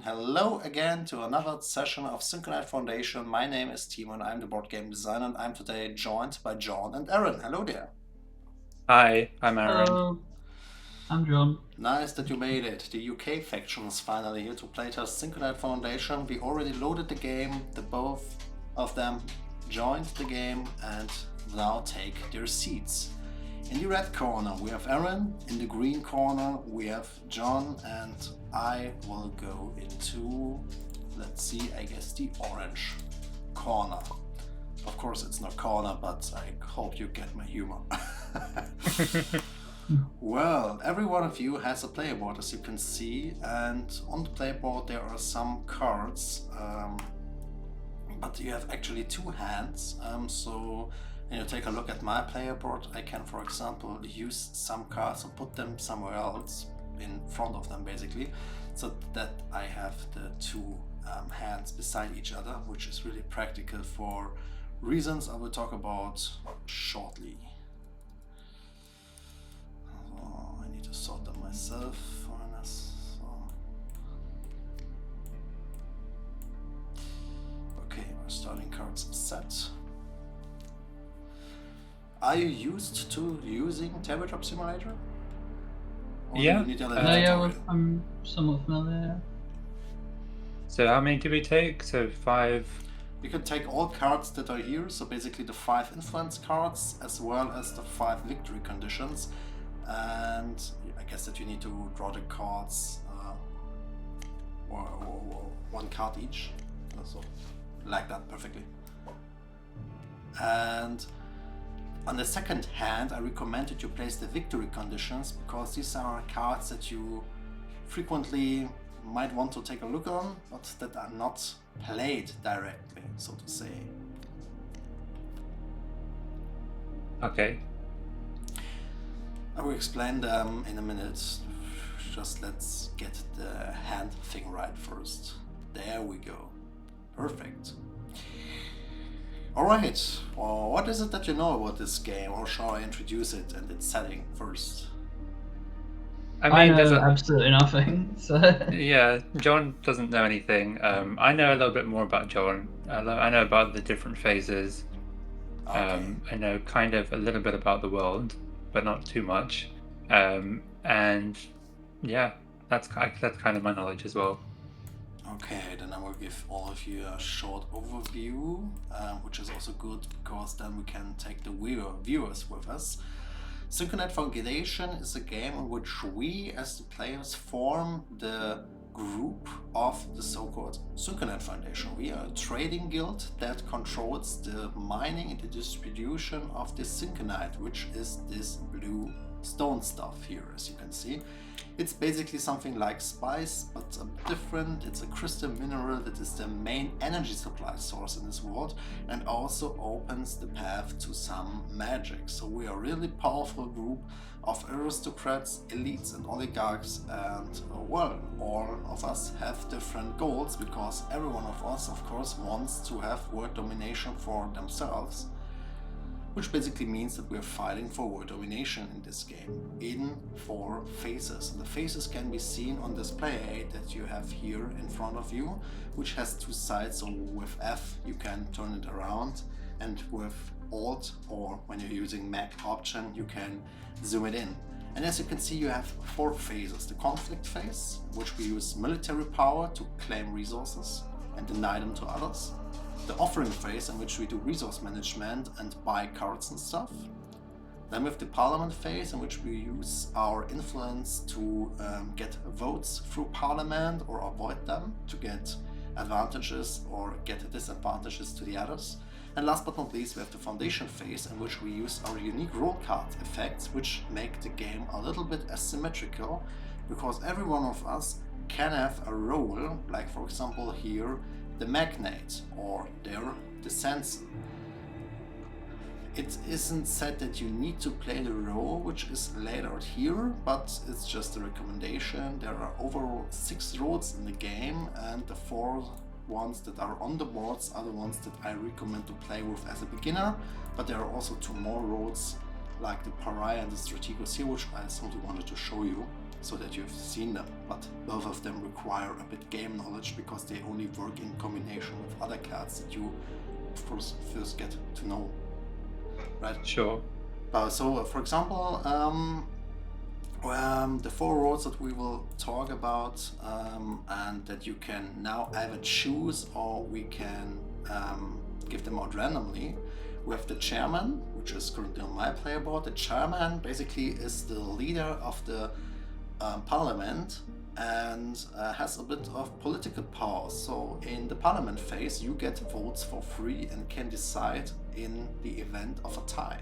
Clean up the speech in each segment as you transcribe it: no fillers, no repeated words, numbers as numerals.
Hello again to another session of SYNCANITE Foundation. My name is Timo and I'm the board game designer, and I'm today joined by John and Aaron. Hello there. Hi, I'm Aaron. Hello, I'm John. Nice that you made it. The UK faction is finally here to playtest SYNCANITE Foundation. We already loaded the game. The both of them joined the game and now take their seats. In the red corner we have Aaron, in the green corner we have John, and I will go into, let's see, I guess the orange corner. Of course it's not corner, but I hope you get my humor. Well, every one of you has a player board, as you can see, and on the player board there are some cards, but you have actually two hands, so when you take a look at my player board, I can, for example, use some cards and put them somewhere else in front of them, basically, so that I have the two hands beside each other, which is really practical for reasons I will talk about shortly. I need to sort them myself. Okay, our starting cards set. Are you used to using Tabletop Simulator? Or do Yeah. you need a little Yeah, tutorial? I'm somewhat familiar. So how many do we take? So 5. You can take all cards that are here, so basically the 5 influence cards as well as the 5 victory conditions, and I guess that you need to draw the cards or one card each, so like that perfectly. And on the second hand, I recommend that you place the victory conditions, because these are cards that you frequently might want to take a look on, but that are not played directly, so to say. Okay. I will explain them in a minute. Just let's get the hand thing right first. There we go. Perfect. Alright, well, what is it that you know about this game, or shall I introduce it and its setting first? I mean, there's know absolutely nothing. So yeah, John doesn't know anything. I know a little bit more about John. I know about the different phases. Okay. I know kind of a little bit about the world, but not too much. And yeah, that's kind of my knowledge as well. Okay, then I will give all of you a short overview, which is also good because then we can take the viewers with us. SYNCANITE Foundation is a game in which we, as the players, form the group of the so-called SYNCANITE Foundation. We are a trading guild that controls the mining and the distribution of the SYNCANITE, which is this blue stone stuff here, as you can see. It's basically something like spice, but a bit different. It's a crystal mineral that is the main energy supply source in this world, and also opens the path to some magic. So we are a really powerful group of aristocrats, elites and oligarchs, and well, all of us have different goals, because every one of us, of course, wants to have world domination for themselves, which basically means that we're fighting for world domination in this game in 4 phases. And the phases can be seen on this player aid that you have here in front of you, which has 2 sides. So with F you can turn it around, and with Alt, or when you're using Mac option, you can zoom it in. And as you can see, you have 4 phases. The conflict phase, which we use military power to claim resources and deny them to others. The offering phase, in which we do resource management and buy cards and stuff. Then we have the parliament phase, in which we use our influence to get votes through parliament or avoid them, to get advantages or get disadvantages to the others. And last but not least, we have the foundation phase, in which we use our unique role card effects, which make the game a little bit asymmetrical, because every one of us can have a role, like for example here, the magnate, or there, the censor. It isn't said that you need to play the role, which is laid out here, but it's just a recommendation. There are overall 6 roles in the game, and the 4 ones that are on the boards are the ones that I recommend to play with as a beginner, but there are also 2 more roles, like the pariah and the strategos here, which I simply wanted to show you. so that you've seen them, but both of them require a bit game knowledge because they only work in combination with other cards that you, of course, first get to know, right? Sure. So, for example, the 4 roles that we will talk about and that you can now either choose or we can give them out randomly. We have the chairman, which is currently on my player board. The chairman basically is the leader of the parliament and has a bit of political power. So in the parliament phase, you get votes for free and can decide in the event of a tie.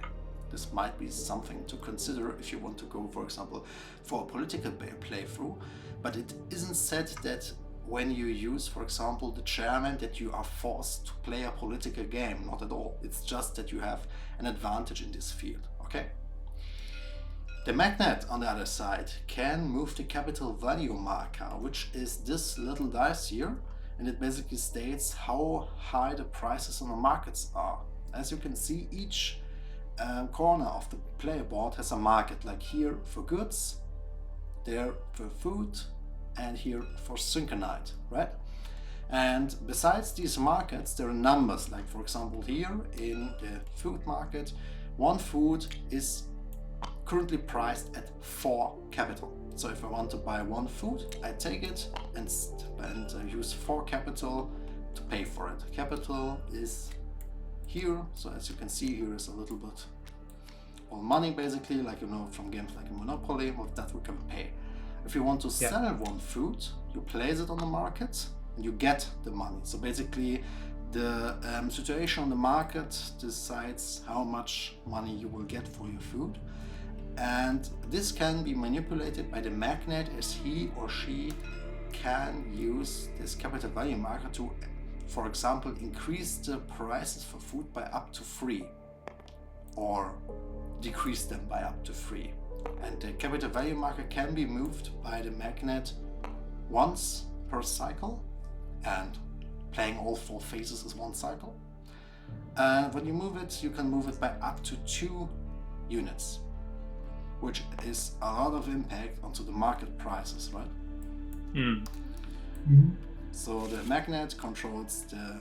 This might be something to consider if you want to go, for example, for a political playthrough, but it isn't said that when you use, for example, the chairman, that you are forced to play a political game. Not at all. It's just that you have an advantage in this field, okay? The magnet, on the other side, can move the capital value marker, which is this little dice here, and it basically states how high the prices on the markets are. As you can see, each corner of the player board has a market, like here for goods, there for food, and here for syncanite, right? And besides these markets, there are numbers, like for example here in the food market, one food is currently priced at 4 capital. So if I want to buy one food, I take it and use 4 capital to pay for it. Capital is here, so as you can see, here is a little bit of money, basically, like you know from games like Monopoly. With that we can pay. If you want to sell one food, you place it on the market and you get the money. So basically the situation on the market decides how much money you will get for your food, and this can be manipulated by the magnet, as he or she can use this capital value marker to, for example, increase the prices for food by up to 3 or decrease them by up to 3. And the capital value marker can be moved by the magnet once per cycle, and playing all 4 phases is 1 cycle. When you move it, you can move it by up to 2 units, which is a lot of impact onto the market prices, right? Mm-hmm. So the magnet controls the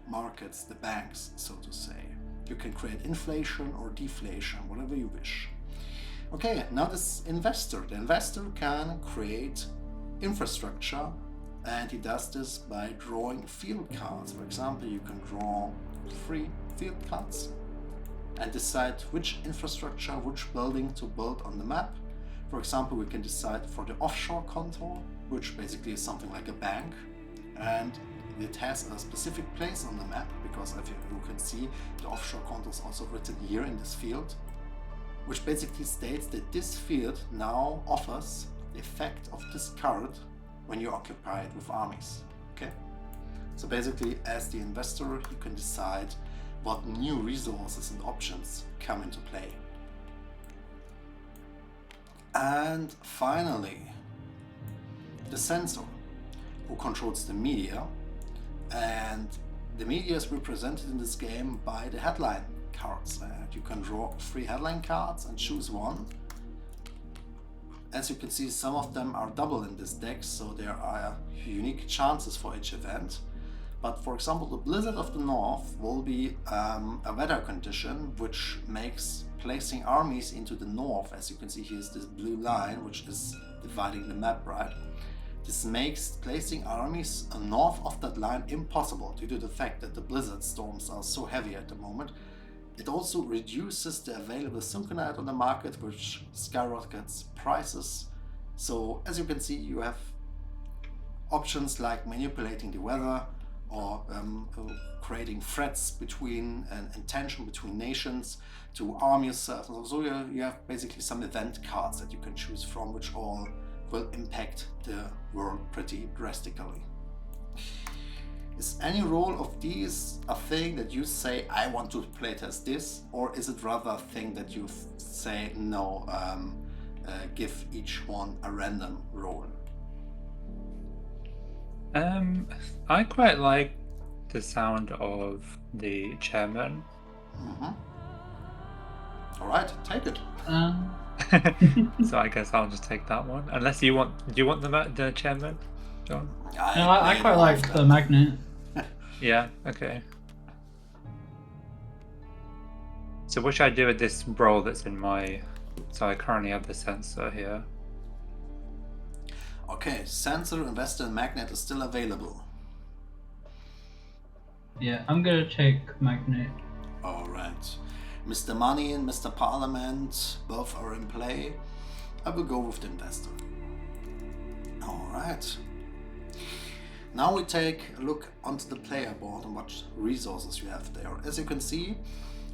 markets, the banks, so to say. You can create inflation or deflation, whatever you wish. Okay, now this investor. The investor can create infrastructure, and he does this by drawing field cards. For example, you can draw 3 field cards and decide which infrastructure, which building to build on the map. For example, we can decide for the offshore contour, which basically is something like a bank, and it has a specific place on the map, because if you can see, the offshore contour is also written here in this field, which basically states that this field now offers the effect of this card when you occupy it with armies. Okay? So basically, as the investor, you can decide what new resources and options come into play. And finally, the censor, who controls the media, and the media is represented in this game by the headline cards. And you can draw 3 headline cards and choose one. As you can see, some of them are double in this deck, so there are unique chances for each event. But for example, the Blizzard of the North will be a weather condition which makes placing armies into the north. As you can see, here's this blue line which is dividing the map, right? This makes placing armies north of that line impossible due to the fact that the blizzard storms are so heavy at the moment. It also reduces the available syncanite on the market, which skyrockets prices. So as you can see, you have options like manipulating the weather, or creating threats between and tension between nations to arm yourself. So you have basically some event cards that you can choose from, which all will impact the world pretty drastically. Is any role of these a thing that you say, I want to playtest this, or is it rather a thing that you say, no, give each one a random role? I quite like the sound of the chairman. All right, take it. So I guess I'll just take that one. Unless you want, do you want the chairman, John? No, I played quite all like of the that. magnet. Yeah. Okay. So what should I do with this role that's in my? So I currently have the sensor here. Okay, sensor, investor, and magnet is still available. Yeah, I'm gonna take magnet. Alright. Mr. Money and Mr. Parliament, both are in play. I will go with the investor. Alright. Now we take a look onto the player board and what resources you have there. As you can see,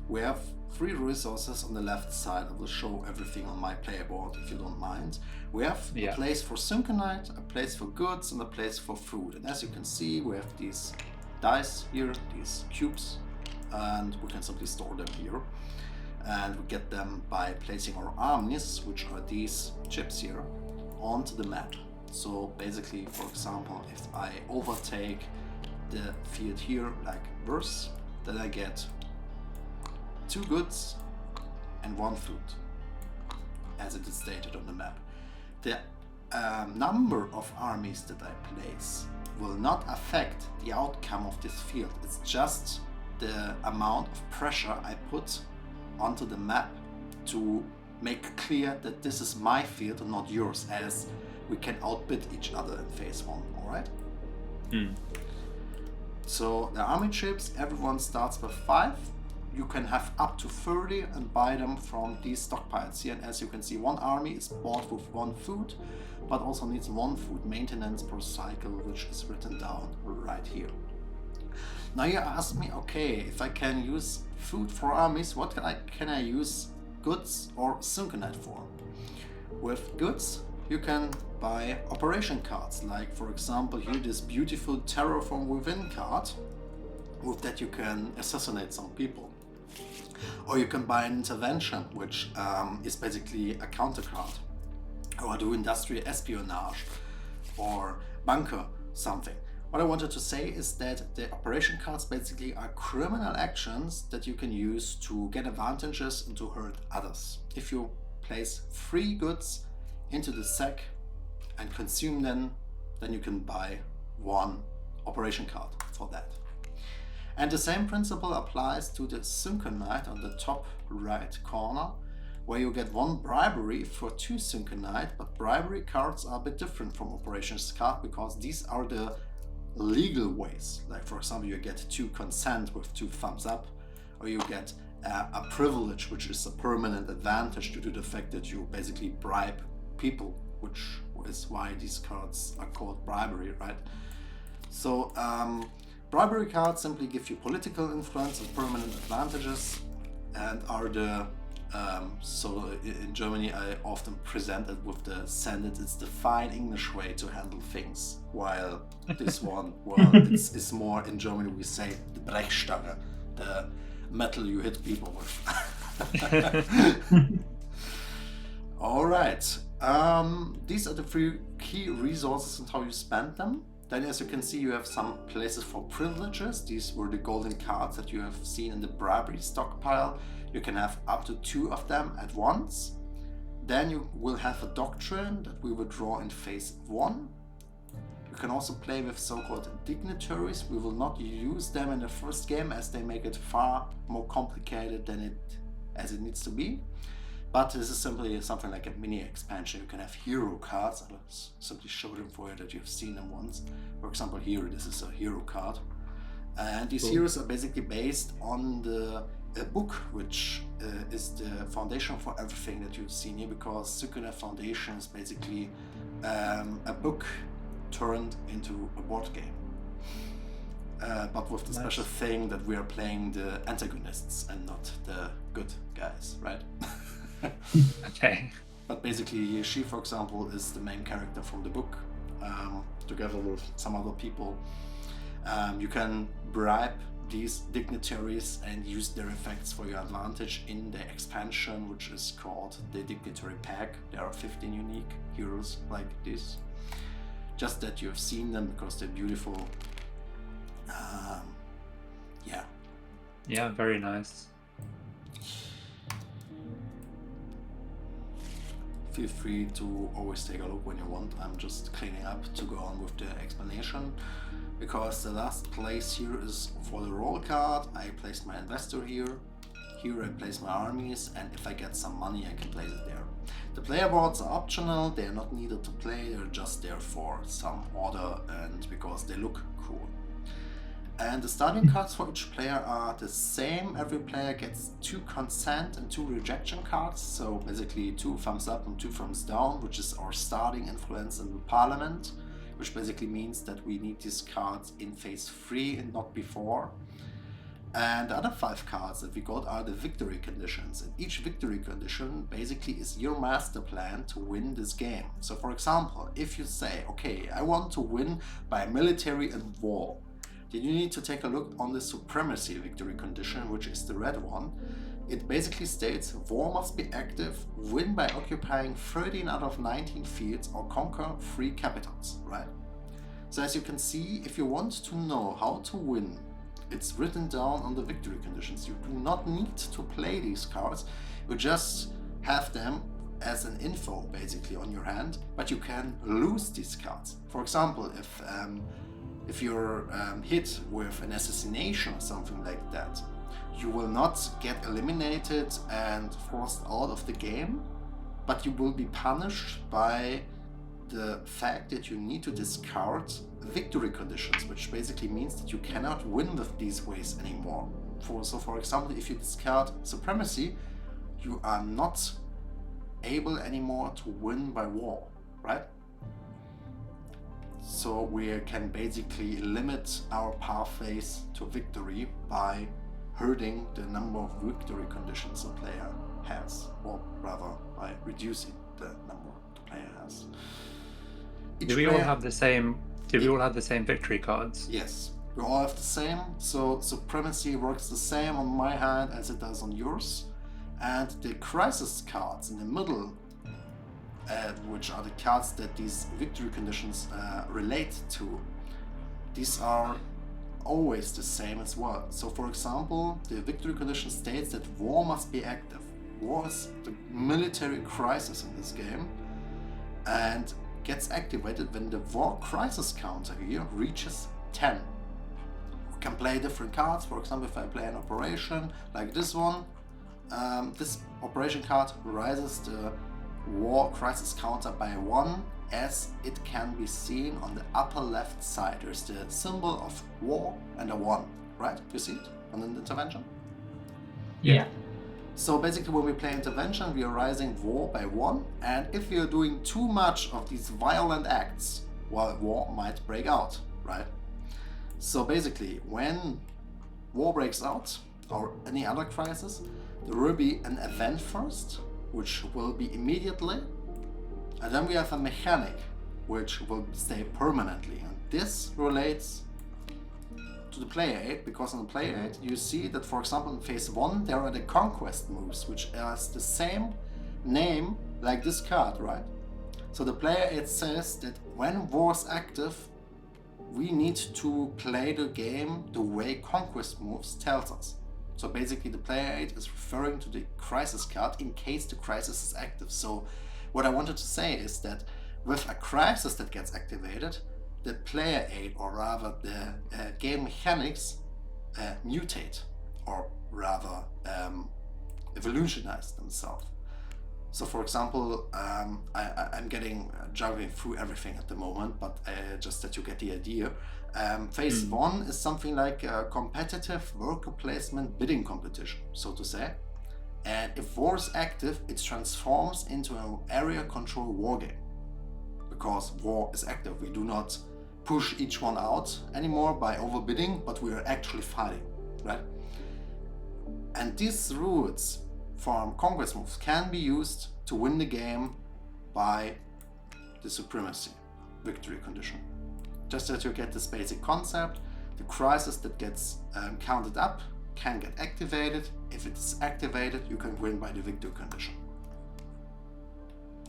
we have 3 resources on the left side. I will show everything on my player board if you don't mind. We have a place for Syncanite, a place for goods, and a place for food. And as you can see, we have these dice here, these cubes, and we can simply store them here. And we get them by placing our armies, which are these chips here, onto the map. So basically, for example, if I overtake the field here like this, then I get 2 goods and 1 food, as it is stated on the map. The number of armies that I place will not affect the outcome of this field. It's just the amount of pressure I put onto the map to make clear that this is my field and not yours, as we can outbid each other in phase 1, alright? So the army chips, everyone starts with 5. You can have up to 30 and buy them from these stockpiles here. And as you can see, 1 army is bought with 1 food, but also needs 1 food maintenance per cycle, which is written down right here. Now you ask me, okay, if I can use food for armies, what can I use goods or Syncanite for? With goods, you can buy operation cards, like for example here this beautiful Terror from Within card. With that you can assassinate some people. Or you can buy an intervention, which is basically a counter card. Or do industrial espionage or bunker something. What I wanted to say is that the operation cards basically are criminal actions that you can use to get advantages and to hurt others. If you place 3 goods into the sack and consume them, then you can buy 1 operation card for that. And the same principle applies to the Syncanite on the top right corner, where you get 1 bribery for 2 Syncanite, but bribery cards are a bit different from operations card because these are the legal ways. Like for example, you get 2 consent with 2 thumbs up, or you get a privilege, which is a permanent advantage due to the fact that you basically bribe people, which is why these cards are called bribery, right? So bribery cards simply give you political influence and permanent advantages, and are the so in Germany I often present it with the sentence, it's the fine English way to handle things, while this one, well, it's more in Germany we say the Brechstange, the metal you hit people with. Alright, these are the 3 key resources and how you spend them. Then as you can see, you have some places for privileges. These were the golden cards that you have seen in the bribery stockpile. You can have up to 2 of them at once. Then you will have a doctrine that we will draw in phase 1. You can also play with so-called dignitaries. We will not use them in the first game as they make it far more complicated than it needs to be. But this is simply something like a mini expansion. You can have hero cards. I'll simply show them for you that you've seen them once. For example, here, this is a hero card. And these heroes are basically based on a book, which is the foundation for everything that you've seen here, because SYNCANITE Foundation is basically a book turned into a board game. But with the special thing that we are playing the antagonists and not the good guys, right? Okay. But basically, she, for example, is the main character from the book, together with some other people. You can bribe these dignitaries and use their effects for your advantage in the expansion, which is called the Dignitary Pack. There are 15 unique heroes like this. Just that you have seen them because they're beautiful. Yeah. Yeah, very nice. feel free to always take a look when you want. I'm just cleaning up to go on with the explanation, because the last place here is for the roll card. I placed my investor here. Here I place my armies, and if I get some money I can place it there. The player boards are optional, they are not needed to play, they're just there for some order and because they look cool. And the starting cards for each player are the same. Every player gets 2 consent and 2 rejection cards, so basically 2 thumbs up and 2 thumbs down, which is our starting influence in the parliament, which basically means that we need these cards in phase 3 and not before. And the other 5 cards that we got are the victory conditions, and each victory condition basically is your master plan to win this game. So for example, if you say, okay, I want to win by military and war, then you need to take a look on the supremacy victory condition, which is the red one. It basically states war must be active, win by occupying 13 out of 19 fields or conquer 3 capitals, right? So as you can see, if you want to know how to win, it's written down on the victory conditions. You do not need to play these cards, you just have them as an info basically on your hand, but you can lose these cards. For example, if you're hit with an assassination or something like that, you will not get eliminated and forced out of the game, but you will be punished by the fact that you need to discard victory conditions, which basically means that you cannot win with these ways anymore. So for example, if you discard supremacy, you are not able anymore to win by war, right? So we can basically limit our pathways to victory by hurting the number of victory conditions a player has, or rather by reducing the number the player has. Do we all have the same? Do we all have the same victory cards? Yes, we all have the same. So supremacy works the same on my hand as it does on yours, and the crisis cards in the middle, which are the cards that these victory conditions relate to, these are always the same as well. So for example, the victory condition states that war must be active. War is the military crisis in this game, and gets activated when the war crisis counter here reaches 10. We can play different cards. For example, if I play an operation like this one, this operation card rises the war crisis counter by 1, as it can be seen on the upper left side. There's the symbol of war and a 1, right? You see it on an intervention? Yeah. So basically when we play intervention, we are rising war by 1, and if we are doing too much of these violent acts, well, war might break out, right? So basically, when war breaks out, or any other crisis, there will be an event first, which will be immediately, and then we have a mechanic, which will stay permanently, and this relates to the player aid, because on the player aid you see that, for example, in phase 1 there are the conquest moves, which has the same name like this card, right? So the player aid says that when war is active, we need to play the game the way conquest moves tells us. So basically the player aid is referring to the crisis card in case the crisis is active. So what I wanted to say is that with a crisis that gets activated, the player aid, or rather the game mechanics, mutate, or rather evolutionize themselves. So for example, I'm juggling through everything at the moment, but just that you get the idea. Phase 1 is something like a competitive worker placement bidding competition, so to say. And if war is active, it transforms into an area control war game. Because war is active, we do not push each one out anymore by overbidding, but we are actually fighting, right? And these rules from conquest moves can be used to win the game by the supremacy victory condition. Just that you get this basic concept, the crisis that gets counted up can get activated. If it's activated, you can win by the victory condition.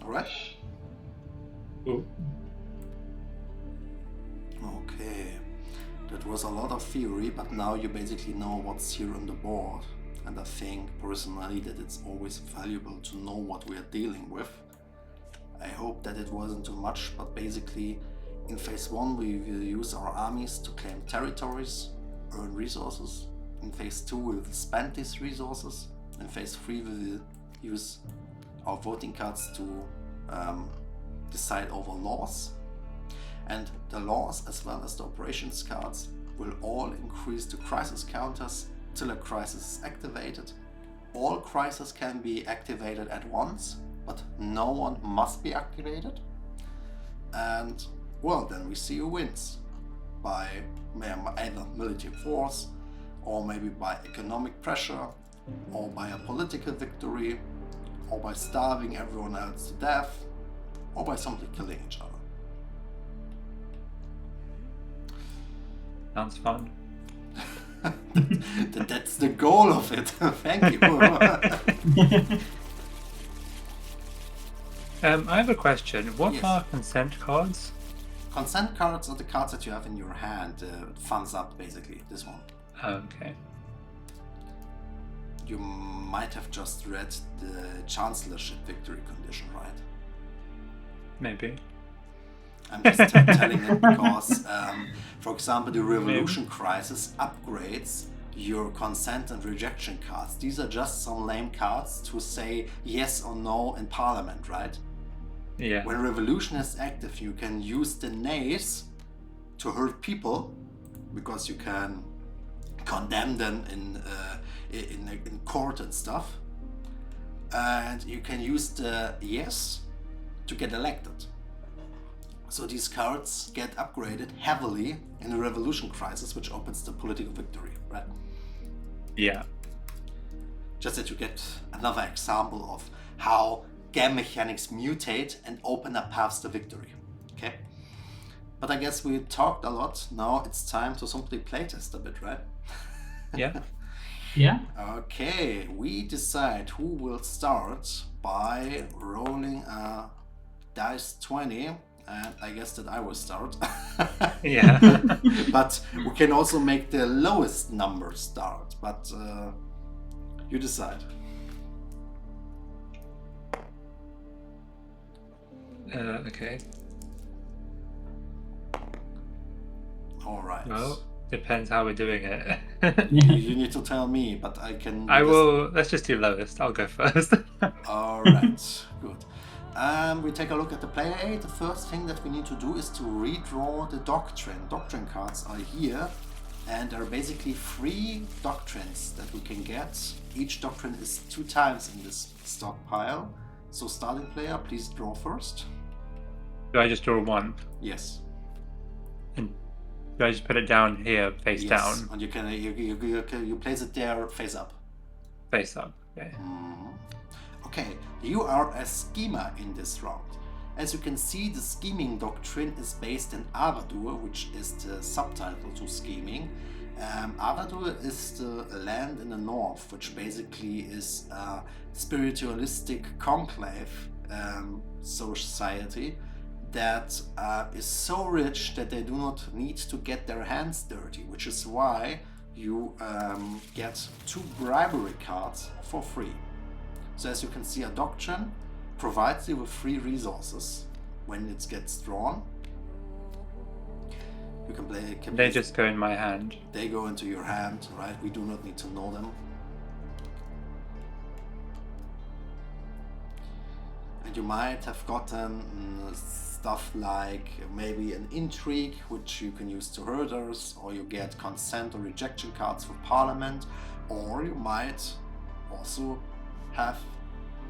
Alright? Cool. Okay, that was a lot of theory, but now you basically know what's here on the board. And I think personally that it's always valuable to know what we are dealing with. I hope that it wasn't too much, but basically in phase 1 we will use our armies to claim territories, earn resources. In phase 2 we will spend these resources. In phase 3 we will use our voting cards to decide over laws. And the laws as well as the operations cards will all increase the crisis counters till a crisis is activated. All crises can be activated at once, but no one must be activated. And well, then we see who wins by either military force, or maybe by economic pressure, or by a political victory, or by starving everyone else to death, or by simply killing each other. Sounds fun. That's the goal of it. Thank you. I have a question. What Yes. are consent cards? Consent cards are the cards that you have in your hand. Thumbs up, basically. This one. Okay. You might have just read the Chancellorship victory condition, right? Maybe. I'm just telling it because, for example, the Revolution Crisis upgrades your consent and rejection cards. These are just some lame cards to say yes or no in Parliament, right? Yeah. When Revolution is active, you can use the nays to hurt people because you can condemn them in court and stuff. And you can use the yes to get elected. So these cards get upgraded heavily in the Revolution Crisis, which opens the political victory, right? Yeah. Just that you get another example of how game mechanics mutate and open up paths to victory, okay? But I guess we talked a lot. Now it's time to simply playtest a bit, right? Yeah. Yeah. Okay, we decide who will start by rolling a dice 20, and I guess that I will start. Yeah. But we can also make the lowest number start, but you decide. Okay. All right. Well, depends how we're doing it. You need to tell me, but I can. I will. Let's just do lowest. I'll go first. All right, good. We take a look at the player aid. The first thing that we need to do is to redraw the doctrine. Doctrine cards are here, and there are basically 3 doctrines that we can get. Each doctrine is 2 times in this stockpile. So starting player, please draw first. Do I just draw one? Yes. And do I just put it down here, face Yes. down? And you place it there, face up. Face up. Okay. Okay, you are a schemer in this round. As you can see, the scheming doctrine is based in Avadur, which is the subtitle to scheming. Avadur is the land in the north, which basically is a spiritualistic conclave society that is so rich that they do not need to get their hands dirty, which is why you get 2 bribery cards for free. So as you can see, a doctrine provides you with 3 resources when it gets drawn. You can play. They just go in my hand. They go into your hand, right? We do not need to know them. And you might have gotten stuff like maybe an intrigue, which you can use to hurt others, or you get consent or rejection cards for Parliament, or you might also have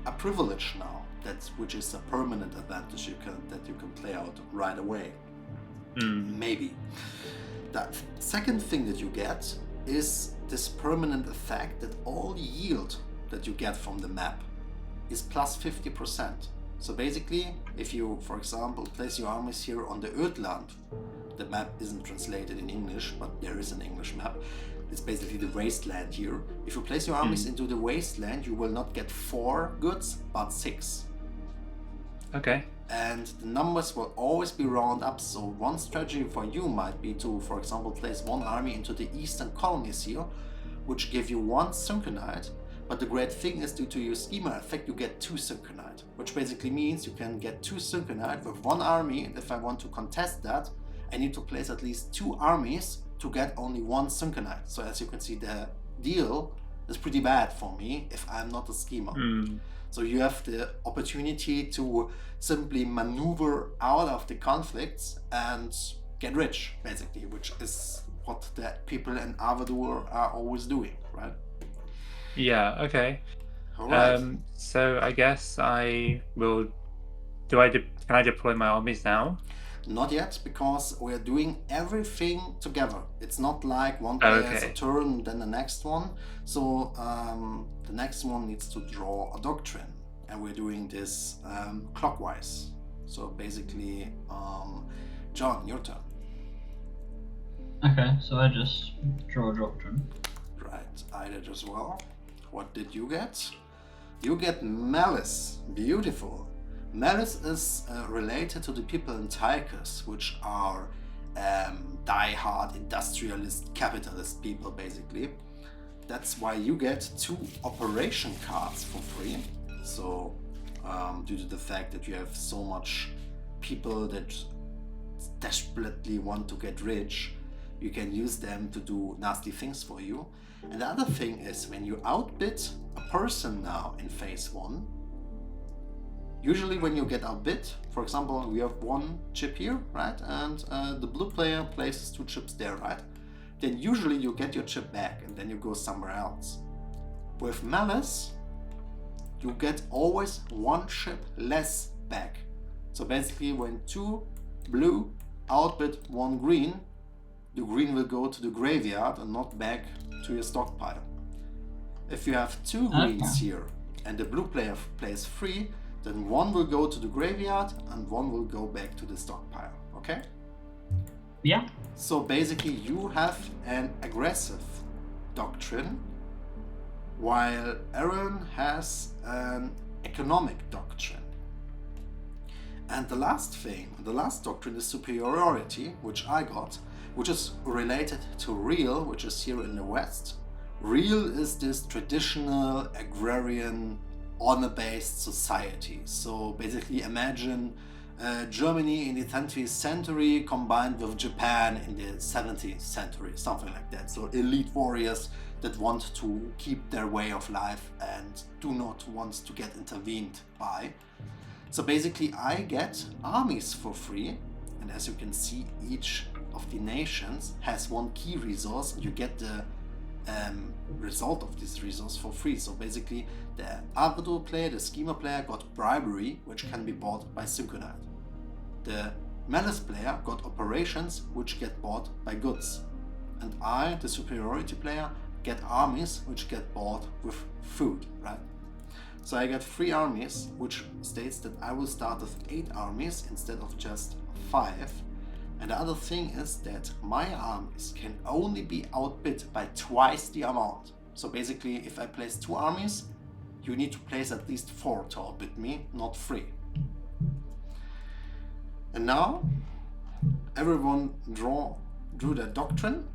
a privilege now, which is a permanent advantage that you can play out right away. Maybe. The second thing that you get is this permanent effect that all yield that you get from the map is plus 50%. So basically, if you, for example, place your armies here on the Ödland, the map isn't translated in English, but there is an English map. It's basically the wasteland here. If you place your armies into the wasteland, you will not get 4 goods, but 6. Okay. And the numbers will always be round up, so one strategy for you might be to, for example, place 1 army into the eastern colonies here, which give you 1 Syncanite, But the great thing is, due to your schema effect, you get 2 Syncanite, which basically means you can get 2 Syncanite with 1 army. And if I want to contest that, I need to place at least 2 armies to get only 1 Syncanite. So as you can see, the deal is pretty bad for me if I'm not a schemer. So you have the opportunity to simply maneuver out of the conflicts and get rich, basically, which is what the people in Avadur are always doing, right? Yeah, okay. All right. So I guess I will. Can I deploy my armies now? Not yet, because we're doing everything together. It's not like one player has a turn, then the next one. So the next one needs to draw a doctrine, and we're doing this clockwise. So basically, John, your turn. Okay, so I just draw a doctrine. Right, I did as well. What did you get? You get Malice. Beautiful. Malice is related to the people in Tychus, which are die-hard industrialist, capitalist people, basically. That's why you get 2 operation cards for free. So, due to the fact that you have so much people that desperately want to get rich, you can use them to do nasty things for you. And the other thing is, when you outbid a person now in phase 1, usually when you get outbid, for example, we have 1 chip here, right? And the blue player places 2 chips there, right? Then usually you get your chip back and then you go somewhere else. With Malice, you get always 1 chip less back. So basically, when 2 blue outbid 1 green, the green will go to the graveyard and not back to your stockpile. If you have 2 greens here and the blue player plays 3, then 1 will go to the graveyard and 1 will go back to the stockpile, okay? Yeah. So basically you have an aggressive doctrine, while Aaron has an economic doctrine. And the last doctrine is superiority, which I got, which is related to Real, which is here in the West. Real is this traditional agrarian honor-based society. So basically imagine Germany in the 20th century combined with Japan in the 17th century, something like that. So elite warriors that want to keep their way of life and do not want to get intervened by. So basically I get armies for free, and as you can see, each of the nations has 1 key resource. You get the result of this resource for free. So basically the Avadur player, the Schema player, got bribery, which can be bought by Syncanite. The Malice player got operations, which get bought by goods. And I, the superiority player, get armies, which get bought with food, right? So I get 3 armies, which states that I will start with 8 armies instead of just 5. And the other thing is that my armies can only be outbid by twice the amount. So basically, if I place 2 armies, you need to place at least 4 to outbid me, not 3. And now, everyone drew their doctrine.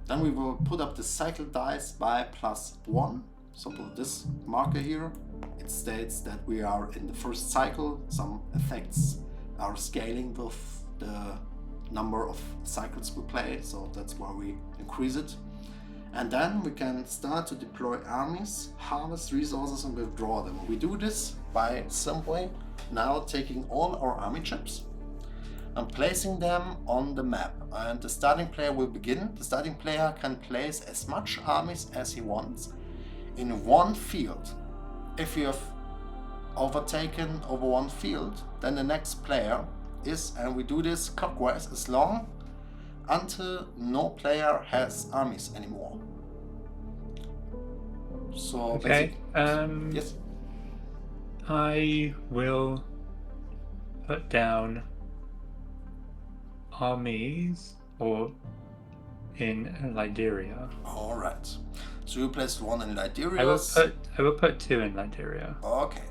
Then we will put up the cycle dice by +1. So put this marker here. It states that we are in the first cycle. Some effects are scaling with the number of cycles we play, so that's why we increase it. And then we can start to deploy armies, harvest resources, and withdraw them. We do this by simply now taking all our army chips and placing them on the map. And the starting player will begin. The starting player can place as much armies as he wants in 1 field. If you have overtaken over 1 field, then the next player is, and we do this clockwise as long until no player has armies anymore. So okay. Yes. I will put down armies in Lyderia. All right. So you placed 1 in Lyderia. I will put 2 in Lyderia. Okay.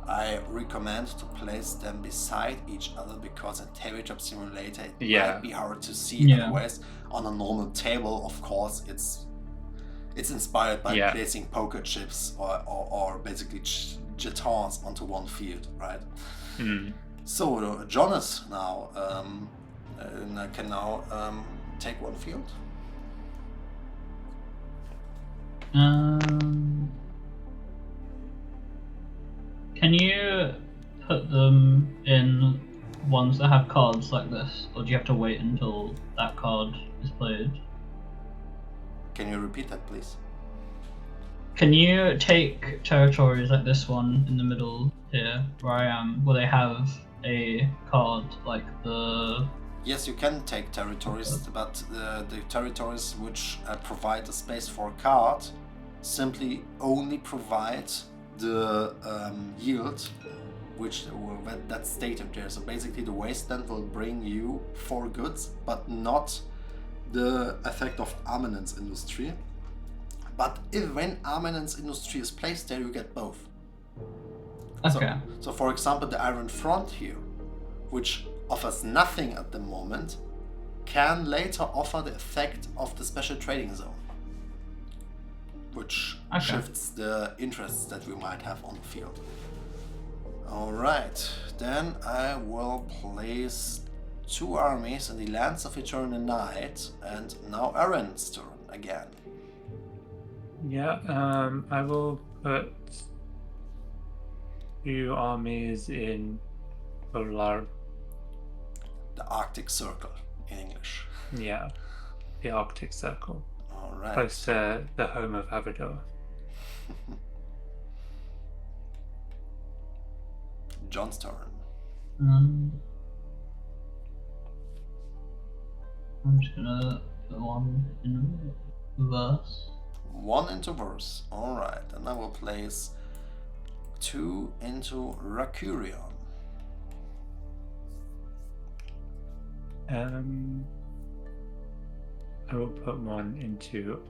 I recommend to place them beside each other because in Tabletop Simulator it might be hard to see. Otherwise, on a normal table, of course, it's It's inspired by Yeah. placing poker chips or basically jetons onto one field, right? Mm. So Jonas now can now take one field. Can you put them in ones that have cards like this, or do you have to wait until that card is played? Can you repeat that, please? Can you take territories like this one in the middle here, where I am, where they have a card like the... Yes, you can take territories, but the territories which provide a space for a card simply only provide the yield which that's stated there. So basically the wasteland will bring you 4 goods, but not the effect of armaments industry. But when armaments industry is placed there, you get both. Okay. So for example, the Iron Front here, which offers nothing at the moment, can later offer the effect of the special trading zone, which shifts the interests that we might have on the field. Alright, then I will place 2 armies in the lands of Eternal Night, and now Aaron's turn again. Yeah, I will put 2 armies in Polar. The Arctic Circle in English. Yeah, the Arctic Circle. Alright. Close to the home of Havador. John's turn. I'm just gonna put 1 in reverse. 1 into verse. Alright, and I will place 2 into Rakurion. I will put 1 into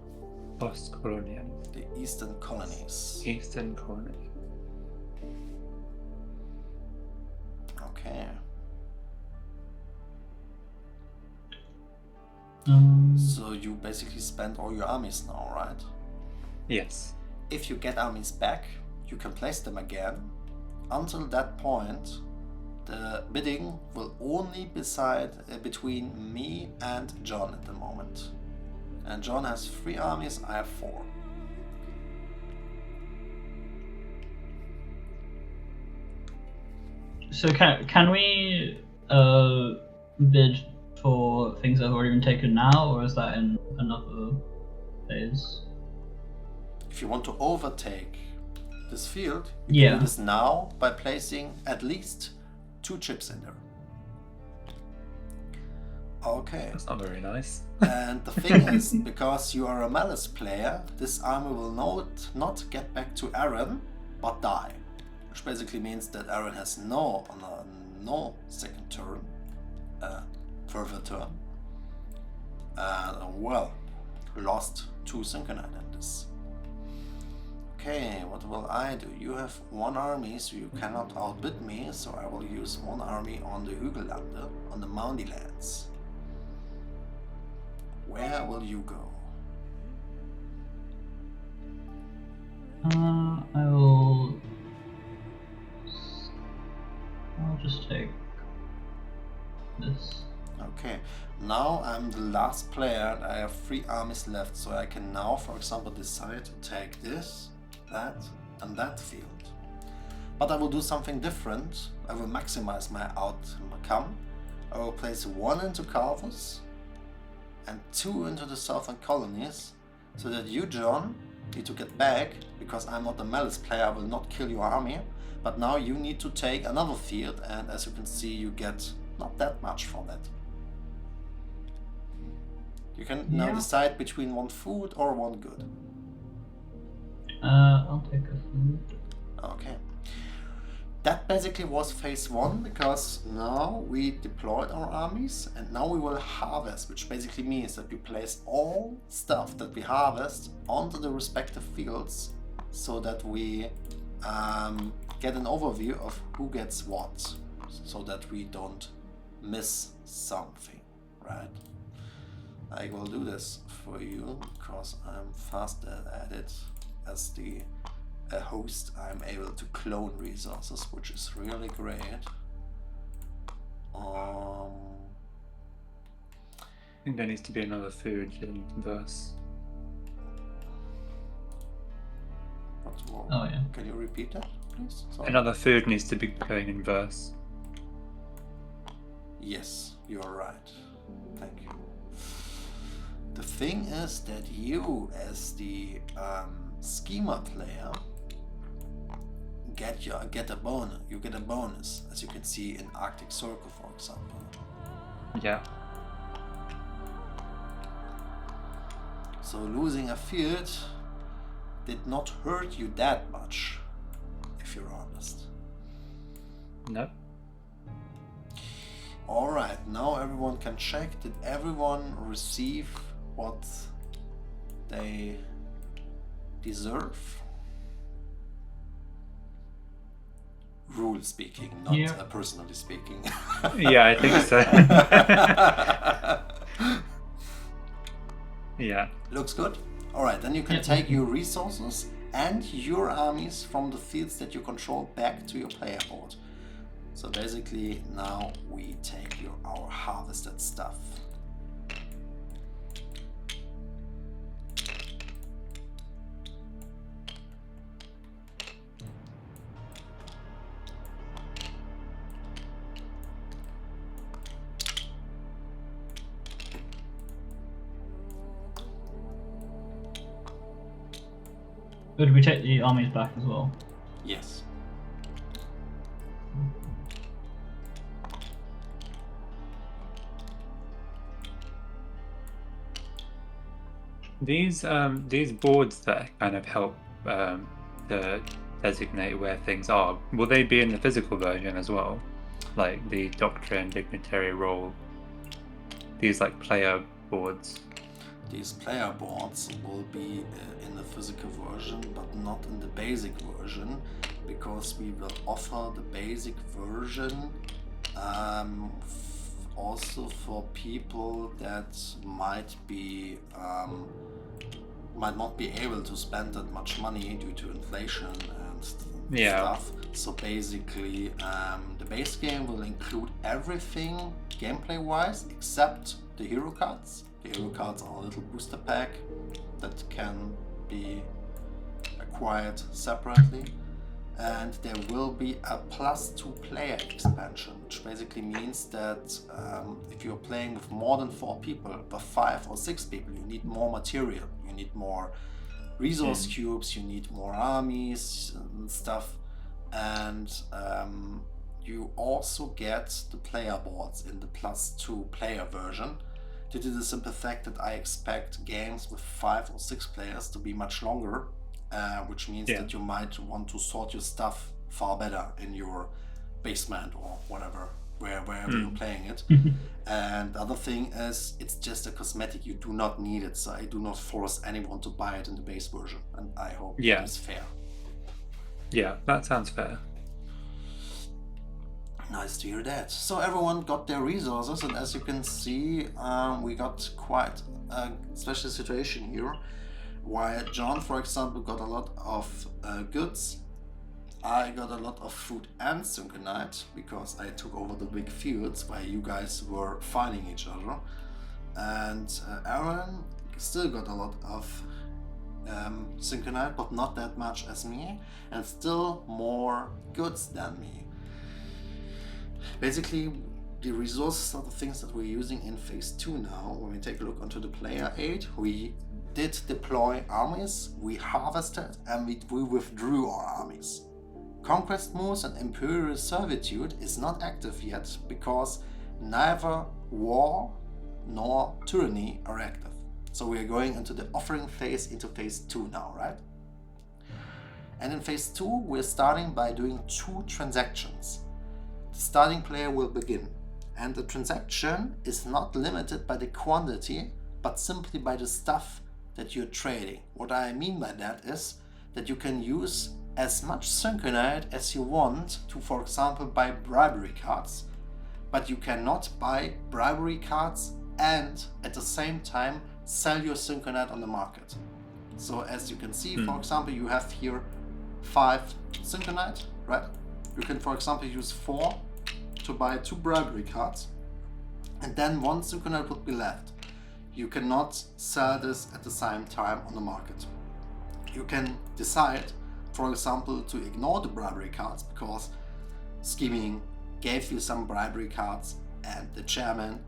Ostkolonien. The Eastern Colonies. Eastern Colony. Okay. So you basically spent all your armies now, right? Yes. If you get armies back, you can place them again. Until that point, the bidding will only decide between me and John at the moment. And John has 3 armies, I have 4. So can we bid for things that have already been taken now, or is that in another phase? If you want to overtake this field, you can do this now by placing at least 2 chips in there. Okay. That's not very nice. And the thing is, because you are a Malice player, this army will not get back to Aaron, but die. Which basically means that Aaron has no second turn, further turn. And well, lost 2 Syncanite in this. Okay, what will I do? You have 1 army, so you cannot outbid me, so I will use 1 army on the Hügellande, on the Moundy lands. Where will you go? I'll just take this. Okay, now I'm the last player and I have 3 armies left, so I can now, for example, decide to take this, that and that field. But I will do something different. I will maximize my outcome. I will place 1 into Calvus and 2 into the southern colonies, so that you, John, need to get back, because I'm not a Malice player, I will not kill your army, but now you need to take another field, and as you can see, you get not that much for that. You can now decide between 1 food or 1 good. I'll take a food. Okay. That basically was phase 1, because now we deployed our armies and now we will harvest, which basically means that we place all stuff that we harvest onto the respective fields, so that we get an overview of who gets what, so that we don't miss something, right? I will do this for you because I'm faster at it. As the host, I'm able to clone resources, which is really great. I think there needs to be another food in verse. What's wrong? Oh yeah. Can you repeat that, please? Sorry. Another food needs to be going in verse. Yes, you're right. Thank you. The thing is that you, as the schema player, get a bonus. You get a bonus, as you can see in Arctic Circle, for example. Yeah. So losing a field did not hurt you that much, if you're honest. No. Alright, now everyone can check. Did everyone receive what they deserve? Rule speaking, not Yeah. personally speaking. Yeah, I think so. Yeah. Looks good. Alright, then you can take your resources and your armies from the fields that you control back to your player board. So basically now we take our harvested stuff. Would we take the armies back as well? Yes. These boards that kind of help to designate where things are, will they be in the physical version as well? Like the doctrine, dignitary role, these like player boards? These player boards will be in the physical version, but not in the basic version, because we will offer the basic version also for people that might not be able to spend that much money due to inflation and stuff. So basically, the base game will include everything gameplay-wise except the hero cards. The hero cards are a little booster pack that can be acquired separately. And there will be a +2 player expansion, which basically means that if you're playing with more than 4 people, with 5 or 6 people, you need more material, you need more resource cubes, you need more armies and stuff, and you also get the player boards in the +2 player version, due to the simple fact that I expect games with 5 or 6 players to be much longer. Which means that you might want to sort your stuff far better in your basement or whatever, wherever you're playing it. And the other thing is, it's just a cosmetic, you do not need it, so I do not force anyone to buy it in the base version, and I hope that is fair. Yeah, that sounds fair. Nice to hear that. So everyone got their resources, and as you can see, we got quite a special situation here. While John, for example, got a lot of goods, I got a lot of food and Syncanite, because I took over the big fields while you guys were fighting each other. And Aaron still got a lot of Syncanite, but not that much as me, and still more goods than me. Basically, the resources are the things that we're using in phase 2 now. When we take a look onto the player aid, we did deploy armies, we harvested, and we withdrew our armies. Conquest moves and imperial servitude is not active yet, because neither war nor tyranny are active. So we are going into the offering phase, into phase 2 now, right? And in phase 2 we're starting by doing 2 transactions. The starting player will begin, and the transaction is not limited by the quantity, but simply by the stuff that you're trading. What I mean by that is that you can use as much Syncanite as you want to, for example, buy bribery cards, but you cannot buy bribery cards and at the same time sell your SYNCANITE on the market. So as you can see, for example, you have here 5 SYNCANITE, right? You can, for example, use 4 to buy 2 bribery cards, and then 1 SYNCANITE would be left. You cannot sell this at the same time on the market. You can decide, for example, to ignore the bribery cards because scheming gave you some bribery cards and the chairman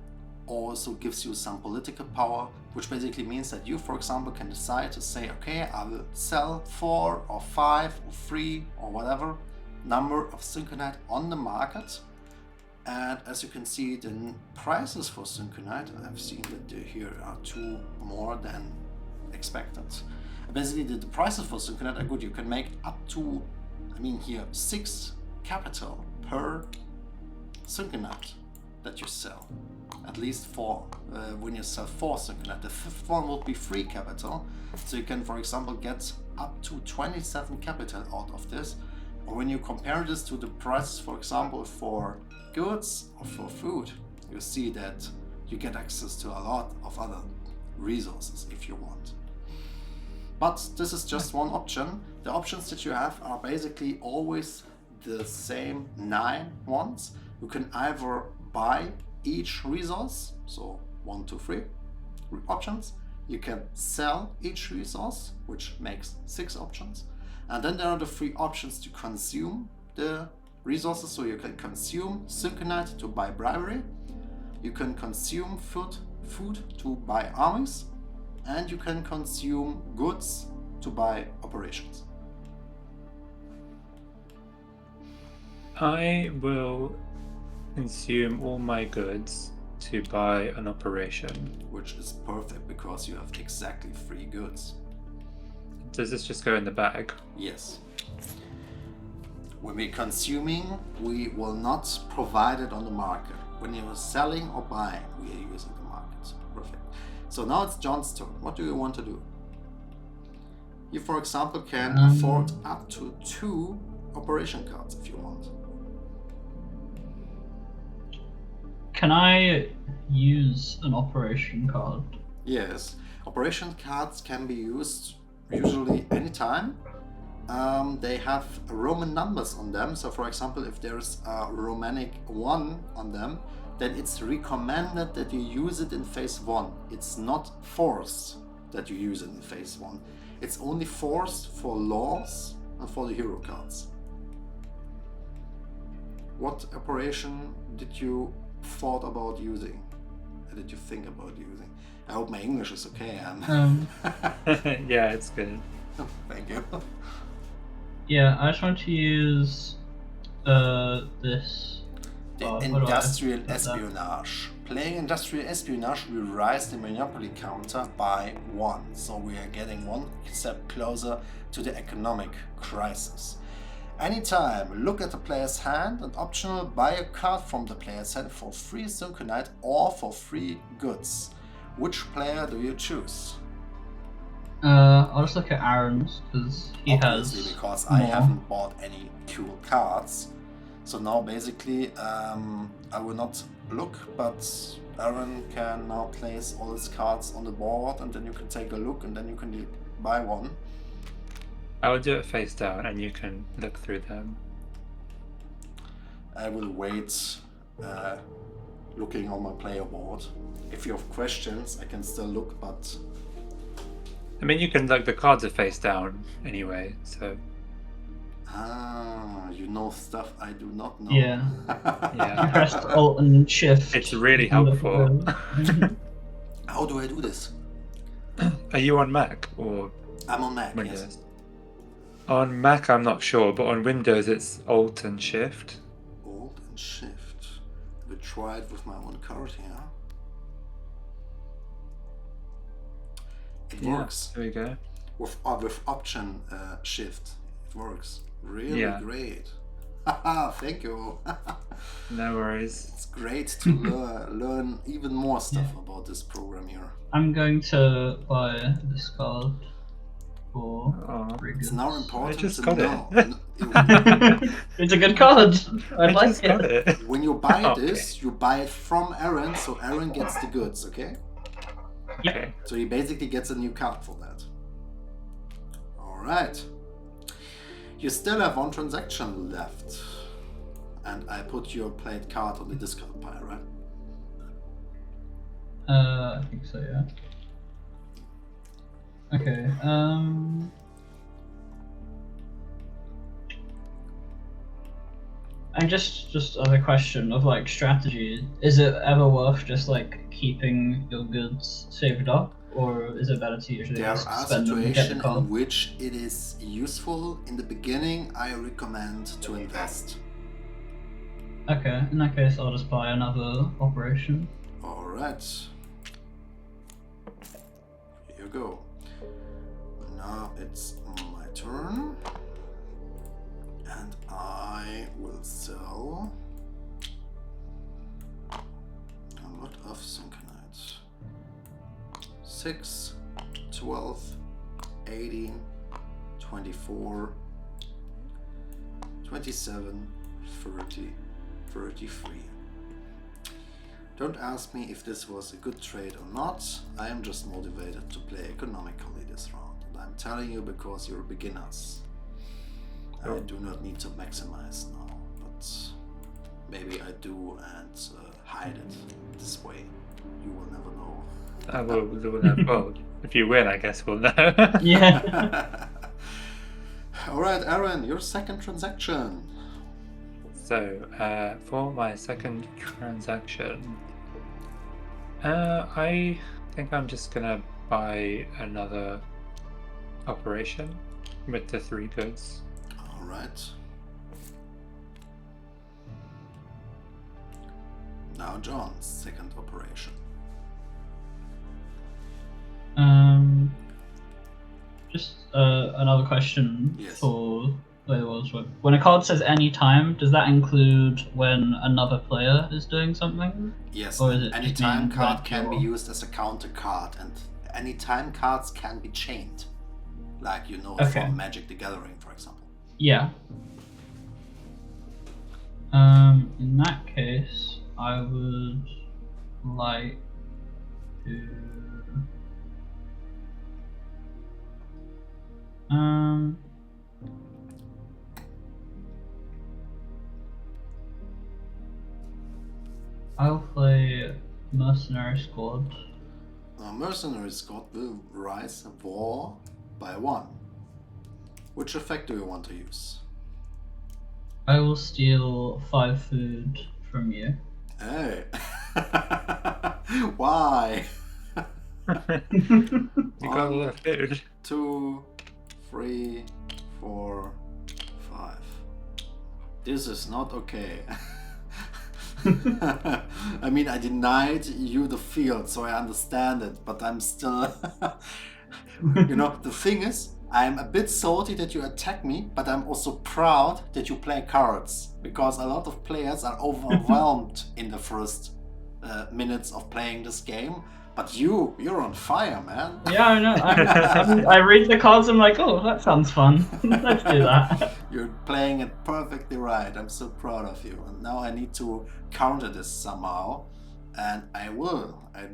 also gives you some political power, which basically means that you, for example, can decide to say, okay, I will sell 4 or 5 or 3 or whatever number of SYNCANITE on the market. And as you can see, the prices for SYNCANITE, I've seen that here are 2 more than expected. Basically, the prices for SYNCANITE are good. You can make up to, I mean here, 6 capital per SYNCANITE that you sell. At least 4, when you sell 4 SYNCANITE. The 5th one will be 3 capital. So you can, for example, get up to 27 capital out of this. Or when you compare this to the prices, for example, for goods or for food, you see that you get access to a lot of other resources if you want. But this is just one option. The options that you have are basically always the same 9 ones. You can either buy each resource, so 1, 2, 3 options. You can sell each resource, which makes 6 options. And then there are the 3 options to consume the resources. So you can consume SYNCANITE to buy bribery. You can consume food to buy armies. And you can consume goods to buy operations. I will consume all my goods to buy an operation. Which is perfect because you have exactly 3 goods. Does this just go in the bag? Yes. When we're consuming, we will not provide it on the market. When you're selling or buying, we are using the market. Perfect. So now it's John's turn. What do you want to do? You, for example, can afford up to 2 operation cards if you want. Can I use an operation card? Yes. Operation cards can be used usually anytime. They have Roman numbers on them. So, for example, if there's a Romanic 1 on them, then it's recommended that you use it in phase 1. It's not forced that you use it in phase 1. It's only forced for laws and for the hero cards. What operation did you thought about using? Or did you think about using? I hope my English is okay. Yeah, it's good. Thank you. Yeah, I just want to use this. The industrial espionage. Playing industrial espionage will raise the monopoly counter by 1. So we are getting 1 step closer to the economic crisis. Anytime, look at the player's hand and optional buy a card from the player's hand for 3 SYNCANITE or for 3 goods. Which player do you choose? I'll just look at Aaron's because he Obviously, has because more. I haven't bought any cool cards. So now basically I will not look, but Aaron can now place all his cards on the board and then you can take a look and then you can buy one. I will do it face down and you can look through them. I will wait looking on my player board. If you have questions, I can still look, but... I mean, you can look, the cards are face down anyway, so... Ah, you know stuff I do not know. Yeah. Yeah. You pressed Alt and Shift. It's really and look helpful. at them. How do I do this? Are you on Mac or I'm on Mac, Windows? yes. On Mac, I'm not sure, but on Windows, it's Alt and Shift. Alt and Shift. I will try it with my own card here. It works. There we go. With Option Shift. It works. Really great. Haha, thank you. No worries. It's great to learn even more stuff about this program here. I'm going to buy this card. for Oh. free It's goods. now important just to got it. know. It's a good card. I I like just got it. When you buy Okay. this, you buy it from Aaron, so Aaron gets the goods, okay? Okay. So he basically gets a new card for that. Alright. You still have one transaction left. And I put your played card on the discard pile, right? I think so, yeah. Okay, and just other question of like strategy. Is it ever worth just like keeping your goods saved up, or is it better to usually There just are spend them and get the situations card? in which it is useful. In the beginning, I recommend to invest. Okay, in that case, I'll just buy another operation. Alright. Here you go. Now it's my turn. And I will sell a lot of syncanite. 6, 12, 18, 24, 27, 30, 33. Don't ask me if this was a good trade or not. I am just motivated to play economically this round. And I'm telling you because you're beginners. I do not need to maximize now, but maybe I do and hide it this way. You will never know. I will know. Well, if you win, I guess we'll know. Yeah. Alright, Aaron, your second transaction. So, for my second transaction, I think I'm just gonna buy another operation with the 3 goods. Alright. Now John's second operation. Just another question Yes. for when a card says any time, does that include when another player is doing something? Yes, Or is it any just time mean card that can be you're- used as a counter card, and any time cards can be chained. Like you know Okay. from Magic the Gathering, for example. Yeah. In that case, I would like to. I'll play Mercenary Squad. Now, Mercenary Squad will rise war by 1. Which effect do you want to use? I will steal 5 food from you. Hey! Why? You got a lot of food. 2, 3, 4, 5. This is not okay. I mean, I denied you the field, so I understand it, but I'm still... You know, the thing is, I'm a bit salty that you attack me, but I'm also proud that you play cards, because a lot of players are overwhelmed in the first minutes of playing this game. But you're on fire, man. Yeah, I know. I read the cards and I'm like, oh, that sounds fun. Let's do that. You're playing it perfectly right. I'm so proud of you. And now I need to counter this somehow. And I will. I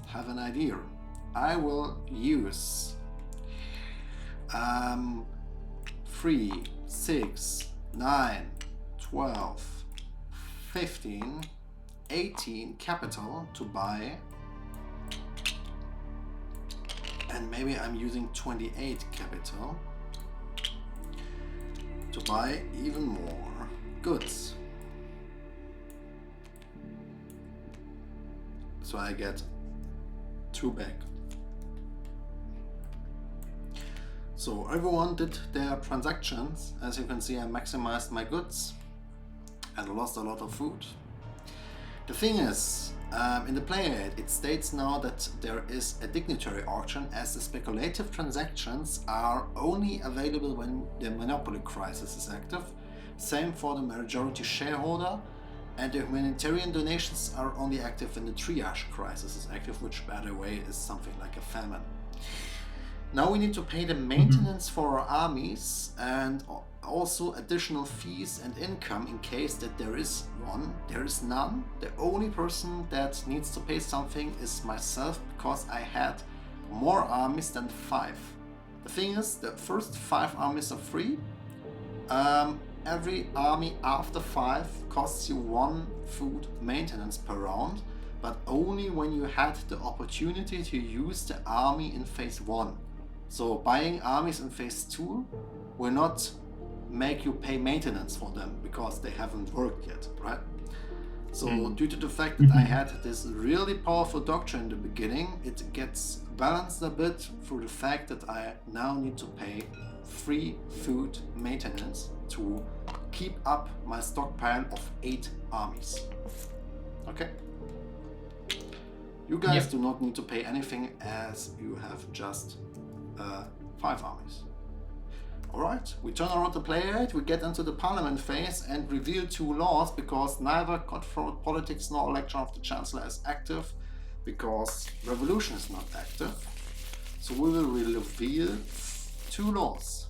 have an idea. I will use 3, 6, 9, 12, 15, 18 capital to buy. And maybe I'm using 28 capital to buy even more goods. So I get 2 back. So everyone did their transactions. As you can see, I maximized my goods and lost a lot of food. The thing is, in the player aid, it states now that there is a dignitary auction, as the speculative transactions are only available when the monopoly crisis is active. Same for the majority shareholder, and the humanitarian donations are only active when the triage crisis is active, which by the way is something like a famine. Now we need to pay the maintenance for our armies and also additional fees and income in case that there is one. There is none. The only person that needs to pay something is myself, because I had more armies than 5. The thing is, the first 5 armies are free. Every army after 5 costs you 1 food maintenance per round, but only when you had the opportunity to use the army in phase 1. So buying armies in phase 2 will not make you pay maintenance for them because they haven't worked yet, right? So due to the fact that I had this really powerful doctrine in the beginning, it gets balanced a bit through the fact that I now need to pay free food maintenance to keep up my stockpile of 8 armies. Okay? You guys do not need to pay anything as you have just 5 armies. Alright, we turn around the player, we get into the parliament phase and reveal 2 laws, because neither cutthroat politics nor election of the Chancellor is active, because revolution is not active. So we will reveal 2 laws.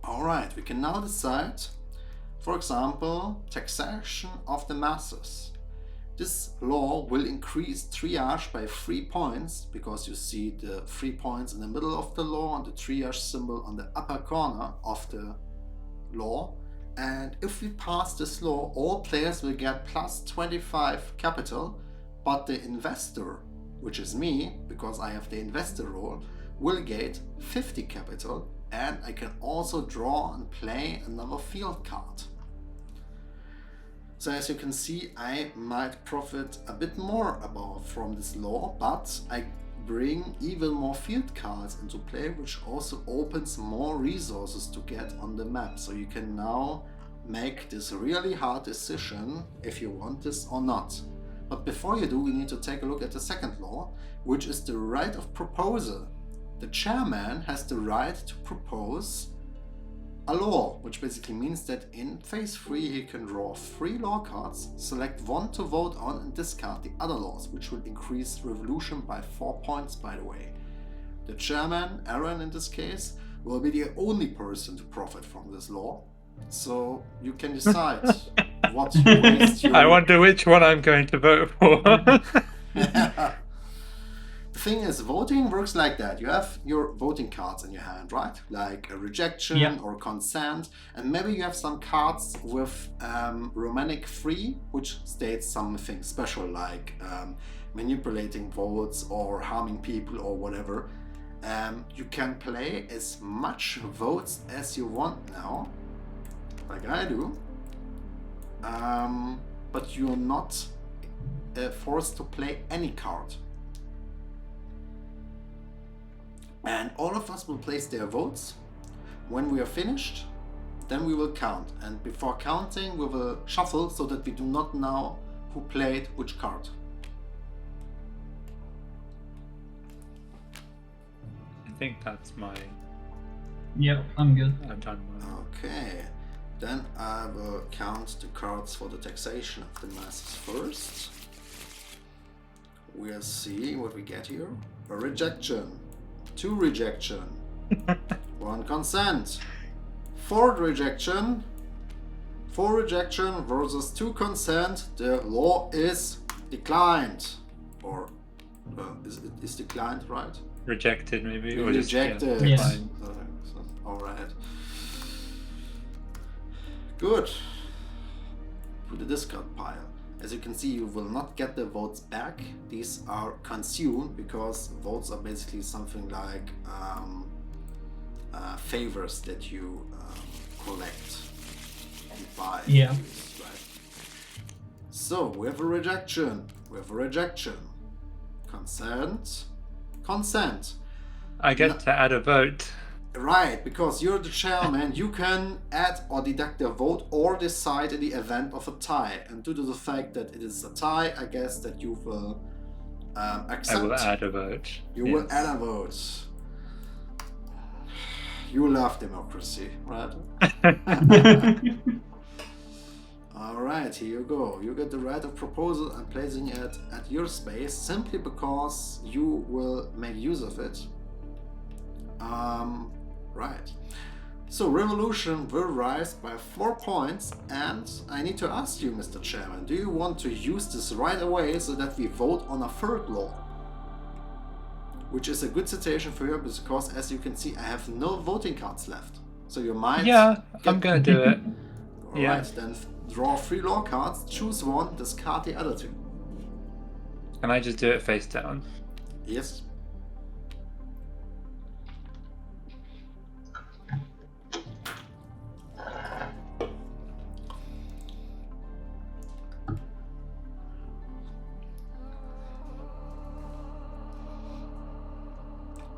Alright, we can now decide, for example, taxation of the masses. This law will increase triage by 3 points, because you see the 3 points in the middle of the law and the triage symbol on the upper corner of the law. And if we pass this law, all players will get plus 25 capital, but the investor, which is me, because I have the investor role, will get 50 capital, and I can also draw and play another field card. So as you can see, I might profit a bit more from this law, but I bring even more field cards into play, which also opens more resources to get on the map. So you can now make this really hard decision if you want this or not. But before you do, we need to take a look at the second law, which is the right of proposal. The chairman has the right to propose a law, which basically means that in phase 3 he can draw 3 law cards, select 1 to vote on, and discard the other laws, which will increase revolution by 4 points, by the way. The chairman, Aaron in this case, will be the only person to profit from this law. So you can decide what you waste your... I wonder which one I'm going to vote for. The thing is, voting works like that. You have your voting cards in your hand, right? Like a rejection or consent, and maybe you have some cards with Romanic free, which states something special, like manipulating votes or harming people or whatever. You can play as much votes as you want now, like I do, but you're not forced to play any card. And all of us will place their votes. When we are finished, then we will count. And before counting, we will shuffle so that we do not know who played which card. I think that's my... Yep, I'm good. I've done mine. Okay, then I will count the cards for the taxation of the masses first. We'll see what we get here. A rejection. 2 rejection, 1 consent, 4 rejection, 4 rejection versus 2 consent. The law is declined, or is declined, right? Rejected, maybe. Or rejected. Yes. All right. Good. Put the discard pile. As you can see, you will not get the votes back. These are consumed, because votes are basically something like favors that you collect and buy. Yeah. Use, right? So we have a rejection. We have a rejection. Consent. Consent. I get to add a vote. Right, because you're the chairman, you can add or deduct a vote or decide in the event of a tie. And due to the fact that it is a tie, I guess that you will accept. I will add a vote. You will add a vote. You love democracy, right? Alright, here you go. You get the right of proposal and placing it at your space simply because you will make use of it. Right. So revolution will rise by 4 points, and I need to ask you, Mr. Chairman, do you want to use this right away so that we vote on a third law? Which is a good situation for you because, as you can see, I have no voting cards left. So you might... Yeah, I'm gonna do it. Yeah. Alright, then draw 3 law cards, choose one, discard the other 2. Can I just do it face down? Yes.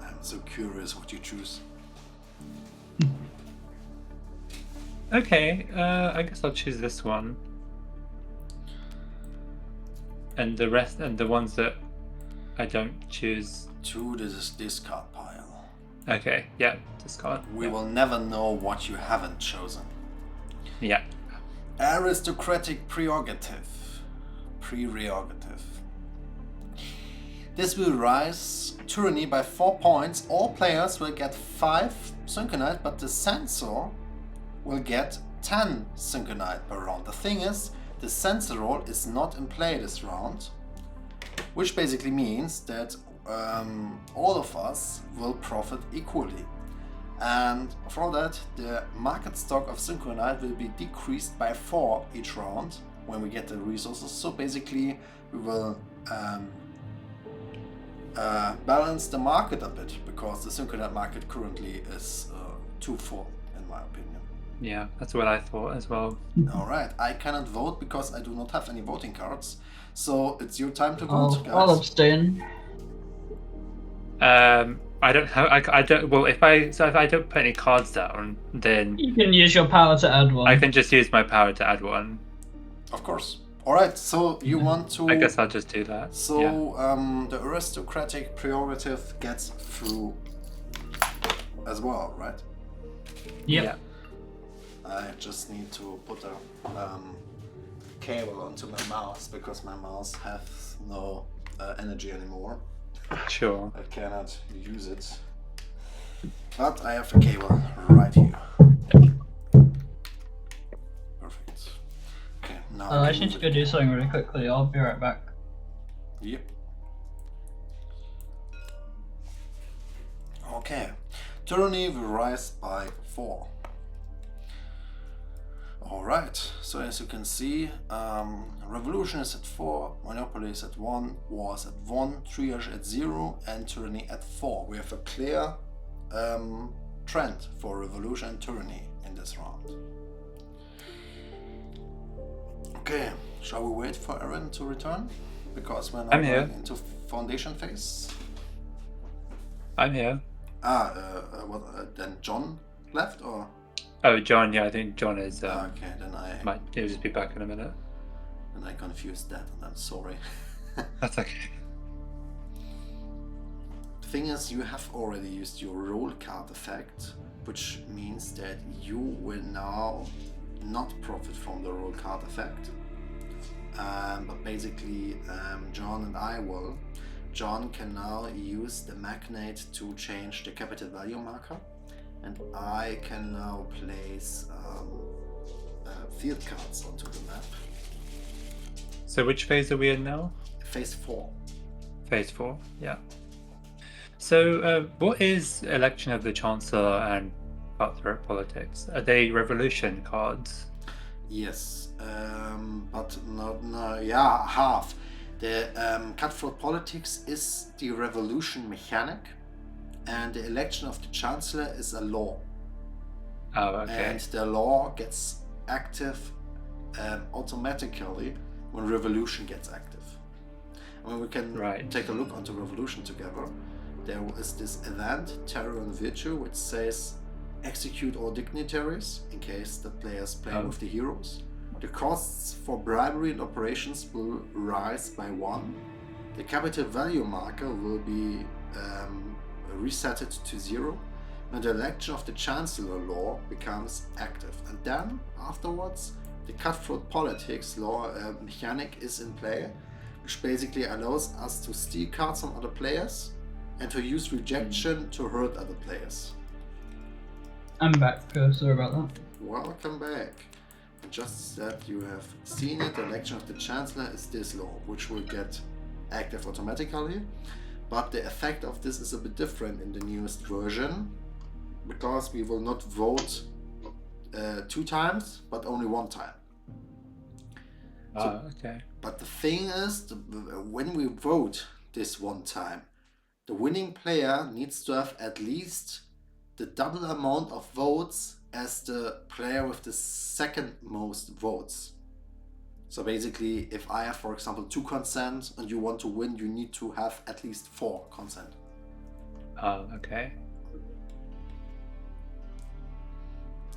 I'm so curious what you choose. Okay, I guess I'll choose this one. And the rest, and the ones that I don't choose. To this discard pile. Okay, yeah, discard. We Yeah. will never know what you haven't chosen. Yeah. Aristocratic prerogative. Prerogative. This will rise tyranny by 4 points. All players will get 5 syncanite, but the censor will get 10 syncanite per round. The thing is, the censor roll is not in play this round, which basically means that all of us will profit equally. And for that, the market stock of syncanite will be decreased by 4 each round when we get the resources. So basically, we will balance the market a bit, because the syncanite market currently is too full, in my opinion. Yeah, that's what I thought as well. Alright, I cannot vote because I do not have any voting cards. So it's your time to vote, I'll guys. abstain. I don't have. I don't. Well, if I don't put any cards down, then You can use your power to add one. I can just use my power to add one. Of course. Alright, so you want to... I guess I'll just do that. So yeah. The aristocratic prerogative gets through as well, right? Yep. Yeah. I just need to put a cable onto my mouse because my mouse has no energy anymore. Sure. I cannot use it. But I have a cable right here. Perfect. Okay, now I can just need move to go it. do something really quickly. I'll be right back. Yep. Okay. Tyranny will rise by 4. Alright, so as you can see, revolution is at 4, monopoly is at 1, war is at 1, triage at 0, and tyranny at 4. We have a clear trend for revolution and tyranny in this round. Okay, shall we wait for Aaron to return? Because we're now I'm here. going into foundation phase. I'm here. Then John left, or? Oh, John. Yeah, I think John is. Okay, then He'll just be back in a minute. I confused that, and I'm sorry. That's okay. The thing is, you have already used your roll card effect, which means that you will now not profit from the roll card effect. But basically, John and I will. John can now use the magnet to change the capital value marker, and I can now place field cards onto the map. So which phase are we in now? Phase 4. Phase 4. Yeah. So what is election of the Chancellor and cutthroat politics? Are they revolution cards? Yes, but no, yeah, half. The cutthroat politics is the revolution mechanic, and the election of the Chancellor is a law. Oh, okay. And the law gets active automatically when revolution gets active. When we can take a look onto revolution together, there is this event, Terror and Virtue, which says execute all dignitaries in case the players play with the heroes. The costs for bribery and operations will rise by 1. The capital value marker will be resetted to 0, and the election of the Chancellor law becomes active. And then afterwards, the cutthroat politics law mechanic is in play, which basically allows us to steal cards from other players and to use rejection to hurt other players. I'm back. Sorry about that. Welcome back. Just that you have seen it, the election of the Chancellor is this law, which will get active automatically. But the effect of this is a bit different in the newest version, because we will not vote 2 times, but only 1 time. Okay. But the thing is, when we vote this 1 time, the winning player needs to have at least the double amount of votes as the player with the second most votes. So basically, if I have, for example, 2 consent and you want to win, you need to have at least 4 consent. Okay.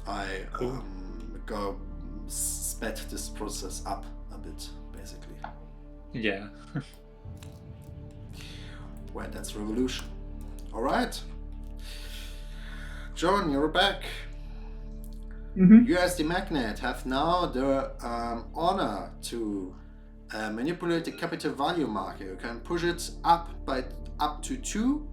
I sped this process up a bit, basically. Yeah. Well, that's revolution. All right. John, you're back. You as the magnate have now the honor to manipulate the capital value marker. You can push it up by up to 2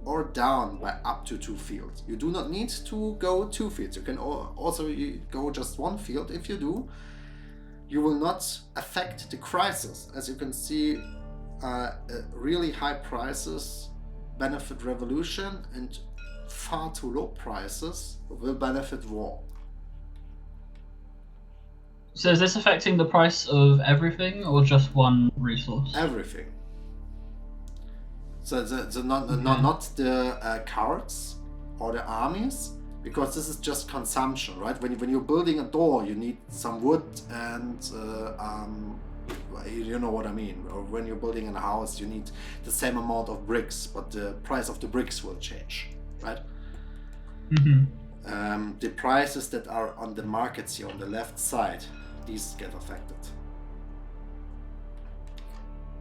or down by up to 2 fields. You do not need to go 2 fields. You can also go just 1 field. If you do, you will not affect the crisis. As you can see, really high prices benefit revolution, and far too low prices will benefit war. So is this affecting the price of everything or just one resource? Everything. So not the cards or the armies, because this is just consumption, right? When you're building a door, you need some wood and you know what I mean. Or when you're building a house, you need the same amount of bricks, but the price of the bricks will change, right? The prices that are on the markets here on the left side, these get affected.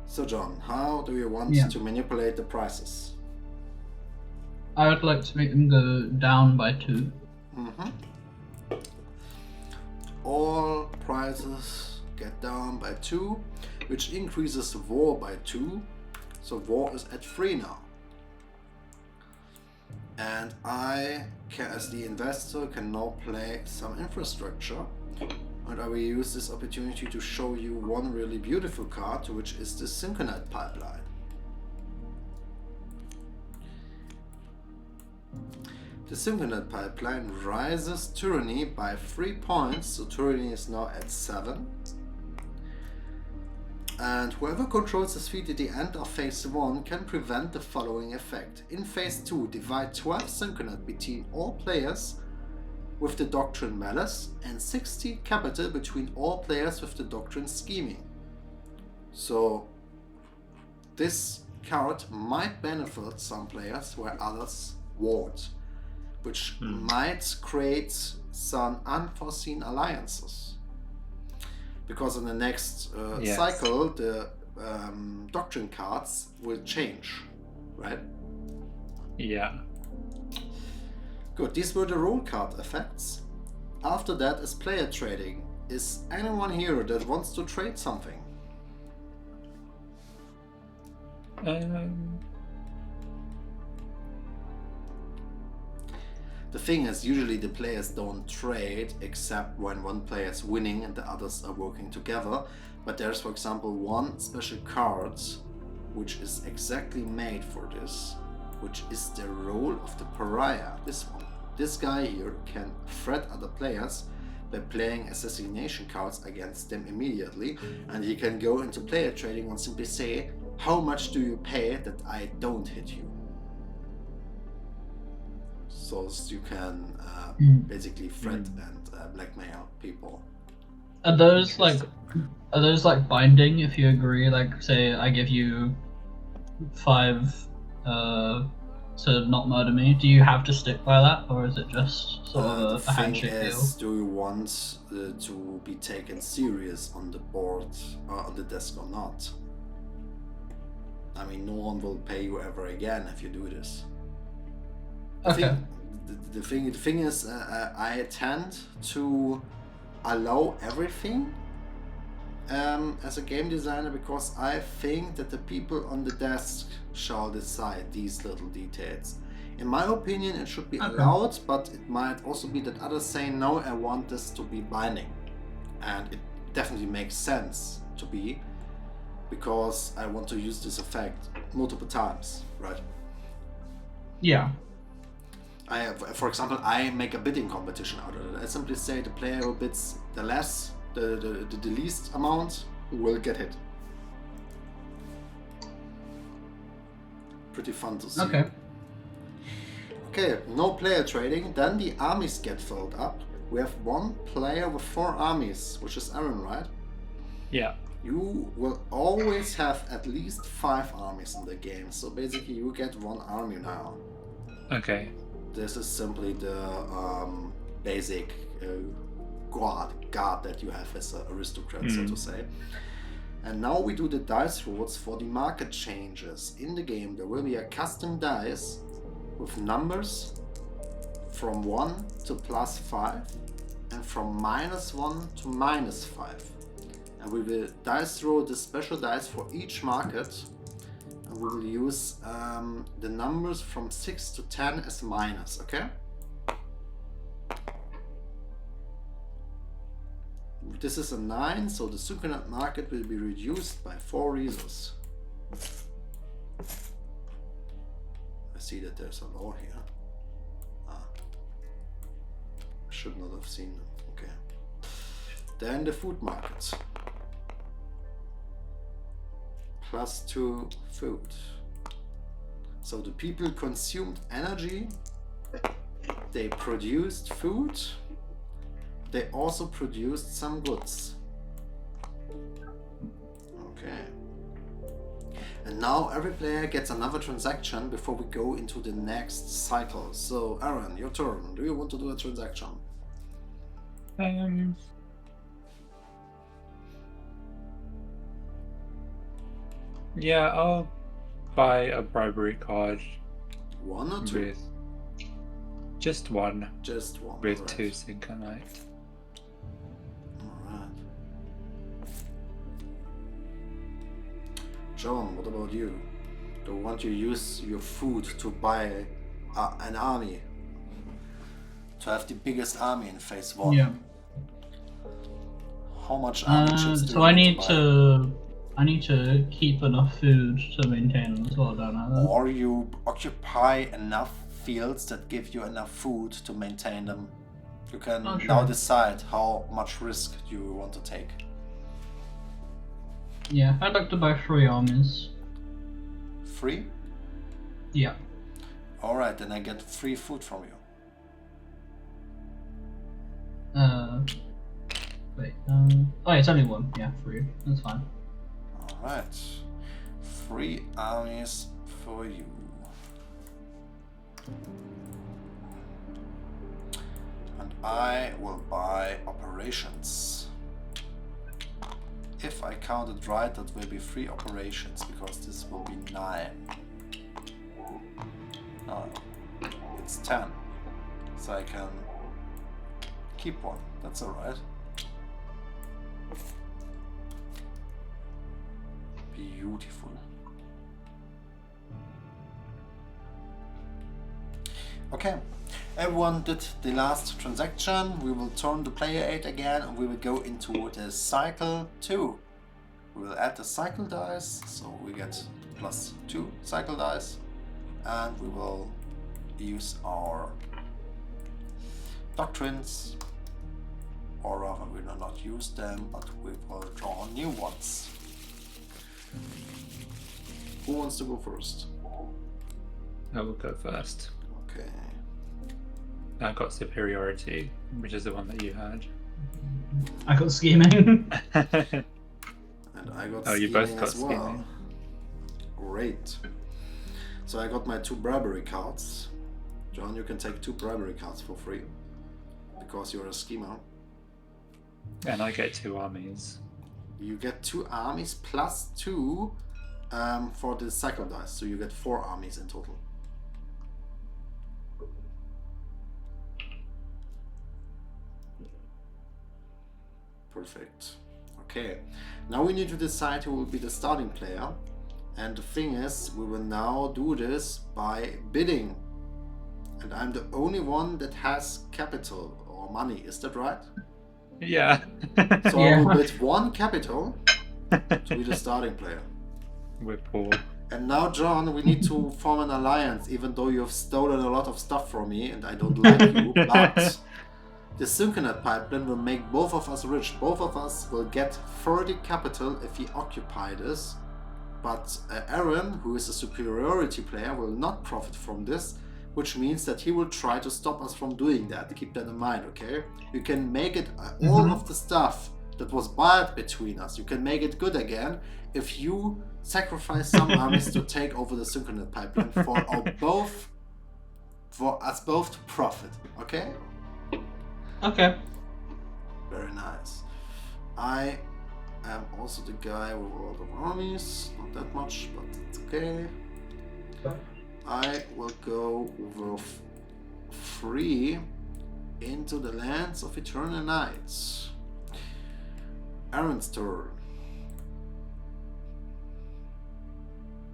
So John, how do you want to manipulate the prices? I would like to make them go down by 2. All prices get down by 2, which increases war by 2. So war is at 3 now. And I, as the investor, can now play some infrastructure. And I will use this opportunity to show you one really beautiful card, which is the SYNCANITE pipeline. The SYNCANITE pipeline rises tyranny by 3 points, so tyranny is now at 7. And whoever controls this feat at the end of phase 1 can prevent the following effect. In phase 2, divide 12 SYNCANITE between all players with the doctrine Malice, and 60 capital between all players with the doctrine Scheming. So this card might benefit some players where others won't, which might create some unforeseen alliances. Because in the next cycle, the doctrine cards will change, right? Yeah. Good, these were the role card effects. After that is player trading. Is anyone here that wants to trade something? The thing is, usually the players don't trade except when one player is winning and the others are working together. But there's, for example, one special card which is exactly made for this, which is the role of the pariah. This one. This guy here can threat other players by playing assassination cards against them immediately, and he can go into player trading and simply say, how much do you pay that I don't hit you? So you can basically threat and blackmail people. Are those like binding if you agree? Like, say I give you 5 to not murder me. Do you have to stick by that, or is it just sort of a handshake deal? Do you want to be taken serious on the board, on the desk, or not? I mean, no one will pay you ever again if you do this. Okay. The thing is, I tend to allow everything as a game designer, because I think that the people on the desk shall decide these little details. In my opinion, it should be allowed, but it might also be that others say, no, I want this to be binding. And it definitely makes sense to be, because I want to use this effect multiple times, right? Yeah. For example, I make a bidding competition out of it. I simply say the player who bids the least amount will get hit. Pretty fun to see. Okay, no player trading. Then the armies get filled up. We have one player with 4 armies, which is Aaron, right? Yeah. You will always have at least 5 armies in the game. So basically you get 1 army now. Okay. This is simply the basic guard that you have as an aristocrat, so to say. And now we do the dice rolls for the market changes. In the game there will be a custom dice with numbers from 1 to +5 and from -1 to -5. And we will dice roll the special dice for each market. And we will use the numbers from 6 to 10 as minus, okay? This is a 9, so the Syncanite market will be reduced by 4 resources. I see that there's a law here. I should not have seen them, okay. Then the food market. +2 food. So the people consumed energy, they produced food, they also produced some goods. Okay. And now every player gets another transaction before we go into the next cycle. So Aaron, your turn. Do you want to do a transaction? Yeah, I'll buy a bribery card. 1 or 2? With just 1. Just 1. With right. 2 Syncanite. Alright. John, what about you? Do you want to use your food to buy an army? To have the biggest army in phase 1? Yeah. How much army chips do so you I want need to buy? I need to keep enough food to maintain them as well, don't I? Then? Or you occupy enough fields that give you enough food to maintain them. You can now decide how much risk you want to take. Yeah, I'd like to buy 3 armies. 3? Yeah. Alright, then I get free food from you. Wait, oh, it's only 1. Yeah, 3. That's fine. Alright. 3 armies for you. And I will buy operations. If I counted right, that will be 3 operations, because this will be 9. No, it's 10. So I can keep 1. That's alright. Beautiful. Okay, everyone did the last transaction. We will turn the player aid again and we will go into the cycle 2. We will add the cycle dice, so we get +2 cycle dice, and we will use our doctrines, or rather we will not use them, but we will draw new ones. Who wants to go first? I will go first. Okay. I got superiority, which is the one that you had. I got scheming. And I got Oh, you both got as well. scheming. Great. So I got my 2 bribery cards. John, you can take 2 bribery cards for free, because you're a schemer. And I get 2 armies. You get 2 armies +2 for the cycle dice, so you get 4 armies in total. Perfect. Okay, now we need to decide who will be the starting player. And the thing is, we will now do this by bidding. And I'm the only one that has capital or money, is that right? Yeah. So I will bid 1 capital to be the starting player. We're poor. And now, John, we need to form an alliance, even though you have stolen a lot of stuff from me and I don't like you. But the SYNCANITE pipeline will make both of us rich. Both of us will get 30 capital if we occupy this. But Aaron, who is a superiority player, will not profit from this, which means that he will try to stop us from doing that. Keep that in mind, okay? You can make it all of the stuff that was bad between us, you can make it good again if you sacrifice some armies to take over the SYNCANITE pipeline for us both to profit, okay? Okay. Very nice. I am also the guy with a lot of armies, not that much, but it's okay. I will go with 3 into the lands of eternal nights. Aaron's turn.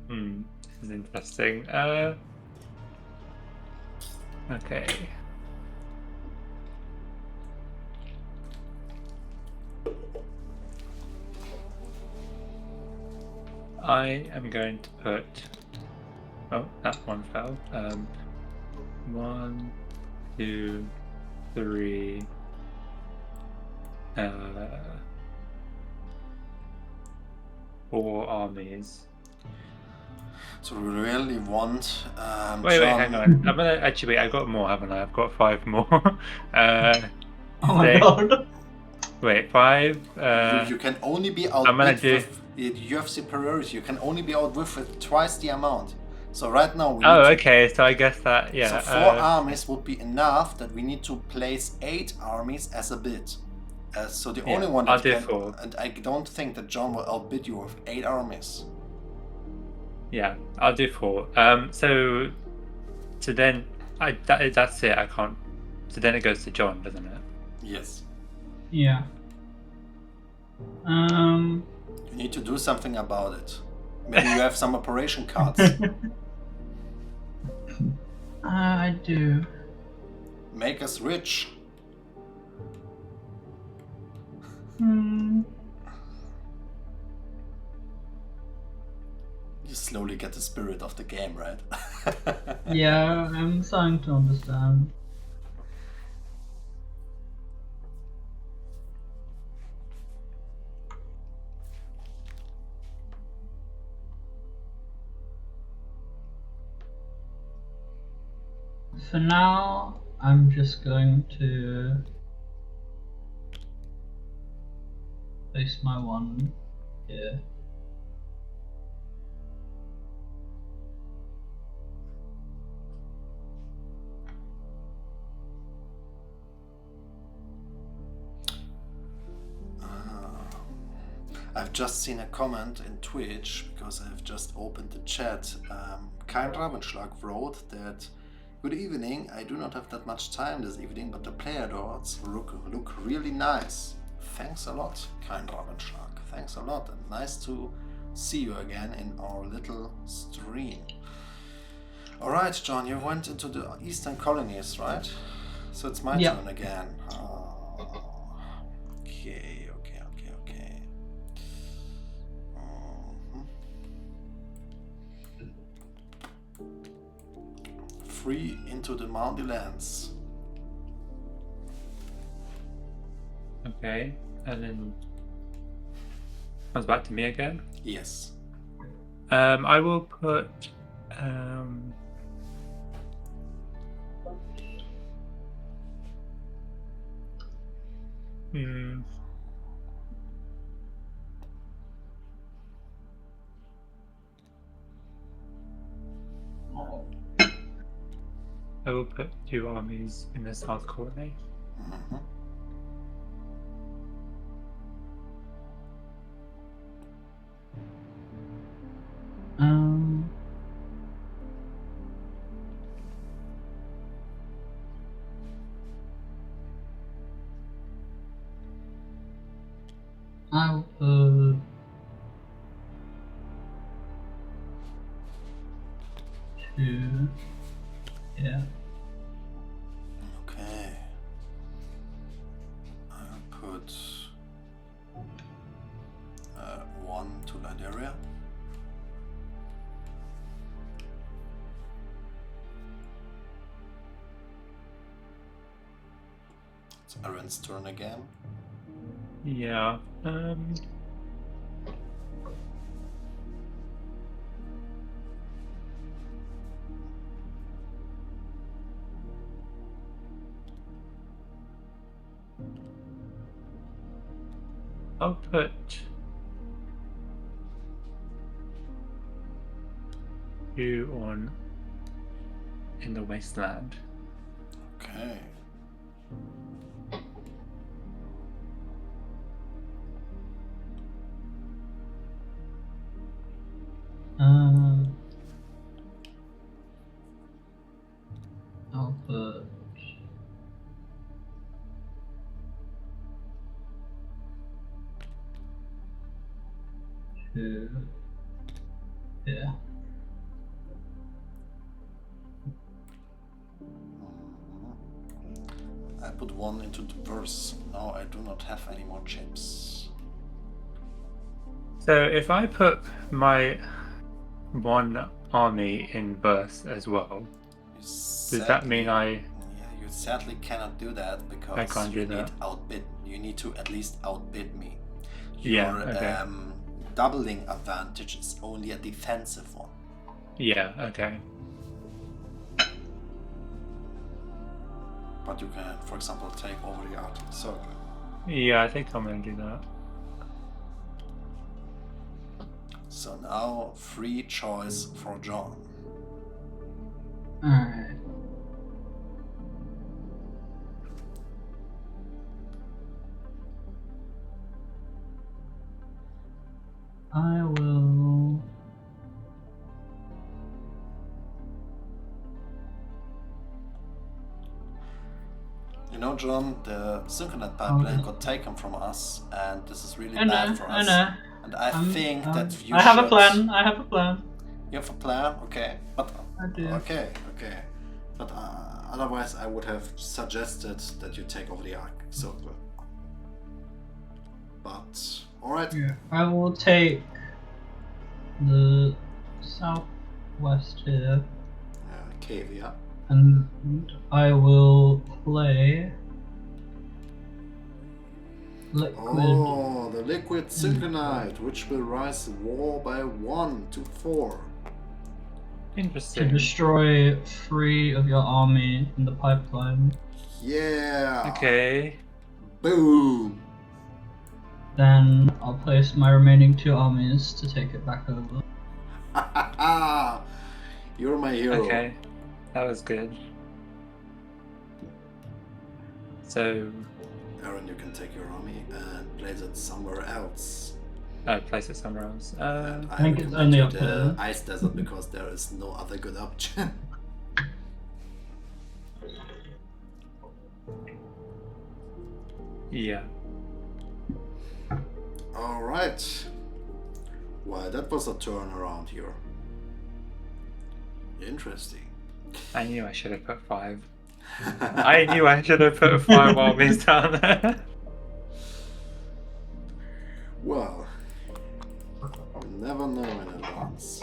This is interesting. Okay. I am going to put. Oh, that one fell. 1, 2, 3. 4 armies. So we really want. Wait, John... hang on. I'm gonna actually wait. I've got more, haven't I? I've got 5 more. Oh my 6. god. Wait, 5. you can only be outbid with. You have superiority. You can only be outbid with twice the amount. So right now we. Okay. So I guess that So 4 armies would be enough. That we need to place 8 armies as a bid. So the only one that I'll do can. 4. And I don't think that John will outbid you with 8 armies. Yeah, I'll do 4. So then that's it. I can't. So then it goes to John, doesn't it? Yes. Yeah. You need to do something about it. Maybe you have some operation cards. I do. Make us rich. Hmm. You slowly get the spirit of the game, right? Yeah, I'm starting to understand. For now, I'm just going to place my 1 here. I've just seen a comment in Twitch, because I've just opened the chat. Kein Rabenschlag wrote that, "Good evening, I do not have that much time this evening, but the player doors look really nice." Thanks a lot, Kein Rabenschlag. Thanks a lot, and nice to see you again in our little stream. Alright, John, you went into the eastern colonies, right? So it's my turn again. Okay. 3 into the Mounty lands. Okay, and then comes back to me again. Yes. I will put I will put 2 armies in the South Colony. Mm-hmm. I'll put 2. Yeah. Okay. I'll put 1 to Liberia. It's Aaron's turn again. Yeah. I'll put you on in the wasteland. Okay. I'll put 2. Yeah. I put 1 into the purse. Now I do not have any more chips. So if I put my 1 army in verse as well, does that mean Yeah, you sadly cannot do that because I can't do you need that. outbid. You need to at least outbid me. Yeah, Your okay. doubling advantage is only a defensive one. Yeah, okay. But you can, for example, take over the Arctic Circle. Yeah, I think I'm gonna do that. So now, free choice for John. Alright. I will. You know, John, the SYNCANITE pipeline got taken from us, and this is really bad for us. And I think that you I have a plan. I have a plan. You have a plan? Okay. But I do. Okay. But otherwise, I would have suggested that you take over the Arctic Circle. But alright. Yeah. I will take the southwest here. Cave, yeah. And I will play liquid. Oh, the liquid SYNCANITE, which will rise the war by 1 to 4. Interesting. To destroy 3 of your army in the pipeline. Yeah. Okay. Boom. Then I'll place my remaining 2 armies to take it back over. You're my hero. Okay. That was good. So Aaron, you can take your army and place it somewhere else. place it somewhere else. And I think will it's make only you up the here. ice desert because there is no other good option. Yeah. Alright. Well, that was a turnaround here. Interesting. I knew I should have put 5. I knew I should have put 5 armies down there. Well, you never know in advance.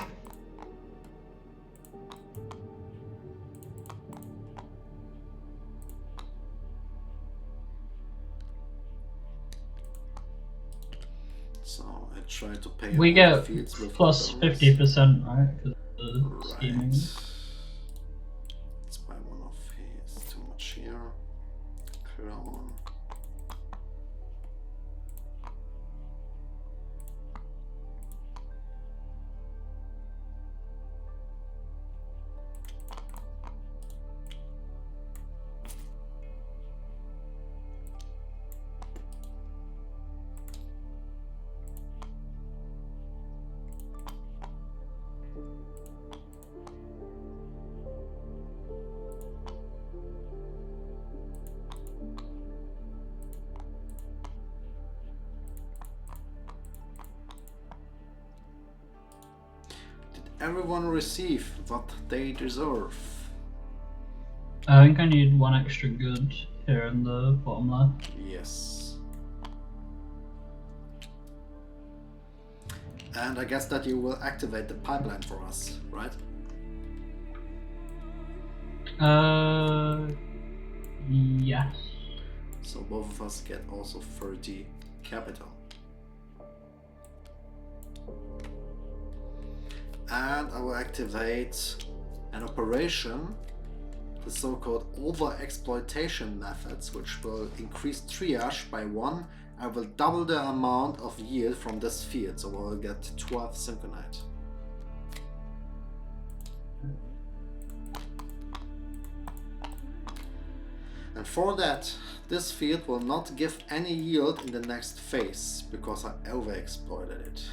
So I try to pay We all get the fields with plus dollars. 50%, right? Because of the Right. scheming. Let's buy one of his. Too much here. Clone. everyone receive what they deserve? I think I need one extra good here in the bottom left. Yes. And I guess that you will activate the pipeline for us, right? Yes. So both of us get also 30 capital. And I will activate an operation, the so-called over-exploitation methods, which will increase triage by 1. I will double the amount of yield from this field, so we'll get 12 syncanite. And for that, this field will not give any yield in the next phase, because I over-exploited it.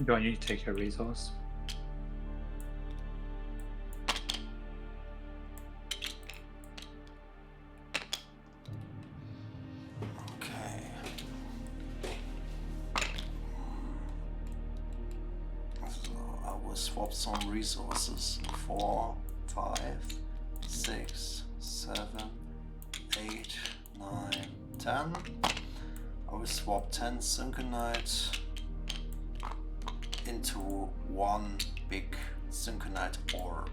Do I need to take a resource? Okay. So I will swap some resources. 4, 5, 6, 7, 8, 9, 10. I will swap 10 syncanite into one big syncanite orb.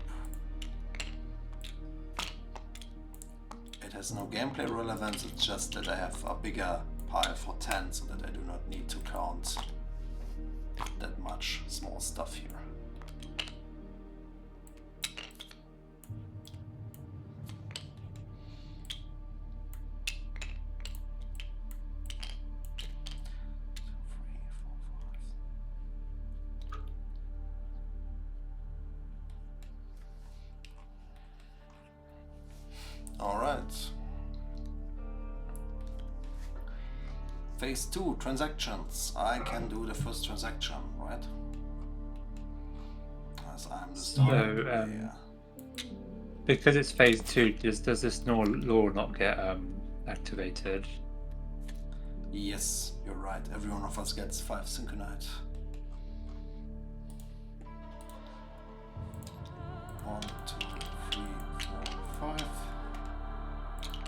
It has no gameplay relevance, it's just that I have a bigger pile for 10 so that I do not need to count that much small stuff here. Alright. Phase 2, transactions. I can do the first transaction, right? As I'm the starter player. Because it's phase 2, does this law not get activated? Yes, you're right. Every one of us gets 5 syncanite. 1, 2, 3, 4, 5.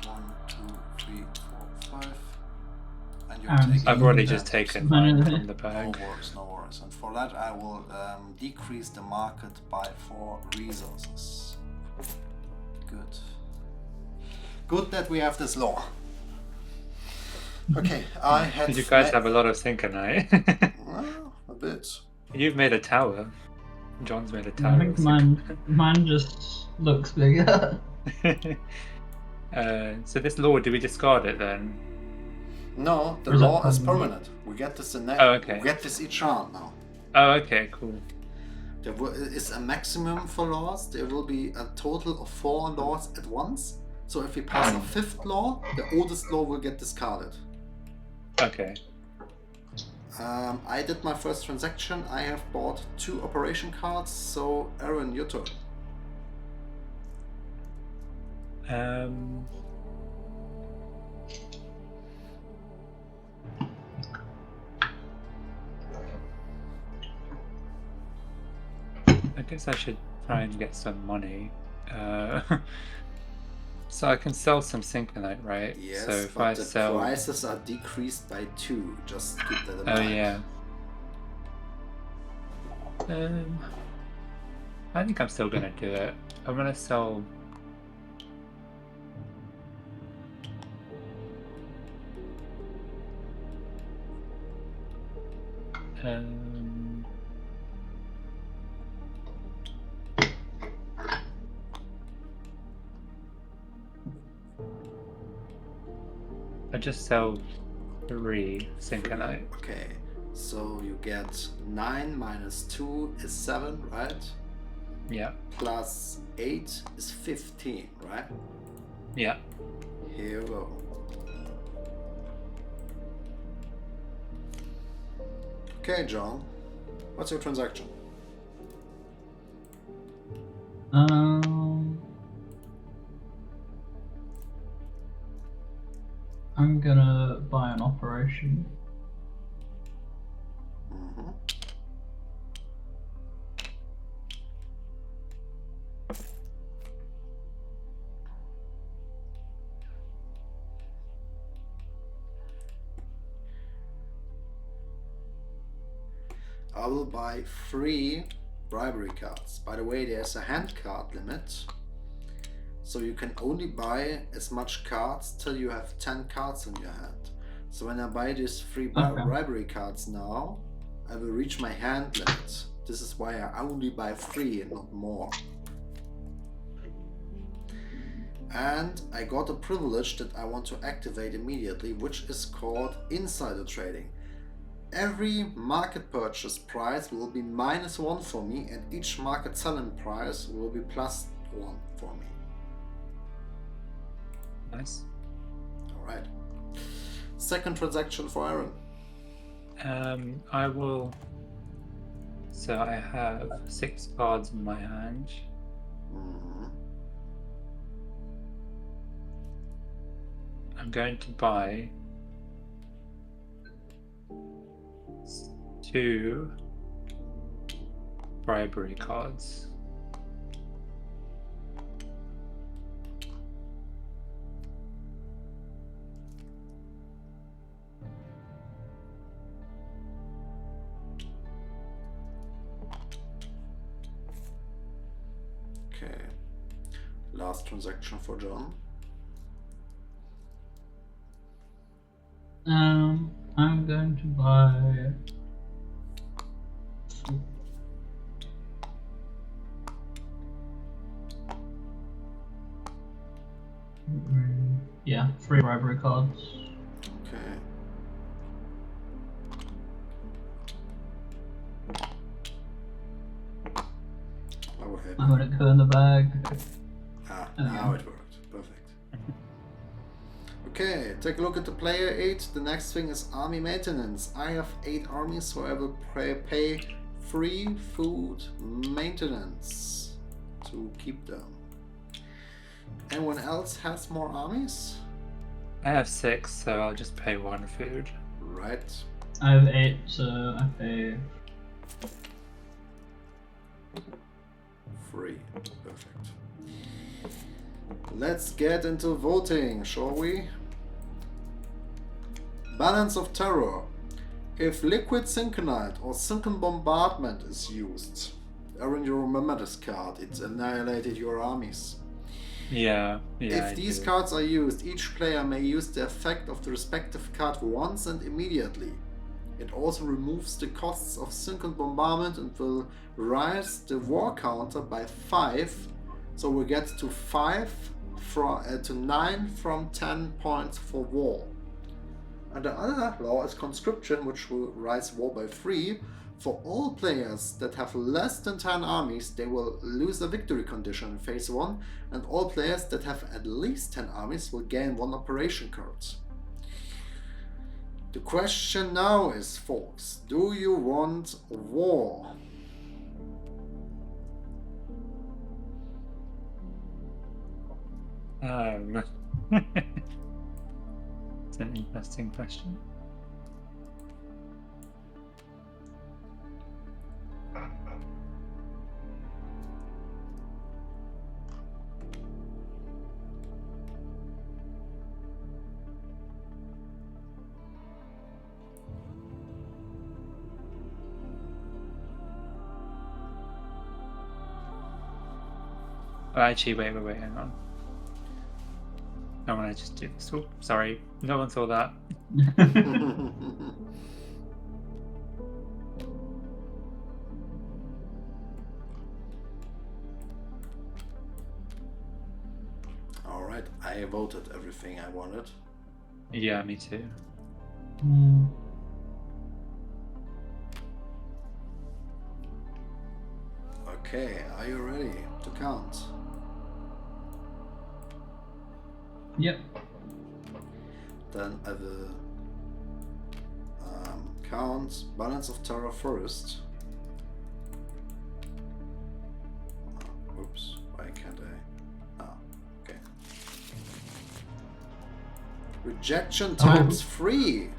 1, 2, 3, 4, 5. And you're taking. I've already just taken mine from the bag. No worries, no worries. And for that, I will decrease the market by 4 resources. Good. Good that we have this law. Okay, I had. Did you guys have a lot of syncanite? Well, a bit. You've made a tower. John's made a tower. I think mine just looks bigger. So this law, do we discard it then? No, the law is permanent. We get this in next. Oh, okay. We get this each round now. Oh, okay, cool. There is a maximum for laws. There will be a total of 4 laws at once. So if we pass a 5th law, the oldest law will get discarded. Okay. I did my first transaction. I have bought 2 operation cards. So Aaron, your turn. I guess I should try and get some money. So I can sell some syncanite, right? Yes, so if but I the sell... prices are decreased by 2. Just keep that in Oh mind. yeah. I think I'm still gonna do it. I'm gonna sell. I just sell 3 Syncanite. Okay, so you get 9 minus 2 is 7, right? Yeah. Plus 8 is 15, right? Yeah. Here you go. Okay, John, what's your transaction? I'm gonna buy an operation. Mm-hmm. I will buy 3 bribery cards. By the way, there's a hand card limit. So you can only buy as much cards till you have 10 cards in your hand. So when I buy these 3 bribery cards now, I will reach my hand limit. This is why I only buy 3 and not more. And I got a privilege that I want to activate immediately, which is called insider trading. Every market purchase price will be -1 for me, and each market selling price will be +1 for me. Nice. Alright. Second transaction for Aaron. I will. So I have 6 cards in my hand. Mm-hmm. I'm going to buy 2 bribery cards. Okay. Last transaction for John. I'm going to buy. Yeah, 3 bribery cards. Okay. I will I'm gonna go in the bag. Ah, There we now go. it worked. Perfect. Okay, take a look at the player 8. The next thing is army maintenance. I have 8 armies, so I will pay free food maintenance to keep them. Anyone else has more armies? I have 6, so I'll just pay 1 food. Right. I have 8, so I pay. Free. Perfect. Let's get into voting, shall we? Balance of Terror. If liquid syncanite or syncan bombardment is used, Aaron, you remember this card, it annihilated your armies. Yeah. If these cards are used, each player may use the effect of the respective card once and immediately. It also removes the costs of syncan bombardment and will raise the war counter by 5, so we get to 9 from 10 points for war. And the other law is conscription, which will raise war by 3. For all players that have less than 10 armies, they will lose a victory condition in phase 1, and all players that have at least 10 armies will gain 1 operation card. The question now is, folks, do you want war? It's an interesting question. Oh, actually, wait, hang on. I want to just do this. Oh, sorry, no one saw that. Alright, I voted everything I wanted. Yeah, me too. Mm. Okay, are you ready to count? Yep. Then I will count Balance of Terror first. Oops, why can't I? Okay. Rejection times 3.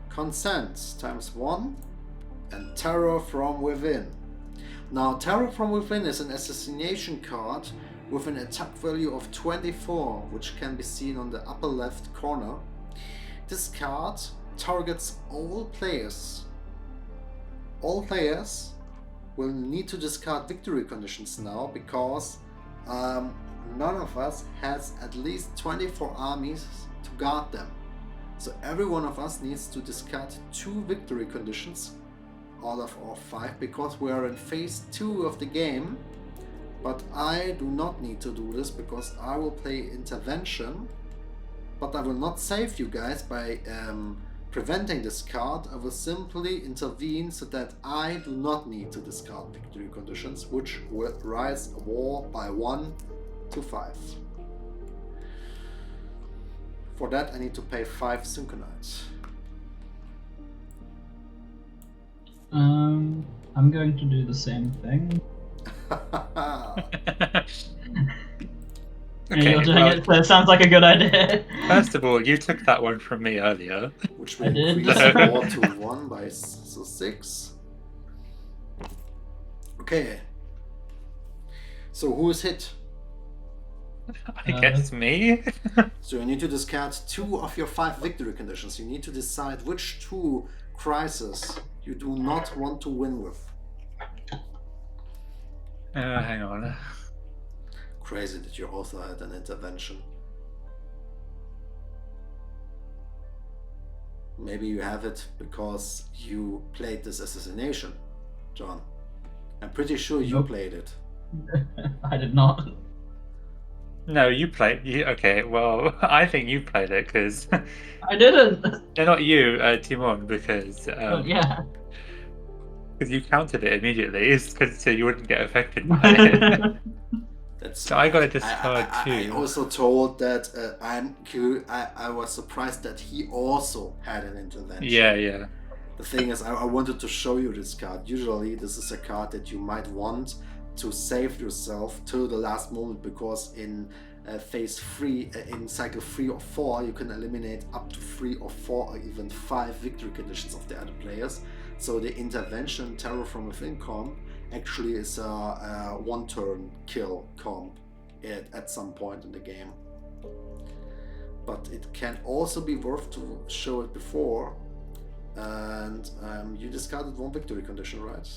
Consent times 1. And Terror from Within. Now, Terror from Within is an assassination card with an attack value of 24, which can be seen on the upper left corner. This card targets all players. All players will need to discard victory conditions now, because none of us has at least 24 armies to guard them. So every one of us needs to discard 2 victory conditions out of our 5, because we are in phase 2 of the game. But I do not need to do this, because I will play intervention, but I will not save you guys by preventing this card. I will simply intervene so that I do not need to discard victory conditions, which will rise a war by 1 to 5. For that I need to pay 5 syncanites. I'm going to do the same thing. Okay, You're doing well, it, so it sounds like a good idea. first of all, you took that one from me earlier. Which will I did. increase the war to 1 by 6. Okay. So who is hit? I guess me? So you need to discard 2 of your 5 victory conditions. You need to decide which 2 crises you do not want to win with. Hang on. Crazy that you also had an intervention. Maybe you have it because you played this assassination, John. I'm pretty sure you Nope. played it. I did not. No, you played. Okay, well, I think you played it because. I didn't. No, not you, Timon, because Yeah. because you countered it immediately, so you wouldn't get affected by it. That's, So I got to discard I too. also told that I was surprised that he also had an intervention. Yeah. The thing is, I wanted to show you this card. Usually this is a card that you might want to save yourself till the last moment, because in phase 3, in cycle 3 or 4, you can eliminate up to 3 or 4 or even 5 victory conditions of the other players. So the intervention Terror from Within comp actually is a 1-turn kill comp at some point in the game. But it can also be worth to show it before. And you discarded 1 victory condition, right?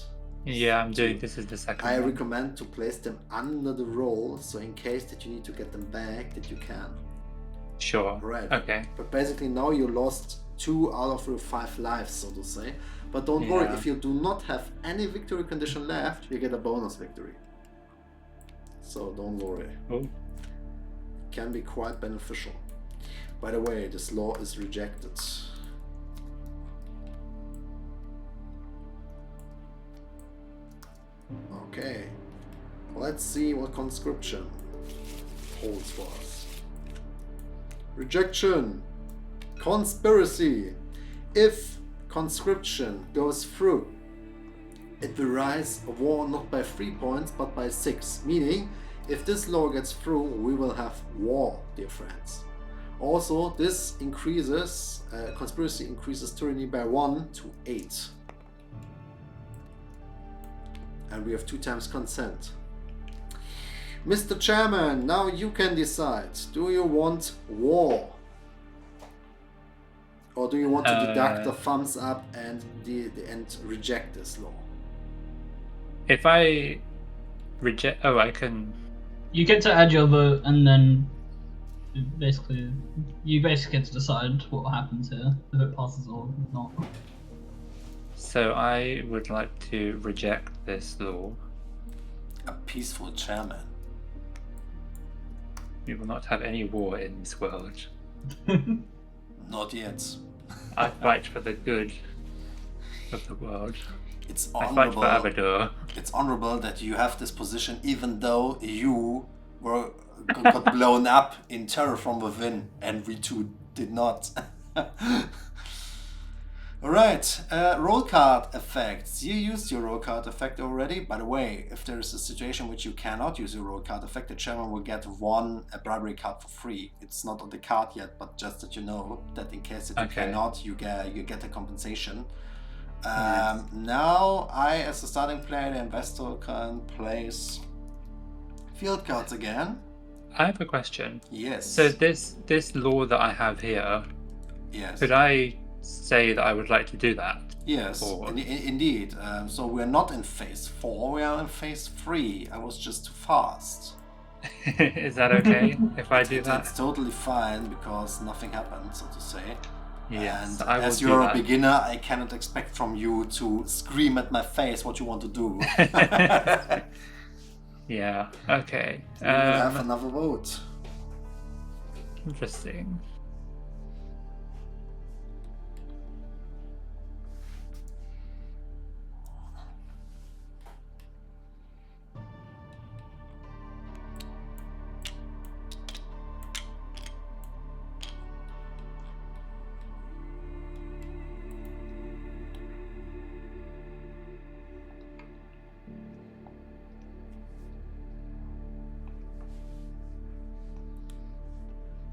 Yeah, I'm doing. This is the second I one. recommend to place them under the roll, so in case that you need to get them back, that you can. Sure. Right. Okay. But basically now you lost 2 out of your 5 lives, so to say. But don't worry, Yeah. if you do not have any victory condition left, you get a bonus victory. So don't worry. Oh. Can be quite beneficial. By the way, this law is rejected. Okay, let's see what conscription holds for us. Rejection. Conspiracy. If conscription goes through, it will rise a war not by 3 points but by 6, meaning if this law gets through, we will have war, dear friends. Also, this increases, conspiracy increases tyranny by 1 to 8. And we have 2 times consent. Mr. Chairman, now you can decide. Do you want war? Or do you want to deduct the thumbs up and and reject this law? If I reject, I can. You get to add your vote, and then you basically get to decide what happens here, if it passes or not. So I would like to reject this law. A peaceful chairman. We will not have any war in this world. Not yet. I fight for the good of the world. It's I fight for honorable. Abador. It's honorable that you have this position, even though you got blown up in terror from within, and we two did not. Alright, roll card effects. You used your roll card effect already. By the way, if there is a situation which you cannot use your roll card effect, the chairman will get a bribery card for free. It's not on the card yet, but just that you know that in case that you cannot, you get a compensation. Now, I, as a starting player, the investor, can place field cards again. I have a question. Yes. So this law that I have here, Yes. could I say that I would like to do that? Yes, Or- indeed. So we're not in phase 4, we are in phase 3. I was just too fast. Is that okay if I do that? It's totally fine because nothing happened, so to say. Yes, And I will as do you're a that. beginner, I cannot expect from you to scream at my face what you want to do. Yeah. Okay. We will have another vote. Interesting.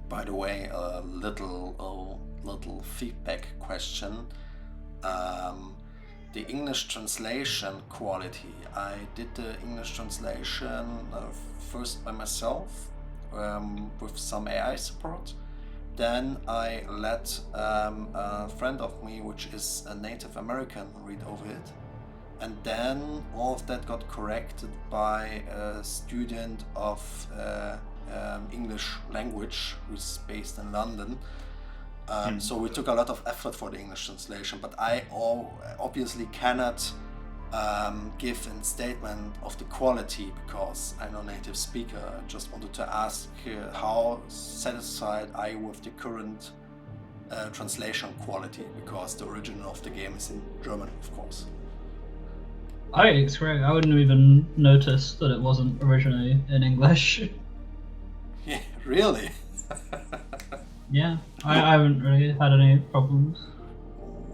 By the way, a little feedback question. The English translation quality. I did the English translation first by myself with some AI support. Then I let a friend of me, which is a Native American, read over it. And then all of that got corrected by a student of English language who's based in London. So we took a lot of effort for the English translation, but I obviously cannot give a statement of the quality because I'm no native speaker. I just wanted to ask how satisfied are you with the current translation quality, because the original of the game is in German, of course. I think it's great. I wouldn't have even noticed that it wasn't originally in English. Yeah, really? Yeah, I haven't really had any problems.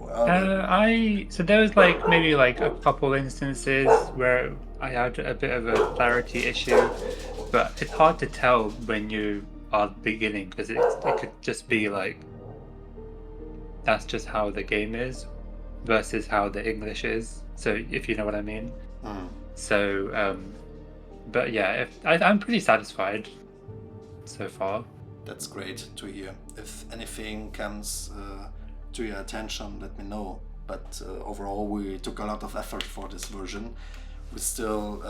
So there was like maybe like a couple instances where I had a bit of a clarity issue, but it's hard to tell when you are beginning because it could just be like that's just how the game is versus how the English is. So if you know what I mean. So, but yeah, I'm pretty satisfied so far. That's great to hear. If anything comes to your attention, let me know. But overall, we took a lot of effort for this version. We still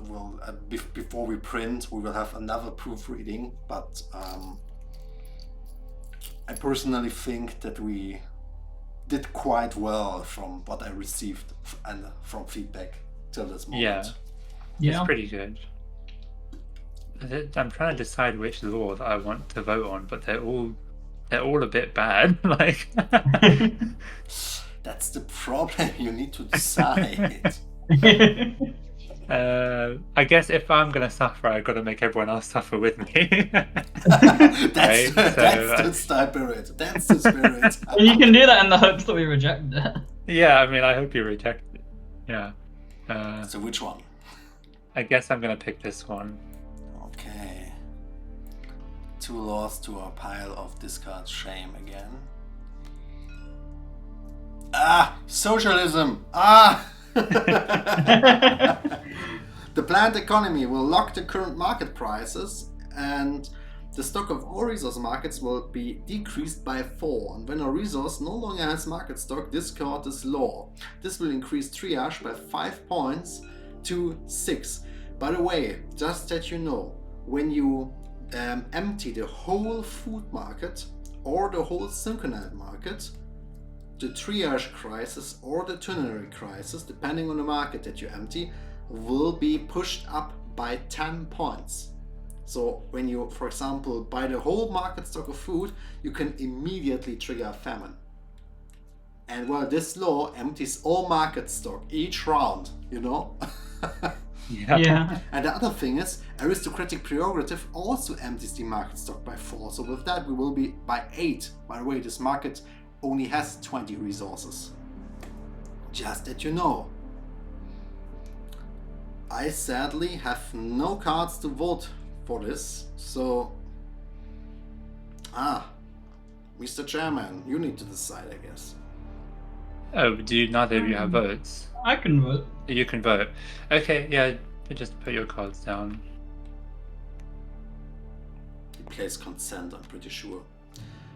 will, before we print, we will have another proofreading. But I personally think that we did quite well from what I received and from feedback till this moment. Yeah, Yeah, it's pretty good. I'm trying to decide which law that I want to vote on, but they're all a bit bad. Like, That's the problem. You need to decide. I guess if I'm gonna suffer, I've got to make everyone else suffer with me. That's Right, the spirit. That's the spirit. you can do that in the hopes that we reject it. Yeah, I mean, I hope you reject it. Yeah. So which one? I guess I'm gonna pick this one. Okay. 2 laws to our pile of discard shame again. Ah! Socialism! Ah! The planned economy will lock the current market prices, and the stock of all resource markets will be decreased by 4. And when a resource no longer has market stock, discard this law. This will increase triage by 5 points to 6. By the way, just that you know, when you empty the whole food market or the whole SYNCANITE market, the triage crisis or the ternary crisis, depending on the market that you empty, will be pushed up by 10 points. So when you, for example, buy the whole market stock of food, you can immediately trigger a famine. And well, this law empties all market stock each round, you know? Yeah. And the other thing is, aristocratic prerogative also empties the market stock by 4. So with that, we will be by 8. By the way, this market only has 20 resources. Just that you know. I sadly have no cards to vote for this, so... Mr. Chairman, you need to decide, I guess. Oh, do neither of you have votes? I can vote. You can vote. Okay, yeah, just put your cards down. He plays consent, I'm pretty sure.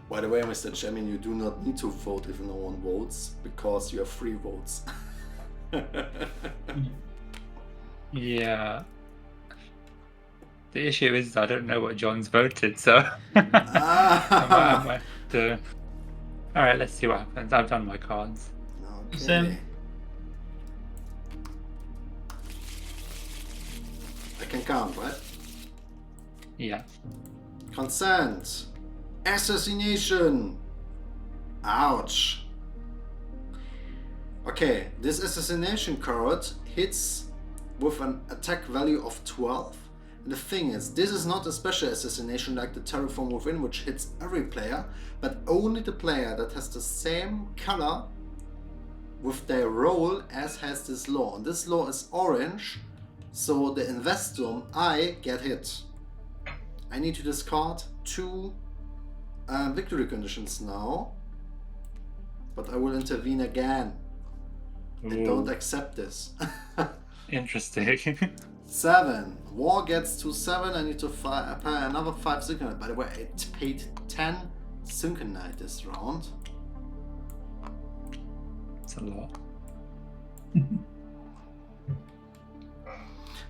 By the way, Mr. Chairman, you do not need to vote if no one votes, because you have 3 votes. Yeah. The issue is I don't know what John's voted, so I might have to... Alright, let's see what happens. I've done my cards. Okay. Same. I can count, right? Yeah. Consent. Assassination. Ouch. Okay, this assassination card hits with an attack value of 12. And the thing is, this is not a special assassination like the Terraform Within, which hits every player, but only the player that has the same color with their role as has this law. And this law is orange, so the investor, I get hit. I need to discard 2 victory conditions now, but I will intervene again. I don't accept this. Interesting. 7. War gets to 7. I need to pay another 5 Syncanite. By the way, I paid 10 Syncanite this round. It's a lot.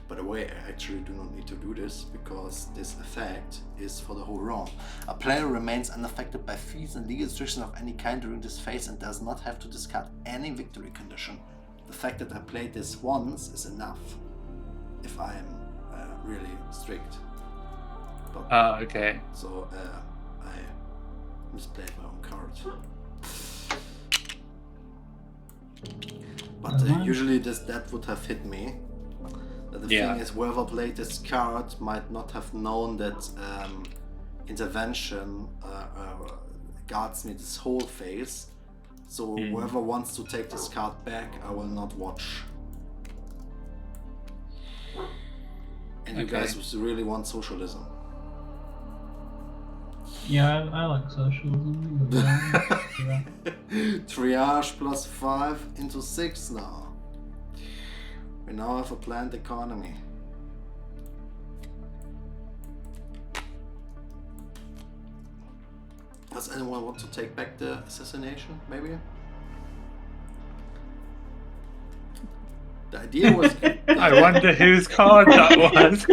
By the way, I actually do not need to do this because this effect is for the whole round. A player remains unaffected by fees and legal restrictions of any kind during this phase and does not have to discard any victory condition. The fact that I played this once is enough if I am really strict. But, okay. so I misplayed my own card. But usually that would have hit me. The thing is, whoever played this card might not have known that intervention guards me this whole phase. So whoever wants to take this card back, I will not watch. And you guys really want socialism. Yeah, I like socialism. Triage plus 5 into 6 now. We now have a planned economy. Does anyone want to take back the assassination, maybe? The idea was... I wonder whose card that was.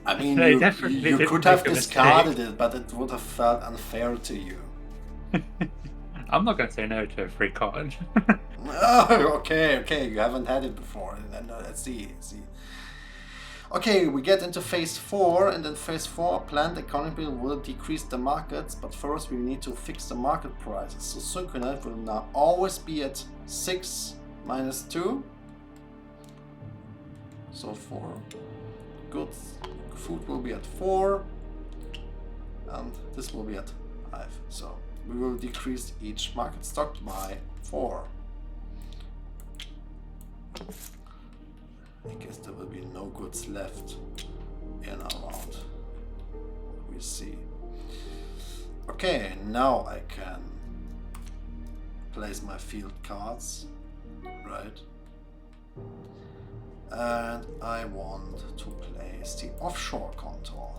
I mean, They you definitely could didn't have make a discarded it, but it would have felt unfair to you. I'm not going to say no to a free card. Oh, okay, you haven't had it before. Let's see. Okay, we get into phase 4, and in phase 4, planned economy will decrease the markets, but first we need to fix the market prices. So Syncanite will now always be at 6 minus 2. So for goods, food will be at 4, and this will be at 5. So we will decrease each market stock by 4. I guess there will be no goods left in our round. We see. Okay, now I can place my field cards, right? And I want to place the offshore contour.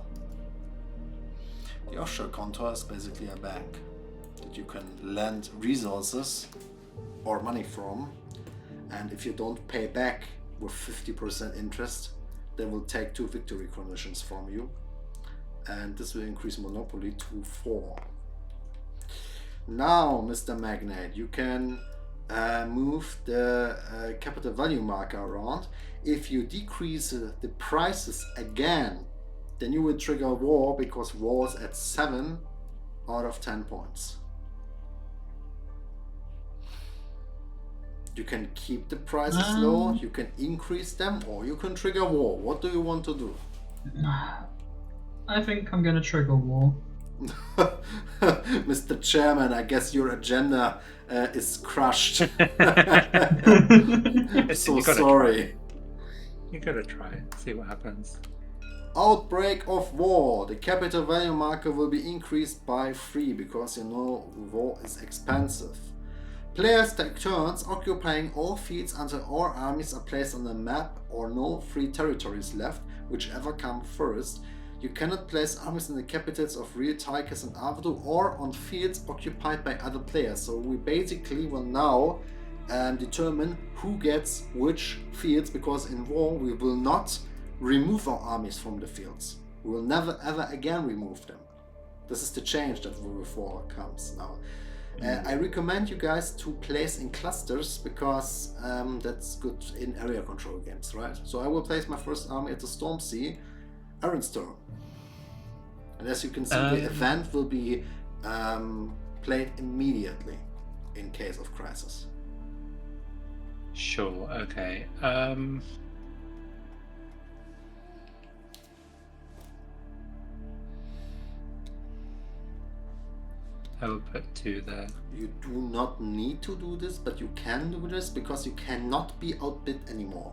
The offshore contour is basically a bank that you can lend resources or money from, and if you don't pay back with 50% interest, they will take 2 victory conditions from you, and this will increase monopoly to 4. Now, Mr. Magnate, you can move the capital value marker around. If you decrease the prices again, then you will trigger war, because war is at 7 out of 10 points. You can keep the prices low, you can increase them, or you can trigger war. What do you want to do? I think I'm gonna trigger war. Mr. Chairman, I guess your agenda is crushed. So sorry. You gotta try it, see what happens. Outbreak of war. The capital value marker will be increased by 3 because you know war is expensive. Players take turns occupying all fields until all armies are placed on the map or no free territories left, whichever come first. You cannot place armies in the capitals of Real, Tigers and Avadu or on fields occupied by other players. So we basically will now determine who gets which fields, because in war we will not remove our armies from the fields. We will never ever again remove them. This is the change that World War comes now. I recommend you guys to place in clusters, because that's good in area control games, right? So I will place my first army at the Storm Sea, Aaron's turn. And as you can see, the event will be played immediately in case of crisis. Sure, okay. I will put 2 there. You do not need to do this, but you can do this, because you cannot be outbid anymore.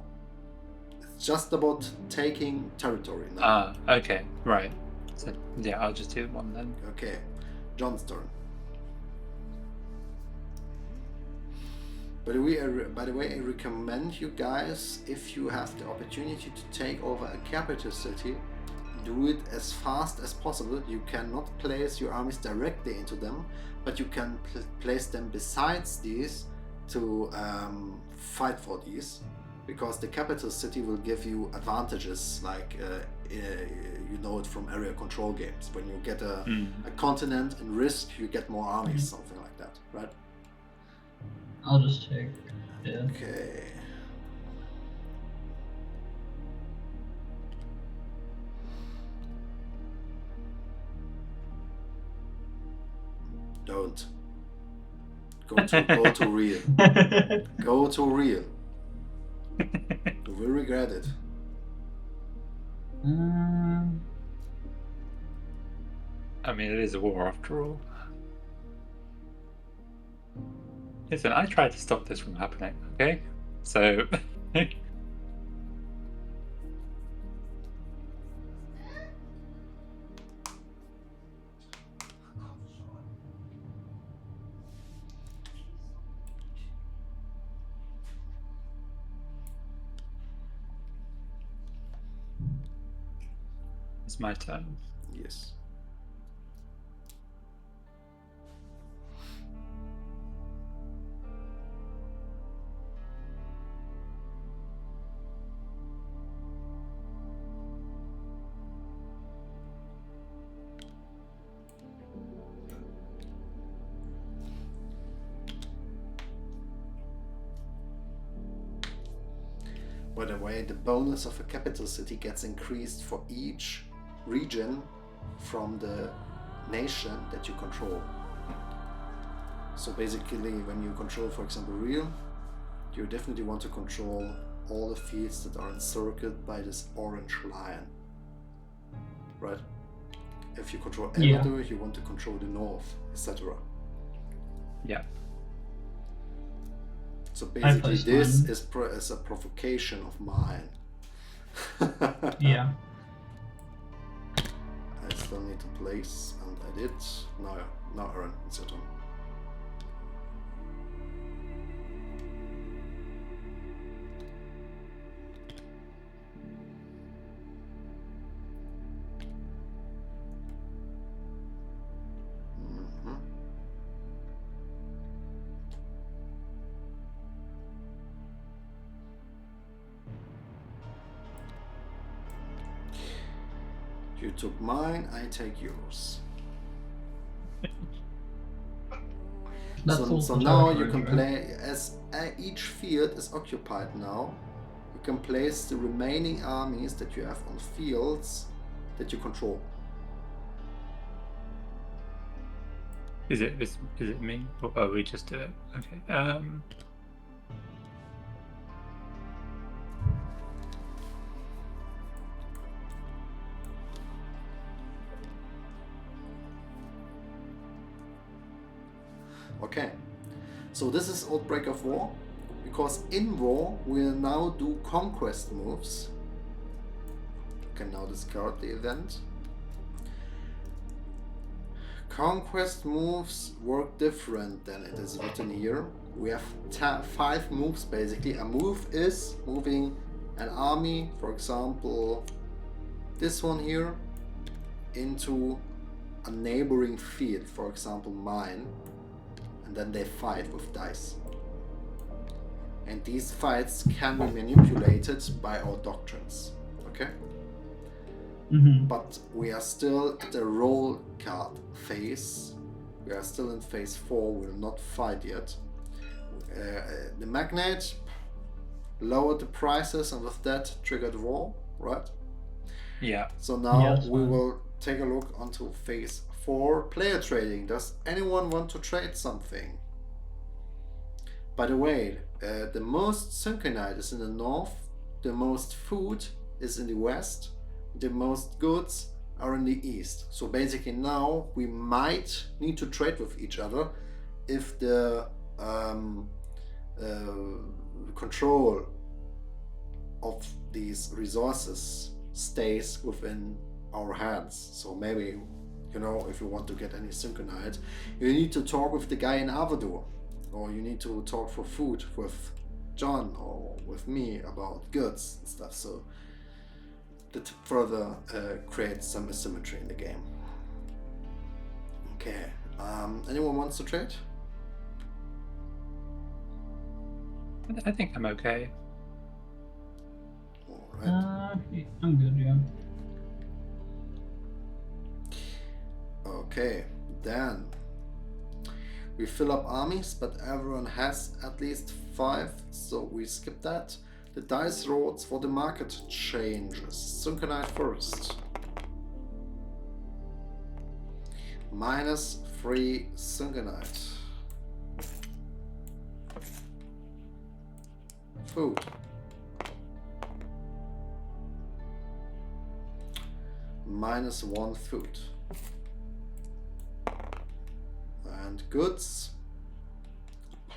It's just about taking territory now. Okay, right. So yeah, I'll just do 1 then. Okay, John's turn. By the way, I recommend you guys, if you have the opportunity to take over a capital city, do it as fast as possible. You cannot place your armies directly into them, but you can place them besides these to fight for these, because the capital city will give you advantages, like you know it from area control games. When you get a continent in risk, you get more armies, something like that, right? I'll just take it. Okay. Don't. Go to real. Go to real. You will regret it. I mean, it is a war after all. Listen, I tried to stop this from happening, okay? So... It's my turn. Yes. By the way, the bonus of a capital city gets increased for each region from the nation that you control. So basically, when you control, for example, Real, you definitely want to control all the fields that are encircled by this orange line, right? If you control Eldor, you want to control the north, etc. Yeah. So basically, this is a provocation of mine. Yeah. I still need to place, and I did. Now Aaron, it's your turn. You took mine, I take yours. That's So also now you territories, can right? play, as each field is occupied now, you can place the remaining armies that you have on fields that you control. Is it me? Or oh, we just do it. Okay. Okay, so this is Outbreak of War, because in war we'll now do conquest moves. You can now discard the event. Conquest moves work different than it is written here. We have 5 moves basically. A move is moving an army, for example this one here, into a neighboring field, for example mine, and then they fight with dice. And these fights can be manipulated by our doctrines. Okay? But we are still at the roll card phase. We are still in phase 4. We will not fight yet. The magnet lowered the prices, and with that triggered war, right? Yeah. So now that's we fine. will take a look onto phase 4, player trading. Does anyone want to trade something? By the way, the most syncanite is in the north, the most food is in the west, the most goods are in the east. So basically now we might need to trade with each other if the control of these resources stays within our hands. So maybe, you know, if you want to get any syncanite, you need to talk with the guy in Avadur, or you need to talk for food with John or with me about goods and stuff. So that further creates some asymmetry in the game. Okay, anyone wants to trade? I think I'm okay. All right. I'm good, yeah. Okay, then we fill up armies, but everyone has at least 5, so we skip that. The dice rolls for the market changes. Syncanite first. -3 syncanite. Food. -1 food. And goods.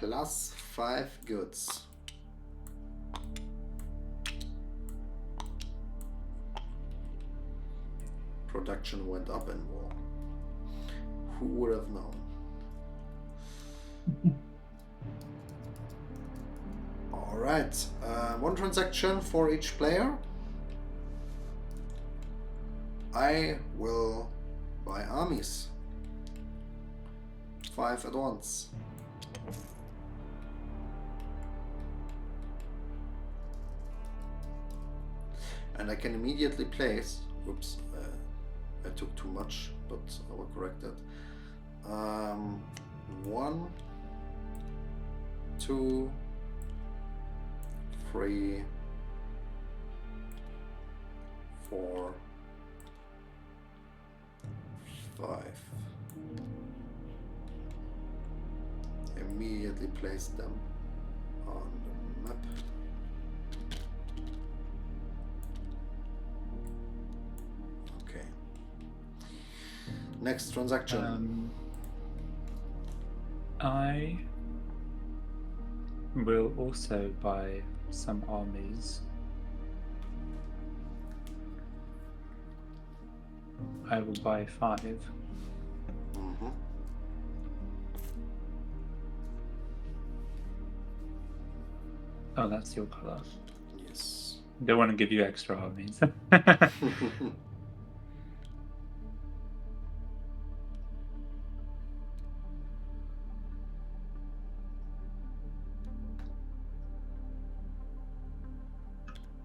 +5 goods. Production went up in war. Who would have known? Alright, 1 transaction for each player. I will buy armies. 5 at once. And I can immediately place, oops, I took too much, but I will correct that. 1, 2, 3, 4, 5. Immediately place them on the map. Okay. Next transaction. I will also buy some armies. I will buy 5. Mm-hmm. Oh, that's your color. Yes. Don't want to give you extra armies.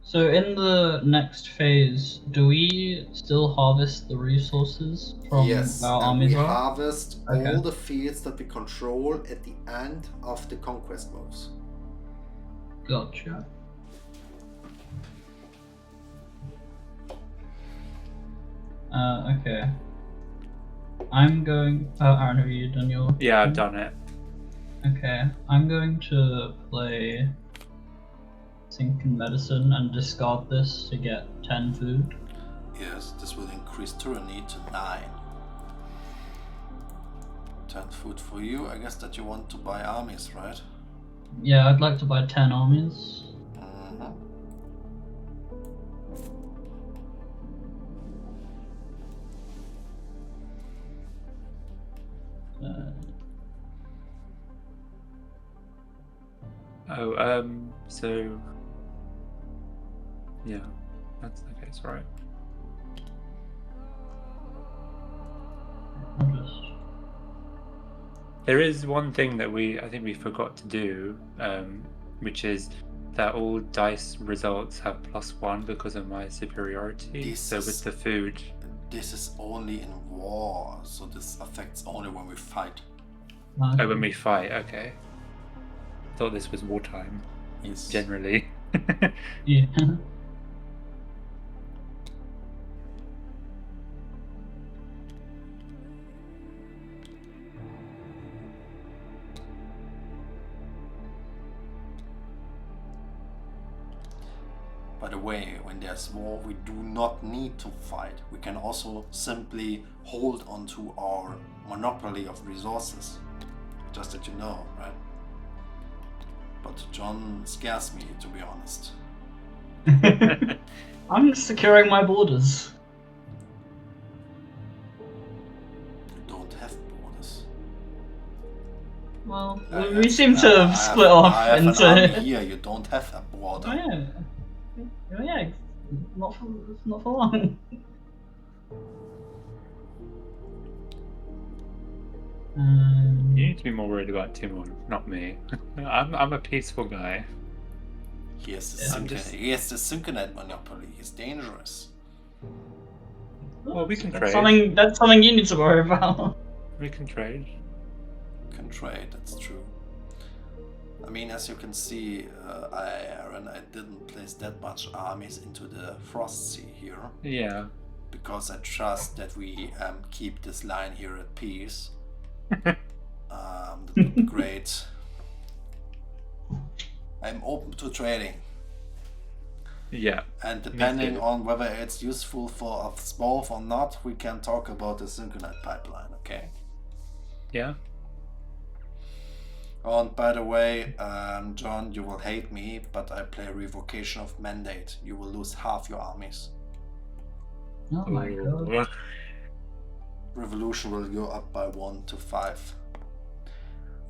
So in the next phase, do we still harvest the resources from Yes, our and armies? we harvest Okay. all the fields that we control at the end of the conquest moves. Gotcha. Okay. I'm going. Aaron, have you done your? Yeah, I've done it. Okay, I'm going to play Sync and Medicine and discard this to get 10 food. Yes, this will increase tyranny to 9. 10 food for you. I guess that you want to buy armies, right? Yeah, I'd like to buy 10 armies. Mm-hmm. So yeah, that's okay. It's all right. I'll just... There is one thing that I think we forgot to do, which is that all dice results have +1 because of my superiority. So with the food, This is only in war, so this affects only when we fight. oh, when we fight, okay. Thought this was wartime. Yes. Generally. Yeah. By the way, when there's war, we do not need to fight. We can also simply hold on to our monopoly of resources. Just that you know, right? But John scares me, to be honest. I'm securing my borders. You don't have borders. Well, we seem to have split off I have into. an army here. You don't have a border. Oh yeah. Oh yeah. Not for long. You need to be more worried about Timur, not me. I'm a peaceful guy. He has the, Yeah, he has the Syncanite monopoly. He's dangerous. Well, we can That's trade. That's something you need to worry about. We can trade. Can trade, that's true. I mean, as you can see, Aaron, I didn't place that much armies into the Frost Sea here. Yeah. Because I trust that we keep this line here at peace. That would be great. I'm open to trading. Yeah. And depending on whether it's useful for us both or not, we can talk about the Syncanite pipeline, okay? Yeah. Oh, and by the way, John, you will hate me, but I play Revocation of Mandate. You will lose half your armies. Oh my god. Revolution will go up by 1 to 5.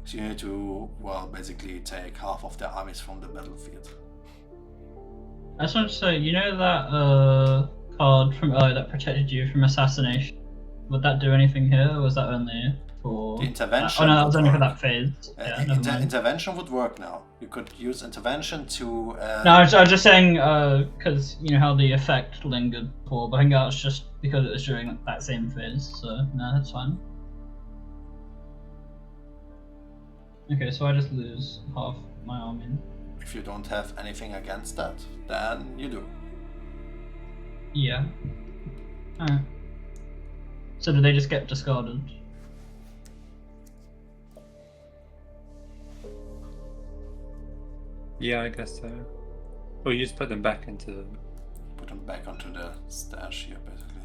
So you need to, well, basically take half of the armies from the battlefield. I just want to say, you know that card from earlier that protected you from assassination? Would that do anything here, or was that only for... The intervention. Oh no, that was would only for work. that phase. Yeah, never mind. Intervention would work now. You could use intervention to... No, I was just saying, because you know how the effect lingered for, but I think that was just because it was during that same phase, so no, that's fine. Okay, so I just lose half my army. If you don't have anything against that, then you do. Yeah. Alright. So do they just get discarded? Yeah, I guess so. Or you just put them back into the... Put them back onto the stash here, basically.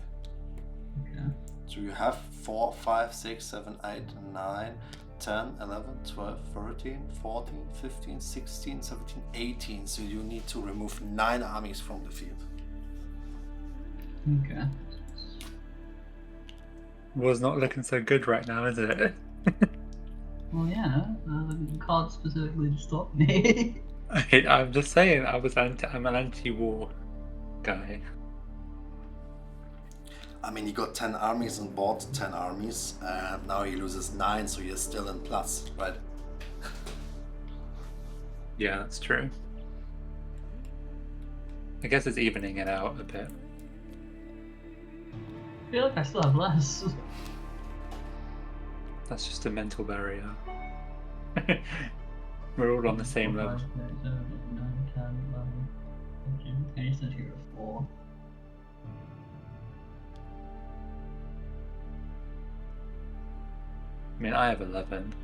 Okay. So you have 4, 5, 6, 7, 8, 9, 10, 11, 12, 13, 14, 15, 16, 17, 18. So you need to remove 9 armies from the field. Okay. Was not looking so good right now, is it? Well, yeah, the card specifically to stop me. I'm just saying, I'm an anti-war guy. I mean, he got 10 armies and bought 10 armies, and now he loses 9, so he's still in plus, right? Yeah, that's true. I guess it's evening it out a bit. I feel like I still have less. That's just a mental barrier. We're all on the same level. 4. I mean, I have 11.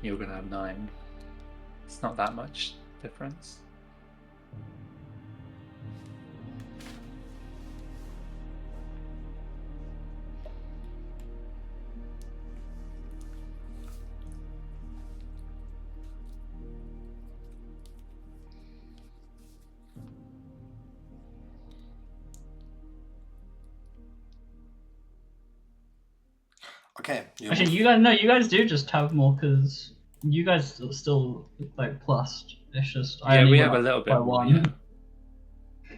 You're gonna have 9. It's not that much difference. Okay. Actually, you guys do just have more because you guys are still like plussed. It's just I Yeah, only we went have a up little by bit more. 1. Yeah.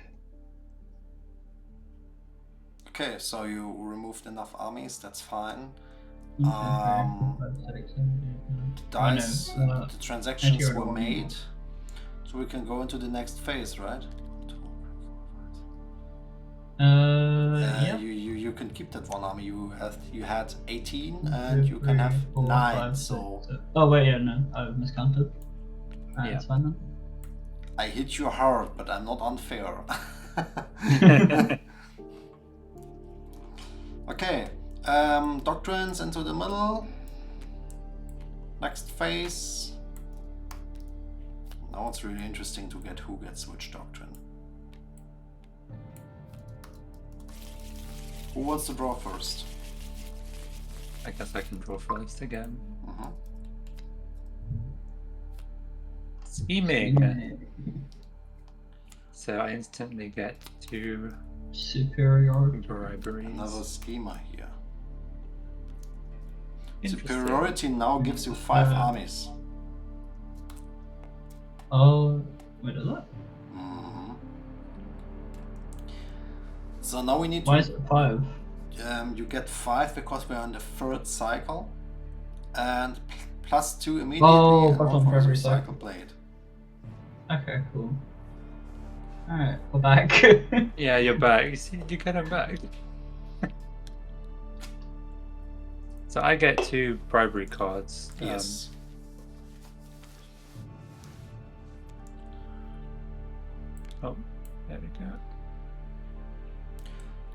Okay, so you removed enough armies. That's fine. Okay, Um, 5, 6, 7, 8, 9. Dice. Oh, no, The transactions anti-order were one. made, so we can go into the next phase, right? Yeah. You can keep that one army. You had 18, and you can have 9. 5, 6, So 7. Oh wait, yeah, no, I miscounted. Alright, Yeah. it's fine then. I hit you hard, but I'm not unfair. Okay, doctrines into the middle. Next phase. Now it's really interesting to get who gets which doctrine. Who wants to draw first? I guess I can draw first again. Mhm. Scheming. So I instantly get 2 Superiority. briberies. Another schema here. Interesting. Superiority now gives you 5 armies. Oh, wait, is it? Mhm. So now we need Why to. is it 5? You get 5 because we're on the 3rd cycle, and +2 immediately. Oh, and plus 1 1 for for every the cycle. blade. Okay, cool. Alright, we're back. Yeah, you're back. You see, you get them back. So I get 2 bribery cards. Yes. Oh, there we go.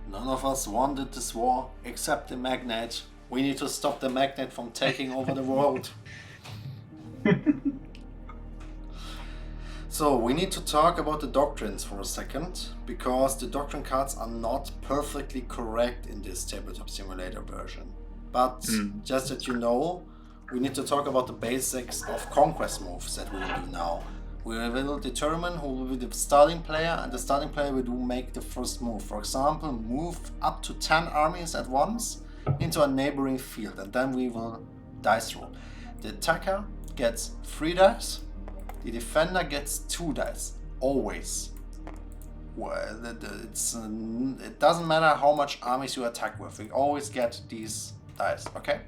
None of us wanted this war except the Magnate. We need to stop the Magnate from taking over the world. So we need to talk about the doctrines for a second, because the doctrine cards are not perfectly correct in this tabletop simulator version. But just that you know, we need to talk about the basics of conquest moves that we will do now. We will determine who will be the starting player, and the starting player will make the first move. For example, move up to 10 armies at once into a neighboring field, and then we will dice roll. The attacker gets 3 dice, the defender gets 2 dice, always. Well, it doesn't matter how much armies you attack with, we always get these dice, okay?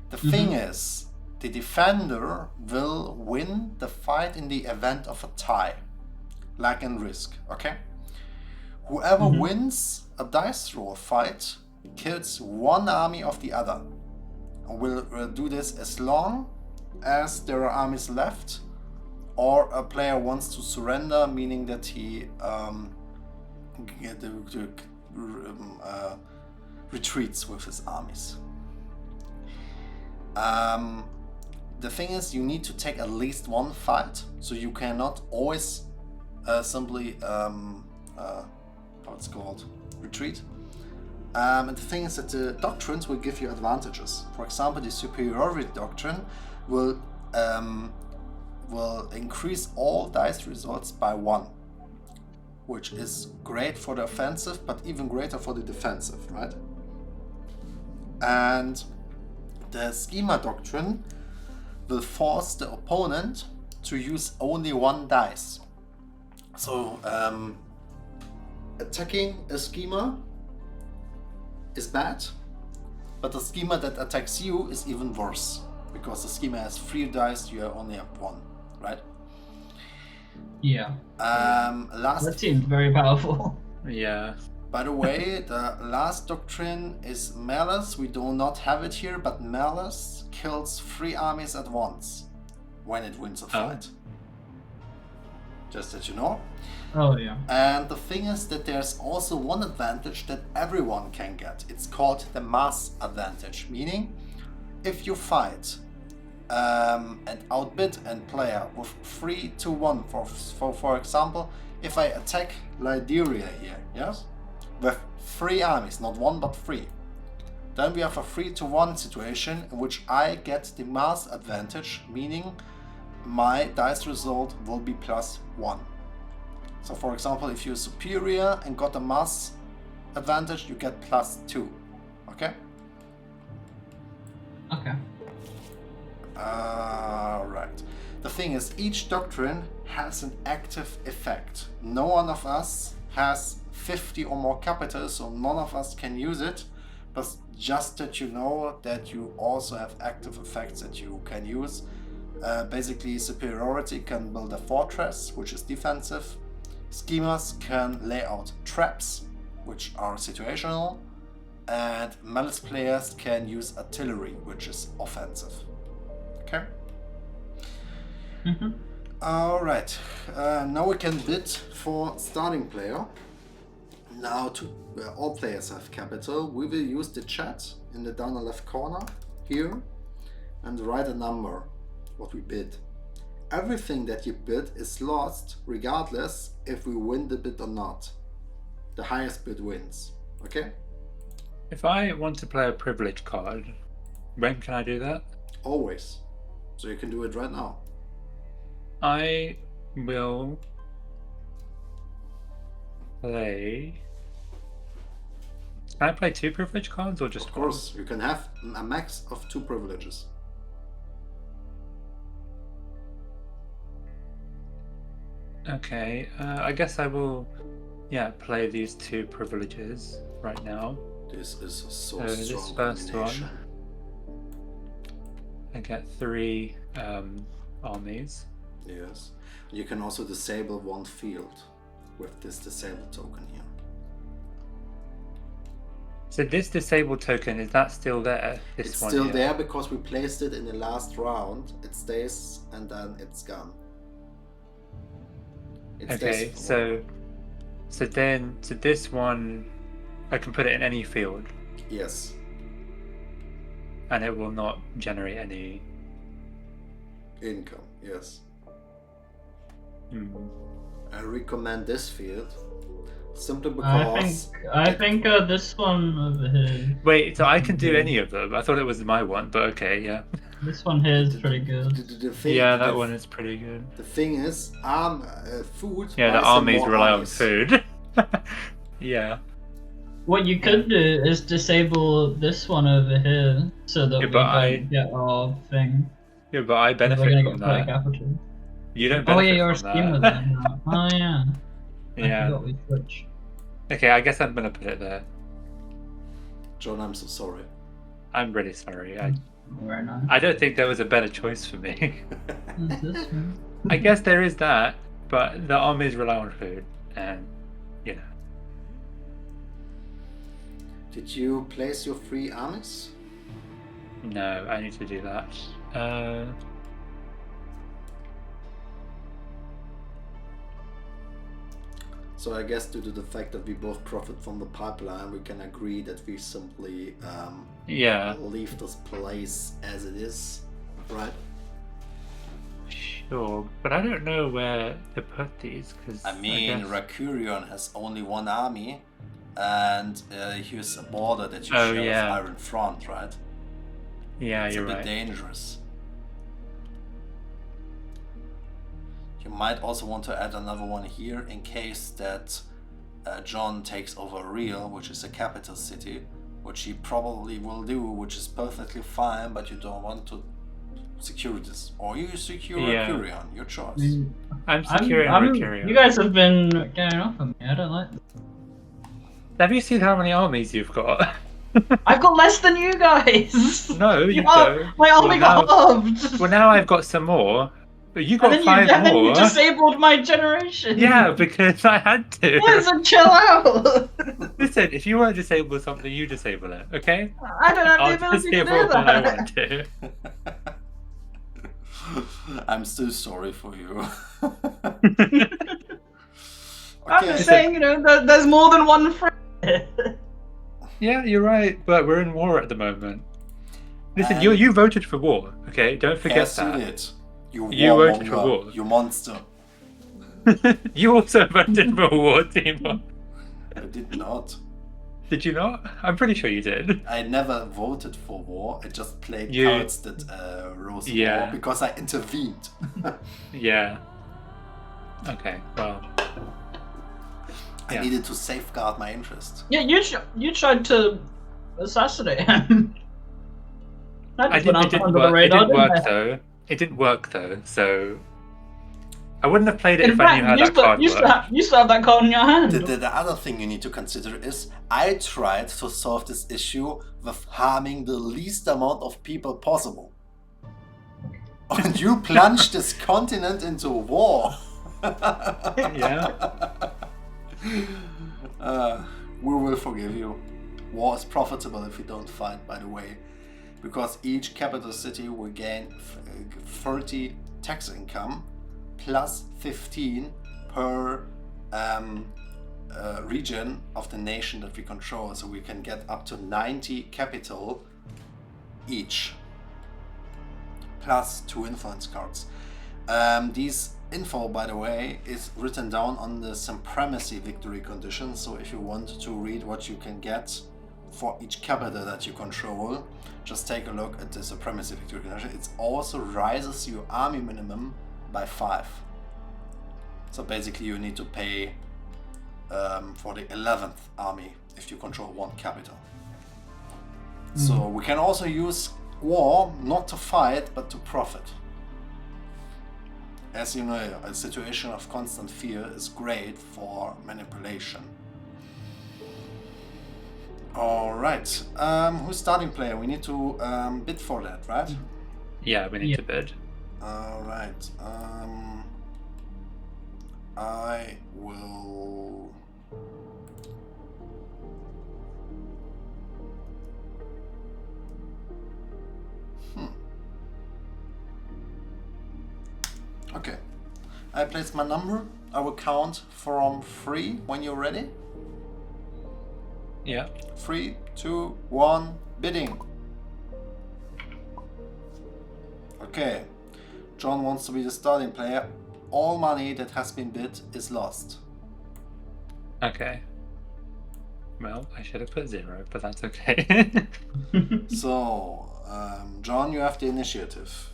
The thing is, the defender will win the fight in the event of a tie, like in Risk, okay? Whoever wins a dice roll fight kills 1 army of the other. And will do this as long as there are armies left, or a player wants to surrender, meaning that he retreats with his armies. The thing is, you need to take at least 1 fight, so you cannot always simply how it's called, retreat. And the thing is that the doctrines will give you advantages. For example, the superiority doctrine will increase all dice results by 1, which is great for the offensive, but even greater for the defensive, right? And the schema doctrine will force the opponent to use only 1 dice. So attacking a schema is bad, but the schema that attacks you is even worse, because the schema has 3 dice, you only have 1, right? Yeah. Last. That seems very powerful. Yeah. By the way, the last doctrine is malice. We do not have it here, but malice kills 3 armies at once when it wins a fight. Just that you know. Oh yeah. And the thing is that there's also one advantage that everyone can get. It's called the mass advantage, meaning if you fight and outbid a player with 3-1, for example, if I attack Lyderia here, yes, with 3 armies, not 1 but 3, then we have a 3-1 situation in which I get the mass advantage, meaning my dice result will be +1. So for example, if you're superior and got a mass advantage, you get +2. Okay? Okay. Right. The thing is, each doctrine has an active effect. No one of us has 50 or more capitals, so none of us can use it. But just that you know that you also have active effects that you can use. Basically, superiority can build a fortress, which is defensive. Schemers can lay out traps, which are situational. And malice players can use artillery, which is offensive. Okay? Mm-hmm. Alright, now we can bid for starting player. Now all players have capital. We will use the chat in the down left corner here and write a number, what we bid. Everything that you bid is lost regardless if we win the bid or not. The highest bid wins, okay? If I want to play a privilege card, when can I do that? Always. So you can do it right now. I will play. Can I play 2 privilege cards or just Of course, you can have a max of 2 privileges. one? Okay, I guess I will, play these 2 privileges right now. This is a so This strong first combination. one. I get 3 armies. Yes. You can also disable 1 field with this disable token here. So this disabled token, is that still there? This It's one still here? there because we placed it in the last round. It stays and then it's gone. It Okay, stays so this one, I can put it in any field yes. and it will not generate any. Income, yes. Hmm. I recommend this field simply because I think this one over here. Wait, so I can do any of them? I thought it was my one, but okay, yeah. This one here is pretty good. the thing, Yeah, that one is pretty good. The thing is, food. Yeah, the buys some armies more rely on armies. food. Yeah. What you could do is disable this one over here so that Yeah, we but don't get our thing. Yeah, but I 'Cause we're benefit gonna from get play that. capital. You don't Oh benefit yeah, you're a from schemer that. then. Oh yeah. I Yeah. forgot we switched. Okay, I guess I'm gonna put it there. John, I'm so sorry. I'm really sorry. Very nice. I don't think there was a better choice for me. What's this one? I guess there is that, but the armies rely on food, and you know. Did you place your 3 armies? No, I need to do that. So I guess due to the fact that we both profit from the pipeline, we can agree that we simply Yeah, leave this place as it is, right? sure, but I don't know where to put these because I mean, Rakurion has only 1 army, and here's a border that you Oh, share yeah. with Iron Front, right? yeah, It's you're a bit right. dangerous. You might also want to add another one here in case that John takes over Real, which is a capital city, which he probably will do, which is perfectly fine, but you don't want to secure this. Or you secure Yeah. Rakurion, your choice. I mean, I'm securing Mercurial. you guys have been getting off on me. I don't like this. Have you seen how many armies you've got? I've got less than you guys. No, you Oh, don't. my army Well, got halved. Well, now I've got some more. But you And got then five and then you more. disabled my generation. Yeah, because I had to. Listen, chill out. Listen, if you want to disable something, you disable it, okay? I don't have the I'll ability to disable do it when I that. want to. I'm still sorry for you. I'm just saying, there's more than one friend. Yeah, you're right, but we're in war at the moment. Listen, And- you voted for war, okay? Don't forget Yes, that. you did. You voted for warmonger, war. you monster. You also voted for war, Timo. I did not. Did you not? I'm pretty sure you did. I never voted for war. I just played You- cards that rose Yeah. war because I intervened. Yeah. Okay, well. I Yeah. needed to safeguard my interest. Yeah, you tried to assassinate him. That just went It didn't under the work. It radar, didn't work it? though. It didn't work though. So I wouldn't have played it In if I knew how fact, that card you worked. still have that card in your hand. The other thing you need to consider is I tried to solve this issue with harming the least amount of people possible. And you plunged this continent into war. Yeah. We will forgive you. War is profitable if you don't fight, by the way, because each capital city will gain 30 tax income plus 15 per region of the nation that we control, so we can get up to 90 capital each, plus 2 influence cards. These info, by the way, is written down on the supremacy victory condition, so if you want to read what you can get for each capital that you control, just take a look at the supremacy victory condition. It also rises your army minimum by 5. So basically you need to pay for the 11th army if you control 1 capital. So we can also use war not to fight but to profit. As you know, a situation of constant fear is great for manipulation. Alright, who's starting player? We need to bid for that, right? Yeah, we need to bid. Alright, I will... Okay, I place my number. I will count from 3 when you're ready. Yeah. 3, 2, 1, bidding. Okay, John wants to be the starting player. All money that has been bid is lost. Okay. Well, I should have put 0, but that's okay. So, John, you have the initiative.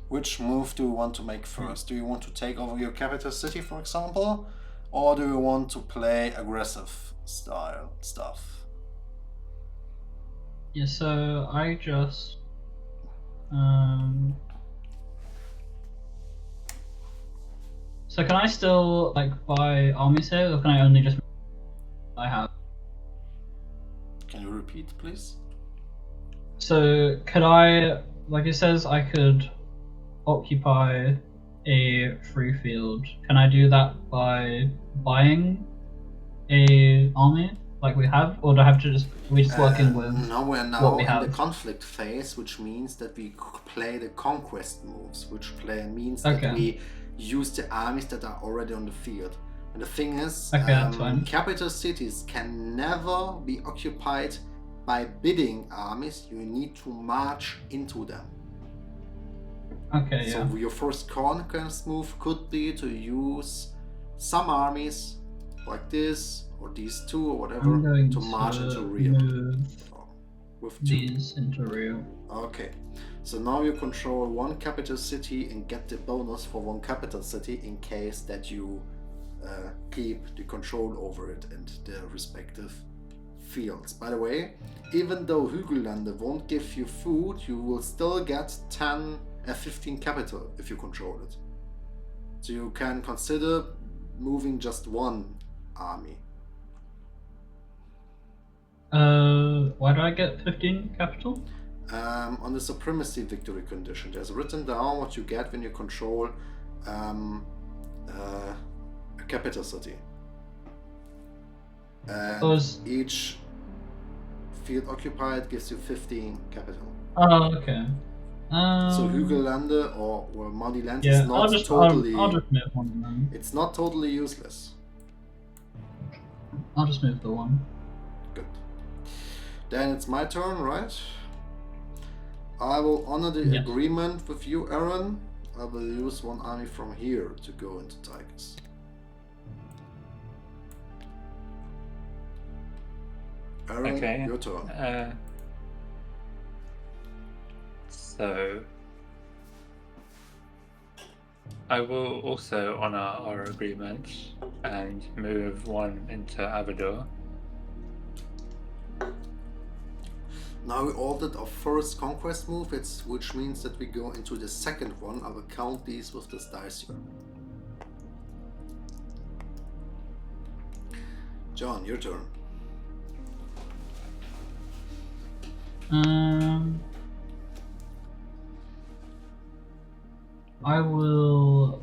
Which move do you want to make first? Do you want to take over your capital city, for example? Or do you want to play aggressive style stuff? Yeah, so I just so can I still buy armies here, or can I only just I have? Can you repeat, please? So could I, it says I could occupy a free field. Can I do that by buying a army like we have, or do I have to we're just working with? No, we're now what we in have? the conflict phase, which means that we play the conquest moves, which means Okay. that we use the armies that are already on the field. And the thing is, Okay, that's fine. capital cities can never be occupied by bidding armies. You need to march into them. Okay, So yeah. your first conquest move could be to use some armies like this, or these 2, or whatever, I'm going to march into to real. move With 2. these into real. Okay, so now you control 1 capital city and get the bonus for 1 capital city in case that you keep the control over it and the respective fields. By the way, even though Hügellande won't give you food, you will still get 15 capital if you control it. So you can consider moving just 1 army. Why do I get 15 capital? On the supremacy victory condition, there's written down what you get when you control a capital city. And each field occupied gives you 15 capital. Oh, okay. So Hügellande or Muddy Land yeah, is not I'll just totally. I'll just move one of them. It's not totally useless. I'll just move the one. Good. Then it's my turn, right? I will honor the Yes. agreement with you, Aaron. I will use one army from here to go into Tigers. Aaron, Okay. your turn. So I will also honor our agreement and move one into Avador. Now we ordered our first conquest move, which means that we go into the second one. I will count these with this dice here. John, your turn. I will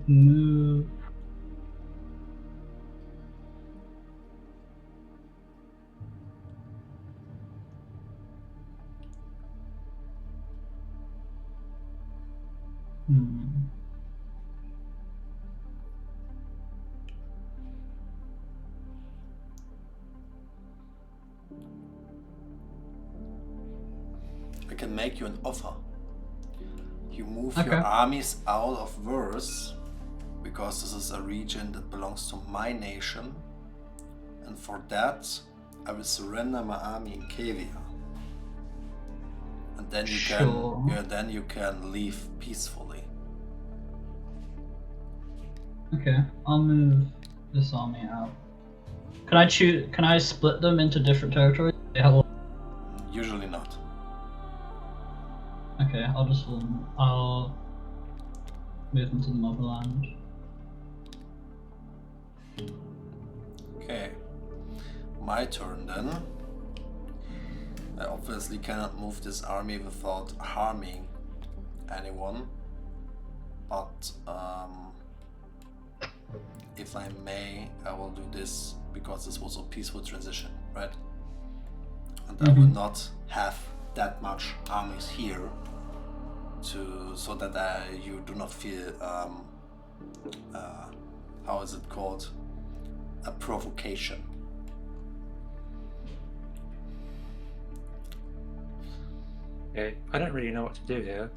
move. I can make you an offer. You move Okay. your armies out of Verse, because this is a region that belongs to my nation, and for that I will surrender my army in Kavia. And then you Sure. then you can leave peacefully. Okay, I'll move this army out. Can I choose? Can I split them into different territories? Usually not. Okay, I'll move them to the motherland. Okay, my turn then. I obviously cannot move this army without harming anyone, but if I may, I will do this because this was a peaceful transition, right? And I will not have that much armies here so that you do not feel how is it called, a provocation. Okay, I don't really know what to do here.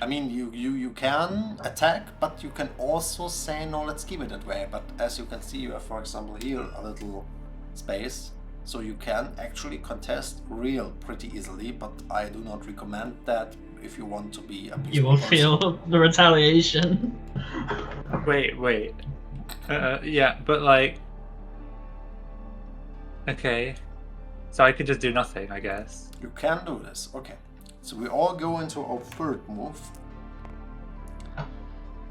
I mean, you can attack, but you can also say no, let's keep it that way. But as you can see, you have, for example, here a little space, so you can actually contest real pretty easily. But I do not recommend that if you want to be a peaceful You will person. feel the retaliation. Wait. Yeah, but like, okay, so I could just do nothing, I guess. You can do this. Okay, so we all go into our third move,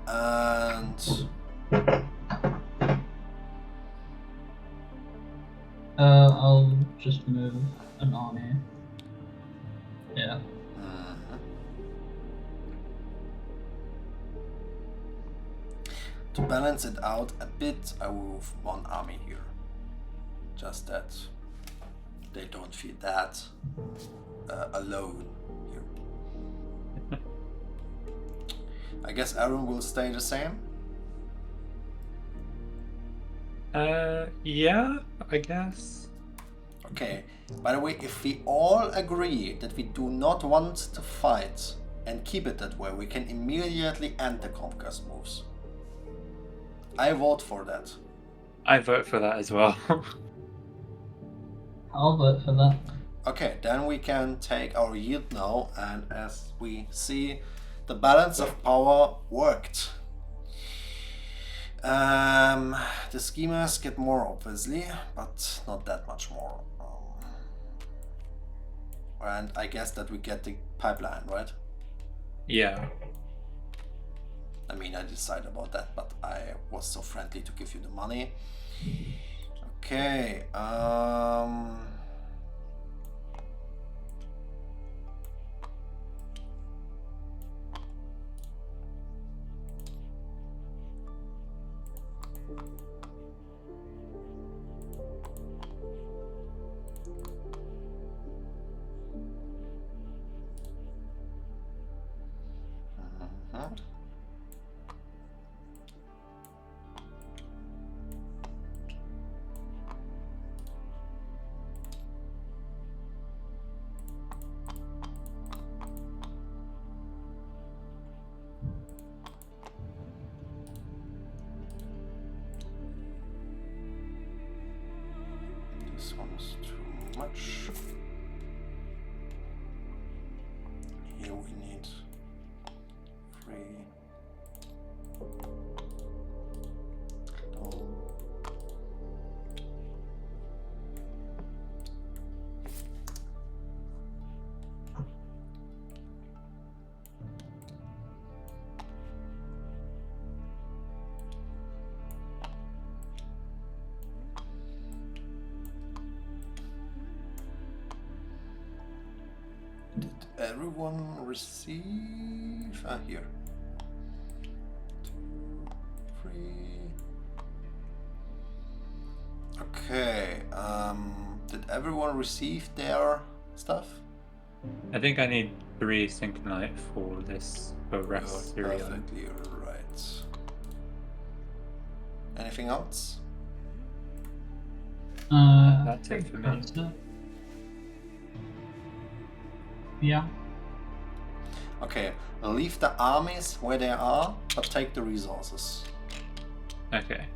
and I'll just move an army. Yeah. To balance it out a bit, I will move one army here. Just that they don't feel that alone here. I guess Aaron will stay the same. Yeah, I guess. Okay, by the way, if we all agree that we do not want to fight and keep it that way, we can immediately end the conquest moves. I vote for that. I vote for that as well. I'll vote for that. Okay, then we can take our yield now, and as we see, the balance of power worked. The schemas get more, obviously, but not that much more. And I guess that we get the pipeline, right? Yeah. I mean, I decided about that, but I was so friendly to give you the money. Okay. Mhm. This one is too much. Here we need 3. Down. Did everyone receive? Ah, here. 2, 3. Okay. Did everyone receive their stuff? I think I need 3 syncanite for this for You're rest Syrian. perfectly right. Anything else? That's it for me. That's it. Yeah. Okay, leave the armies where they are, but take the resources. Okay.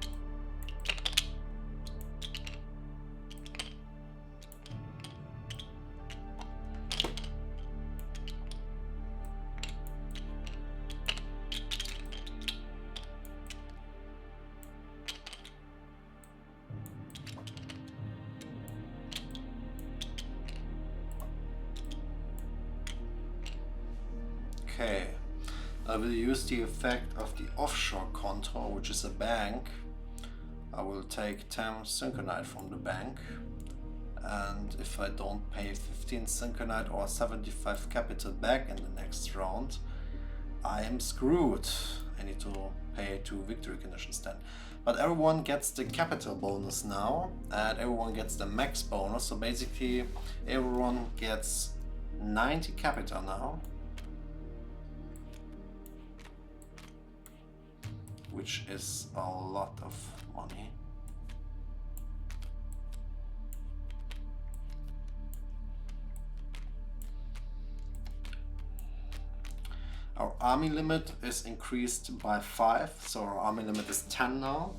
Okay, I will use the effect of the offshore contour, which is a bank. I will take 10 syncanite from the bank, and if I don't pay 15 syncanite or 75 capital back in the next round, I am screwed. I need to pay 2 victory conditions then. But everyone gets the capital bonus now, and everyone gets the max bonus, so basically everyone gets 90 capital now. Which is a lot of money. Our army limit is increased by 5, so our army limit is 10 now.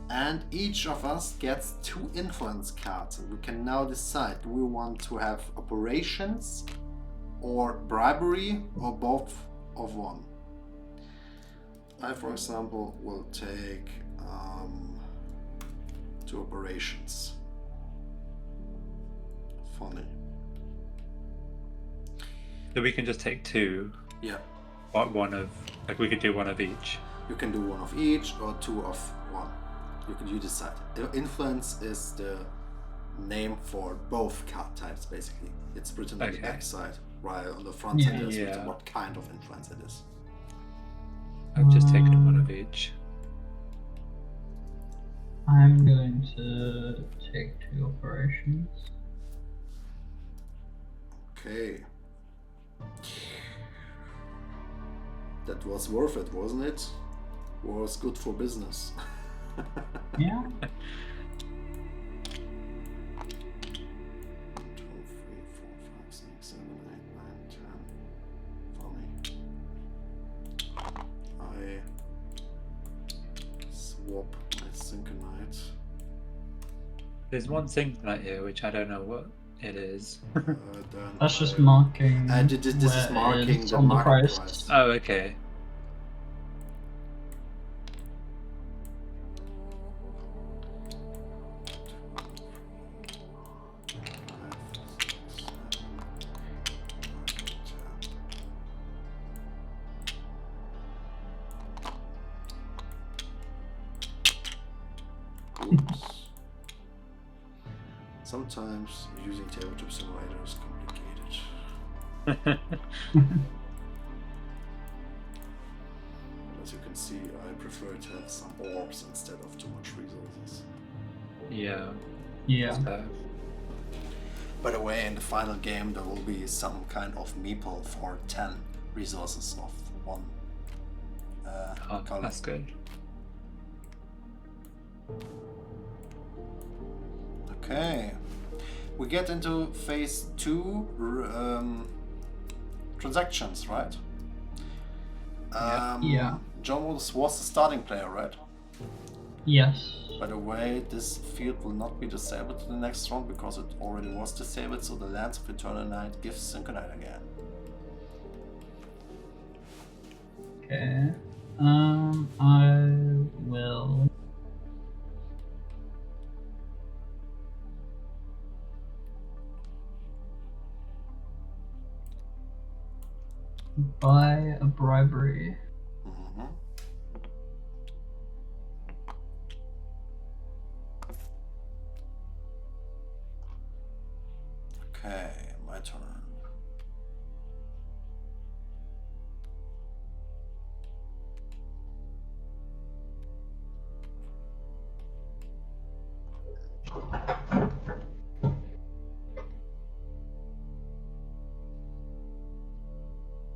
And each of us gets 2 influence cards, and we can now decide, do we want to have operations or bribery or both of one. I, for example, will take 2 operations. Funny. So we can just take 2. Yeah. One of, like, we could do one of each. You can do 1 of each or 2 of 1. You decide. The influence is the name for both card types, basically. It's written on the back side, while on the front side there's written what kind of influence it is. I've just taken 1 of each. I'm going to take 2 operations. Okay. That was worth it, wasn't it? Was good for business. Yeah. 2, 3, 4, 5, 6, 7, 8, 9, 10. Funny. I swap my syncanite. There's one syncanite here which I don't know what it is. Then That's just I- marking. this is where marking it's the on the market price. Oh, okay. Oops. Sometimes using tabletop simulator is complicated. As you can see, I prefer to have some orbs instead of too much resources. Yeah. Yeah. So, By the way, in the final game there will be some kind of meeple for 10 resources of one color. that's good. Okay, we get into phase 2 transactions, right? Yeah. John was the starting player, right? Yes. By the way, this field will not be disabled in the next round because it already was disabled, so the Lands of Eternal Night gives Syncanite again. Okay. I will. Buy a bribery. Mhm. Okay, my turn.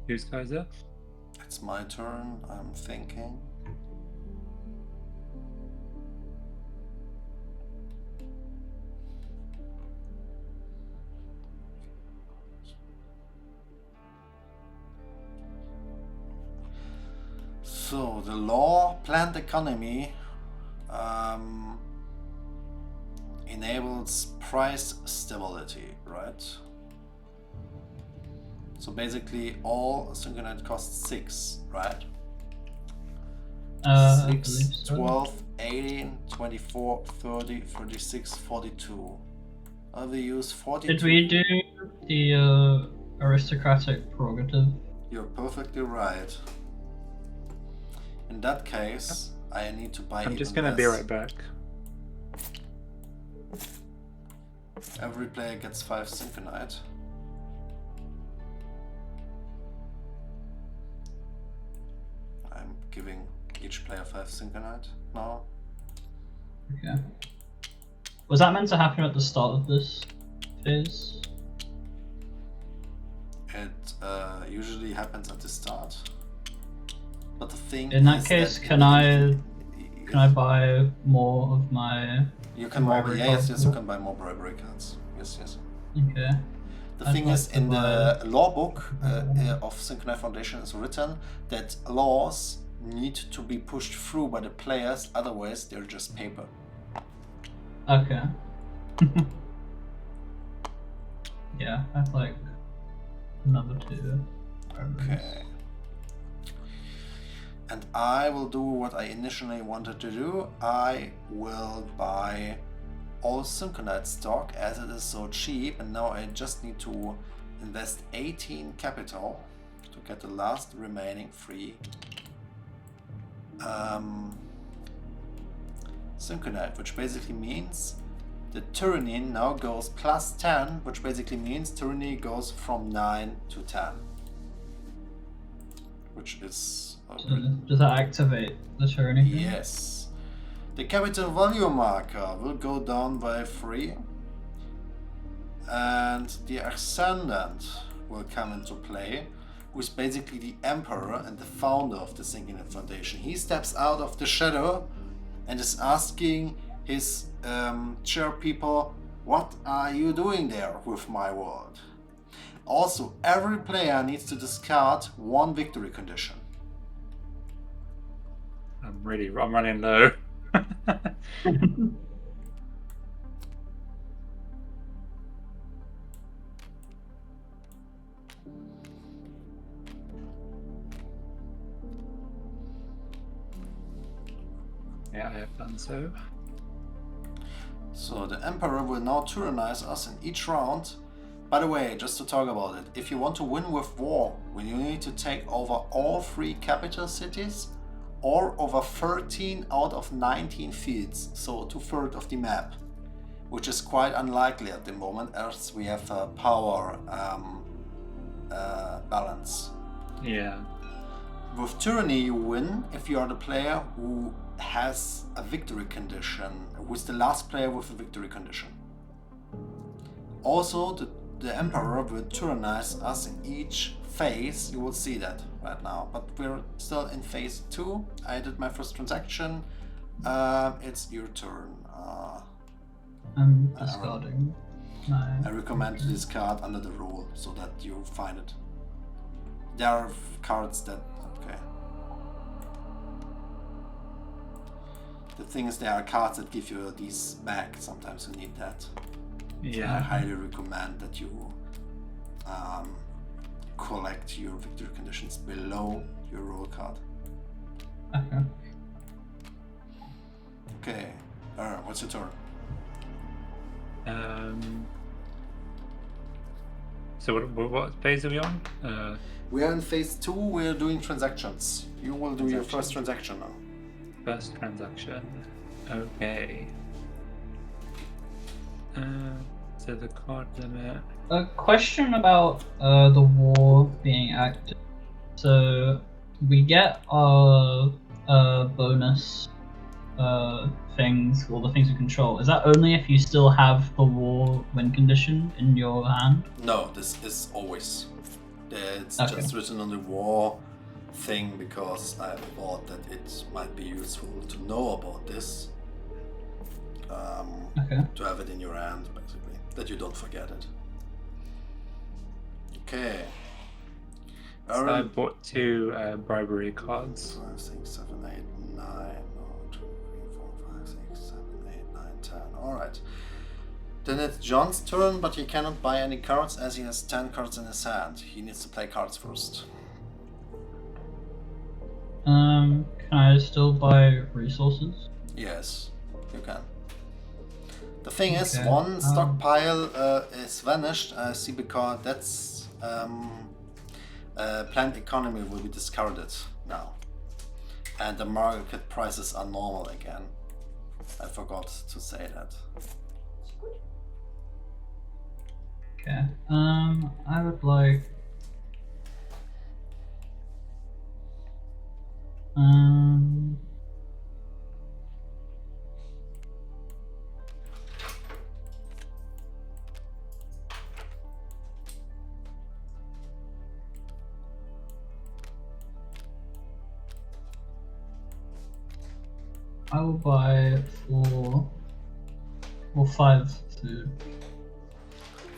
Whose guys are? It's my turn, I'm thinking. So the law planned economy enables price stability, right? So basically all Syncanite costs 6, right? I 6, believe so. 12, 18, 24, 30, 36, 42. I will use 42. Did we do the aristocratic prerogative? You're perfectly right. In that case, I need to buy I'm just even gonna be less. right back. Every player gets 5 Syncanite. I'm giving each player 5 Syncanite now. Okay. Was that meant to happen at the start of this phase? It usually happens at the start. But the thing In that is case, that can I buy more of my? You can buy, bribery yes, cards? you can buy more bribery cards. Yes, yes. Okay. The I'd thing like is, to in the buy- law book of SYNCANITE Foundation is written that laws need to be pushed through by the players, otherwise they're just paper. Okay. Yeah, I'd like another 2. briberies. Okay. And I will do what I initially wanted to do. I will buy all Syncanite stock as it is so cheap, and now I just need to invest 18 capital to get the last remaining 3 Syncanite, which basically means the tyranny now goes plus 10, which basically means tyranny goes from 9 to 10, which is Does that activate the tyranny? thing? yes. The capital value marker will go down by 3, and the ascendant will come into play, who is basically the emperor and the founder of the SYNCANITE Foundation. He steps out of the shadow and is asking his chair people, what are you doing there with my world? Also, every player needs to discard 1 victory condition. I'm running low. Yeah, I have done so. So the Emperor will now tyrannize us in each round. By the way, just to talk about it, if you want to win with war, you need to take over all 3 capital cities or over 13 out of 19 fields, so 2/3 of the map. which is quite unlikely at the moment, as we have a power balance. Yeah. With tyranny, you win if you are the player who has a victory condition, who is the last player with a victory condition. Also, the Emperor will tyrannize us in each phase. You will see that right now, but we're still in phase 2. I did my first transaction. It's your turn. I'm discarding. I recommend to discard under the rule so that you find it. There are cards that... okay. The thing is, there are cards that give you these back. Sometimes you need that. Yeah. I highly recommend that you collect your victory conditions below your roll card. Okay. Okay. What's your turn? So what phase are we on? We are in phase 2. We're doing transactions. You will do your first transaction now. First transaction. Okay. So the card limit. A question about the war being active. So we get our bonus things, all the things we control. Is that only if you still have the war win condition in your hand? No, this is always. It's Okay. just written on the war thing because I thought that it might be useful to know about this. Okay. To have it in your hand, basically, that you don't forget it. Okay. So I bought 2 bribery cards. 5, 6, 7, 8, 9. 2, 3, 4, 5, 6, 7, 8, 9, 10. Alright. Then it's John's turn, but he cannot buy any cards as he has 10 cards in his hand. He needs to play cards first. Can I still buy resources? Yes, you can. The thing is, Okay, one stockpile is vanished. I see, because that's planned economy will be discarded now, and the market prices are normal again. I forgot to say that. Okay. I would like. I will buy 4 or 5 food.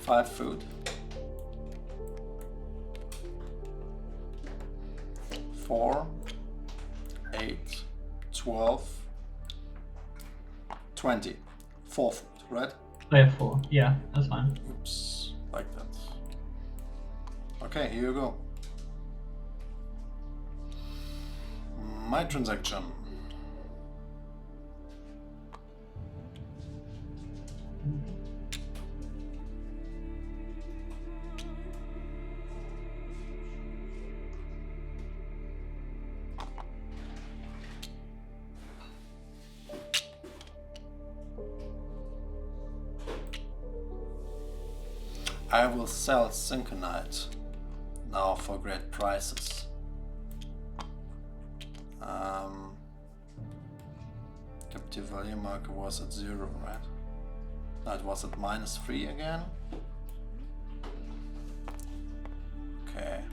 5 food. 4, 8, 12, 20. 4 food, right? I have 4. Yeah, that's fine. Oops, like that. Okay, here you go. My transaction. I will sell SYNCANITE now for great prices. Captive value marker was at 0, right? No, it was at -3 again. Okay.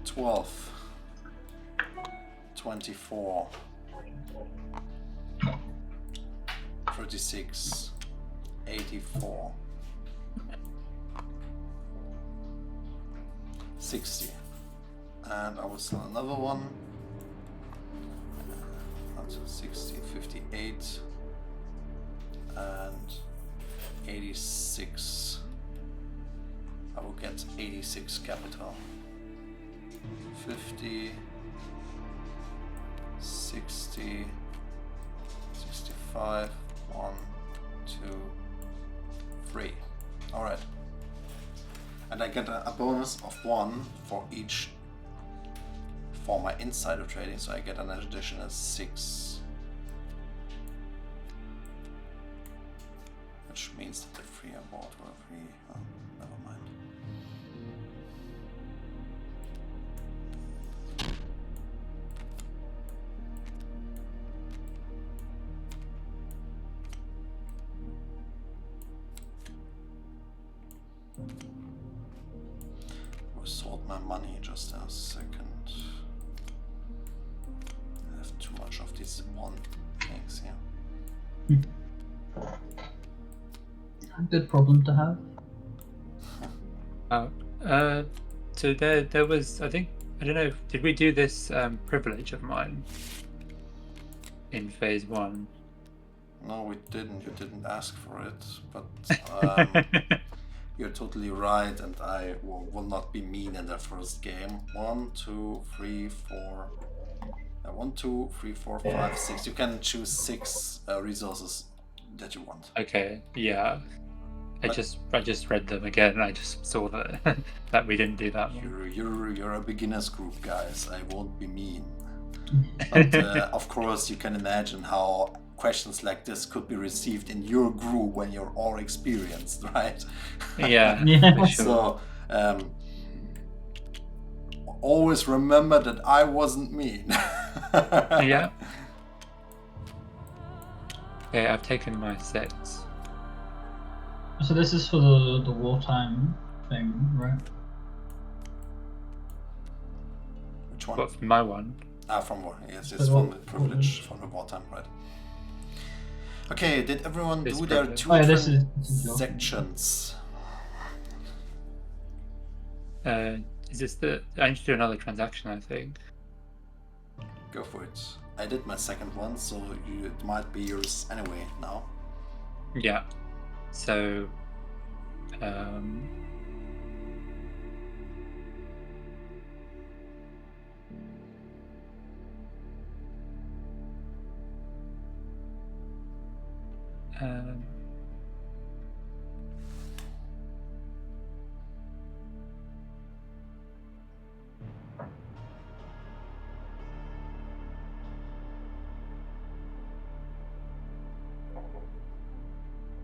12, 24, 36, 84, 60, and I will sell another one. So 60, 58, and 86. I will get 86 capital. 50, 60, 65, 1, 2, 3. Alright. And I get a bonus of 1 for each for my insider trading, so I get an additional 6. which means that the free award will free. Oh, never mind. I'll sort my money just a second. I have too much of these one things here. Good problem to have. So there was, I think, I don't know, did we do this privilege of mine in phase 1? No, we didn't. You didn't ask for it, but you're totally right, and I will not be mean in the first game. 1, 2, 3, 4. 1, 2, 3, 4, 5, 6. You can choose 6 resources that you want. Okay, yeah. I just read them again, and I just saw that that we didn't do that one. You're a beginners group, guys. I won't be mean. But of course, you can imagine how questions like this could be received in your group when you're all experienced, right? Yeah, Yeah. for sure. So always remember that I wasn't mean. Yeah. Okay, I've taken my 6. So this is for the wartime thing, right? Which one? But for my one. From war. Yes, For it's the from the war- privilege, from the wartime, right? Okay, did everyone This do their privilege. 2 Oh, yeah, this is transactions? Is this the? I need to do another transaction, I think. Go for it. I did my second one, so it might be yours anyway now. Yeah. So,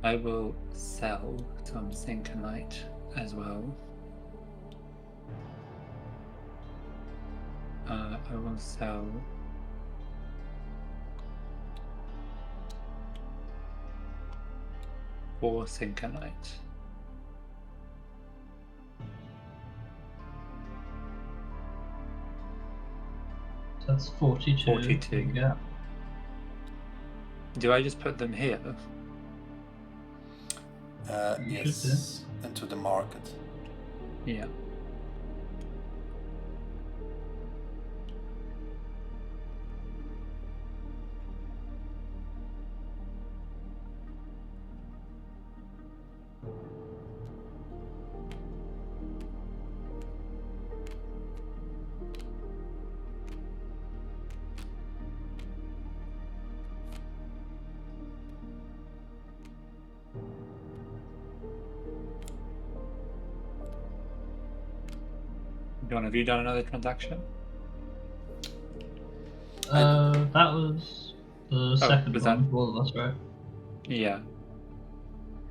I will sell some Syncanite as well. I will sell four Syncanite. That's 42. 42. Yeah. Do I just put them here? You should Yes, into the market. Yeah. Have you done another transaction? That was the second was one that- for all of us, right? Yeah.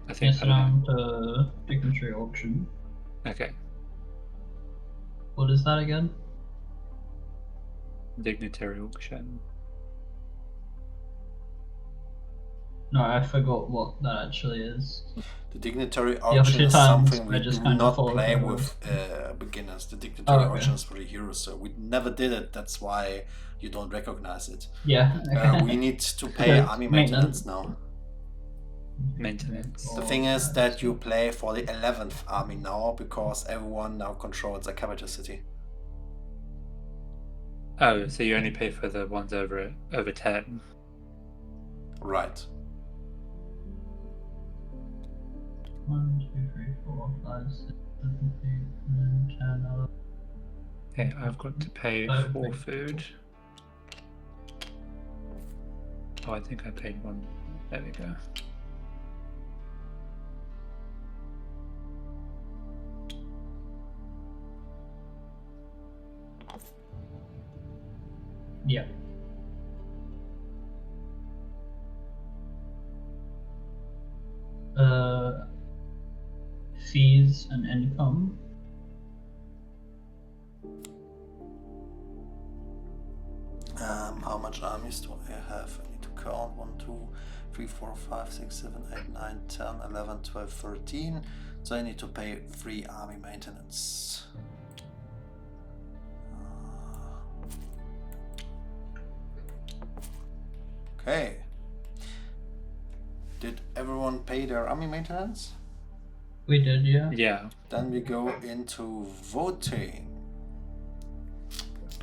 I think Yes, I don't know. around dignitary auction. Okay. What is that again? Dignitary auction. No, I forgot what that actually is. The dignitary other auction two is times something I we just do kind of not followed play the with beginners. The dignitary okay. auction is for the heroes, so we never did it. That's why you don't recognize it. Yeah. We need to pay Okay, army maintenance. maintenance now. Maintenance. The thing is that you play for the 11th army now because everyone now controls a capital city. Oh, so you only pay for the ones over 10. Right. 1, 2, 3, 4, 5, 6, 7, 8, 9, 10, 11. Okay, I've got to pay Oh, for wait. food. Oh, I think I paid one. There we go. Yeah. fees and income. How much armies do I have? I need to count 1, 2, 3, 4, 5, 6, 7, 8, 9, 10, 11, 12, 13. So I need to pay 3 army maintenance. Okay. Did everyone pay their army maintenance? We did, yeah. Yeah. Then we go into voting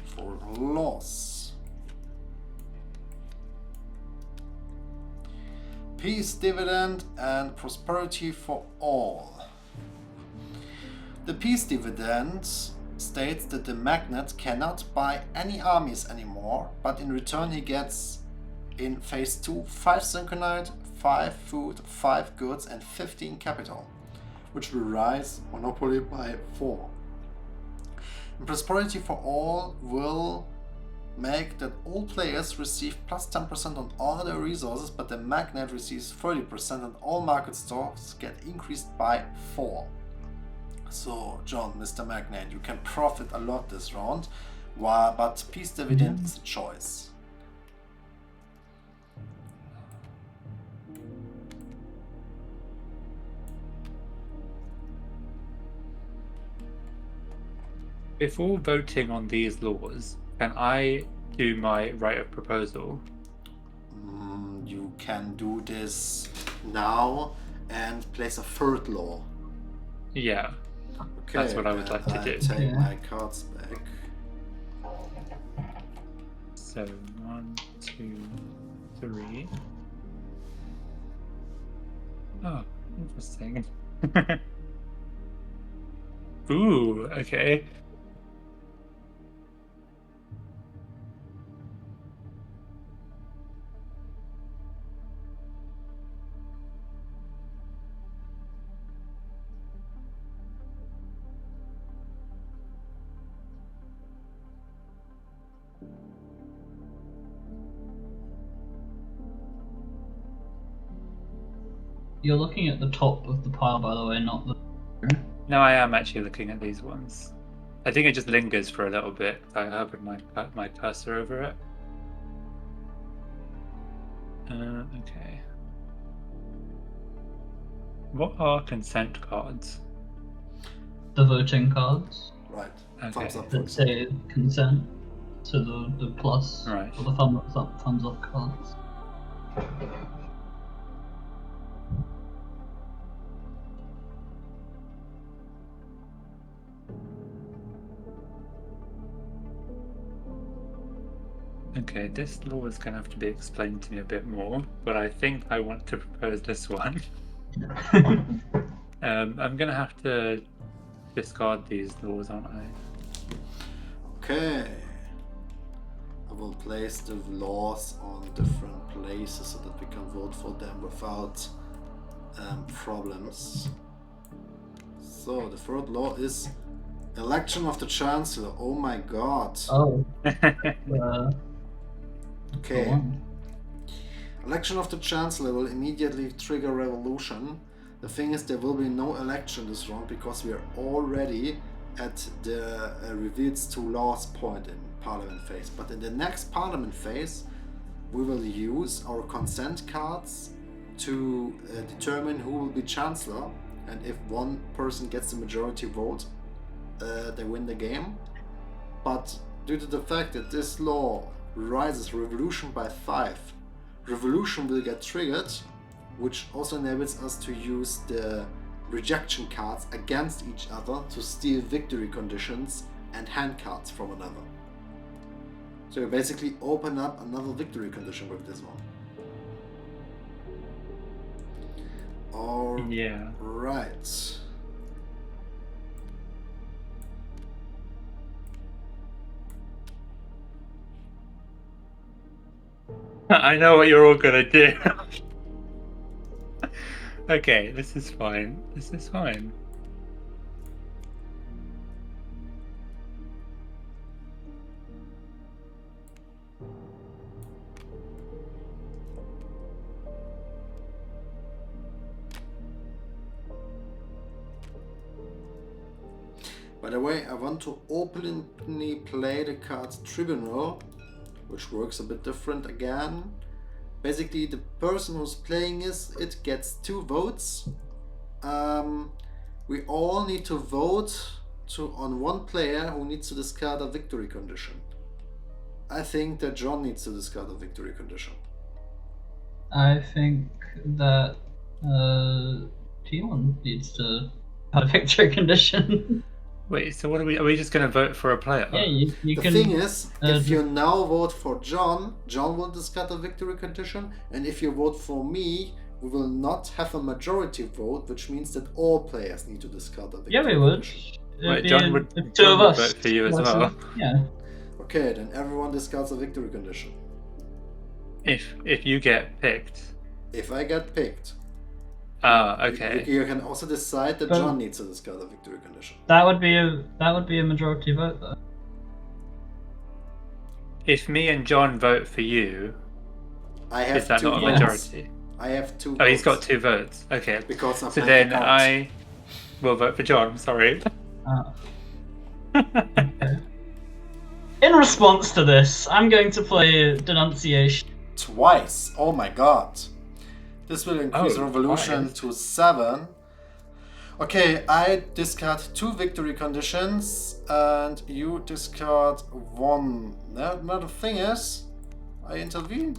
for laws. Peace dividend and prosperity for all. The peace dividend states that the magnate cannot buy any armies anymore, but in return he gets in phase 2 5 syncanite, 5 food, 5 goods and 15 capital, which will rise monopoly by 4. And prosperity for all will make that all players receive plus 10% on all their resources, but the magnate receives 30% and all market stocks get increased by 4. So, John, Mr. Magnate, you can profit a lot this round, but peace dividend is a choice. Before voting on these laws, can I do my right of proposal? You can do this now and place a third law. Yeah, Okay, that's what I would like to do. Take my cards back. So 1, 2, 3. Oh, interesting. Ooh, okay. You're looking at the top of the pile, by the way, not the... No, I am actually looking at these ones. I think it just lingers for a little bit. I hovered my cursor over it. Okay. What are consent cards? The voting cards Right. Okay. Thumbs up. For that say consent to the plus Right. or the thumbs up cards. Okay, this law is going to have to be explained to me a bit more, but I think I want to propose this one. I'm going to have to discard these laws, aren't I? Okay. I will place the laws on different places so that we can vote for them without problems. So the third law is election of the Chancellor. Oh my god. Oh. Okay. Go on. Election of the Chancellor will immediately trigger revolution. The thing is, there will be no election this round because we are already at the reveals to laws point in Parliament phase. But in the next Parliament phase, we will use our consent cards to determine who will be Chancellor. And if one person gets the majority vote, they win the game. But due to the fact that this law rises revolution by 5, revolution will get triggered, which also enables us to use the rejection cards against each other to steal victory conditions and hand cards from another. So you basically open up another victory condition with this one. All Yeah. right. I know what you're all gonna do. Okay, this is fine. This is fine. By the way, I want to openly play the card Tribunal, which works a bit different again. Basically, the person who's playing it gets 2 votes. We all need to vote on one player who needs to discard a victory condition. I think that John needs to discard a victory condition. I think that T1 needs to have a victory condition. Wait, so what are we just going to vote for a player? Yeah, you The can. thing is, if you now vote for John, John will discard a victory condition, and if you vote for me, we will not have a majority vote, which means that all players need to discard a victory Yeah, we would. condition. Wait, John would, the 2 John of would us. vote for you as That's well. it. Yeah. Okay, then everyone discards a victory condition. If you get picked. If I get picked, Okay. you can also decide that But- John needs to discard a victory condition. That would be a majority vote though. If me and John vote for you, I have is that 2 not a votes. majority? I have 2 Oh, votes. he's got 2 votes. Okay. Because of So my then account. I will vote for John. Sorry. Okay. In response to this, I'm going to play Denunciation. Twice. Oh my god. This will increase Oh, revolution twice. to 7. Okay, I discard 2 victory conditions and you discard 1. Now the thing is, I intervene.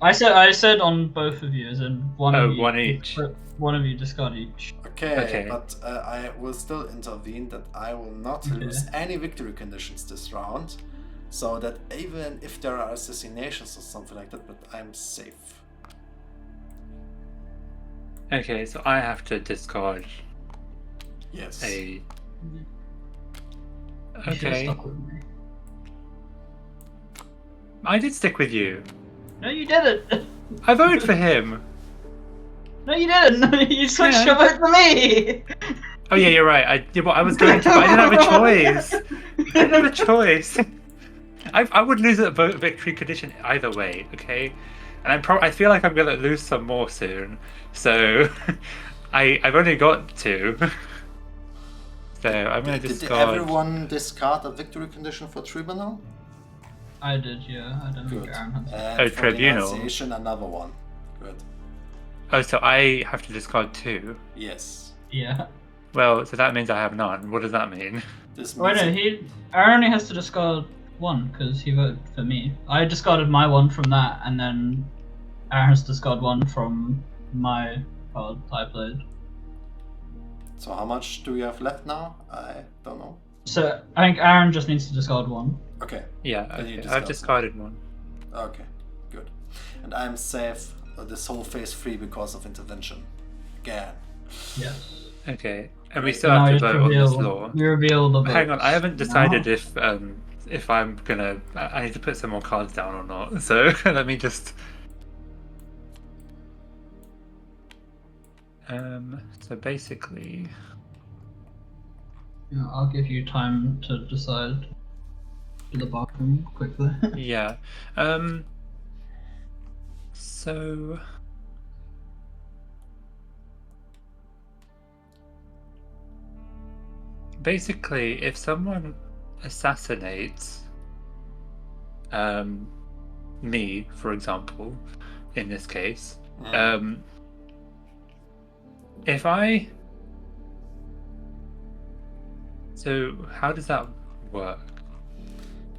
I said on both of you, as in one Oh, of you. one each. One of you discard each. Okay, but I will still intervene that I will not Okay. lose any victory conditions this round. So that even if there are assassinations or something like that, but I'm safe. Okay, so I have to discard Yes. a. You should've Okay. stuck with me. I did stick with you. No, you didn't. I voted for him. No, you didn't. You switched Yeah. your vote for me. Oh yeah, you're right. I was going to, but I didn't have a choice. I didn't have a choice. I would lose a vote victory condition either way. Okay, and I feel like I'm gonna lose some more soon. So I've only got 2. So I'm gonna Did discard. everyone discard a victory condition for Tribunal? I did, yeah. I don't think Good. Aaron has. And Oh, for Tribunal. Denunciation, another one. Good. Oh, so I have to discard 2. Yes. Yeah. Well, so that means I have none. What does that mean? This Wait, means no, Aaron only has to discard 1 because he voted for me. I discarded my 1 from that, and then Aaron has to discard 1 from my card I played. So how much do we have left now? I don't know. So I think Aaron just needs to discard 1. Okay. Yeah, Then you okay. discard I've discarded 1. Okay. Good. And I'm safe this whole phase 3 because of intervention. Again. Yes. Okay, and we Right, still Now have you to just vote on this reveal, law. you reveal the Hang on, votes. I haven't decided Now. if I'm gonna. I need to put some more cards down or not. So let me just. So basically, Yeah, I'll give you time to decide to the bathroom quickly. yeah. So. Basically, if someone assassinates me, for example, in this case, if I... So, how does that work?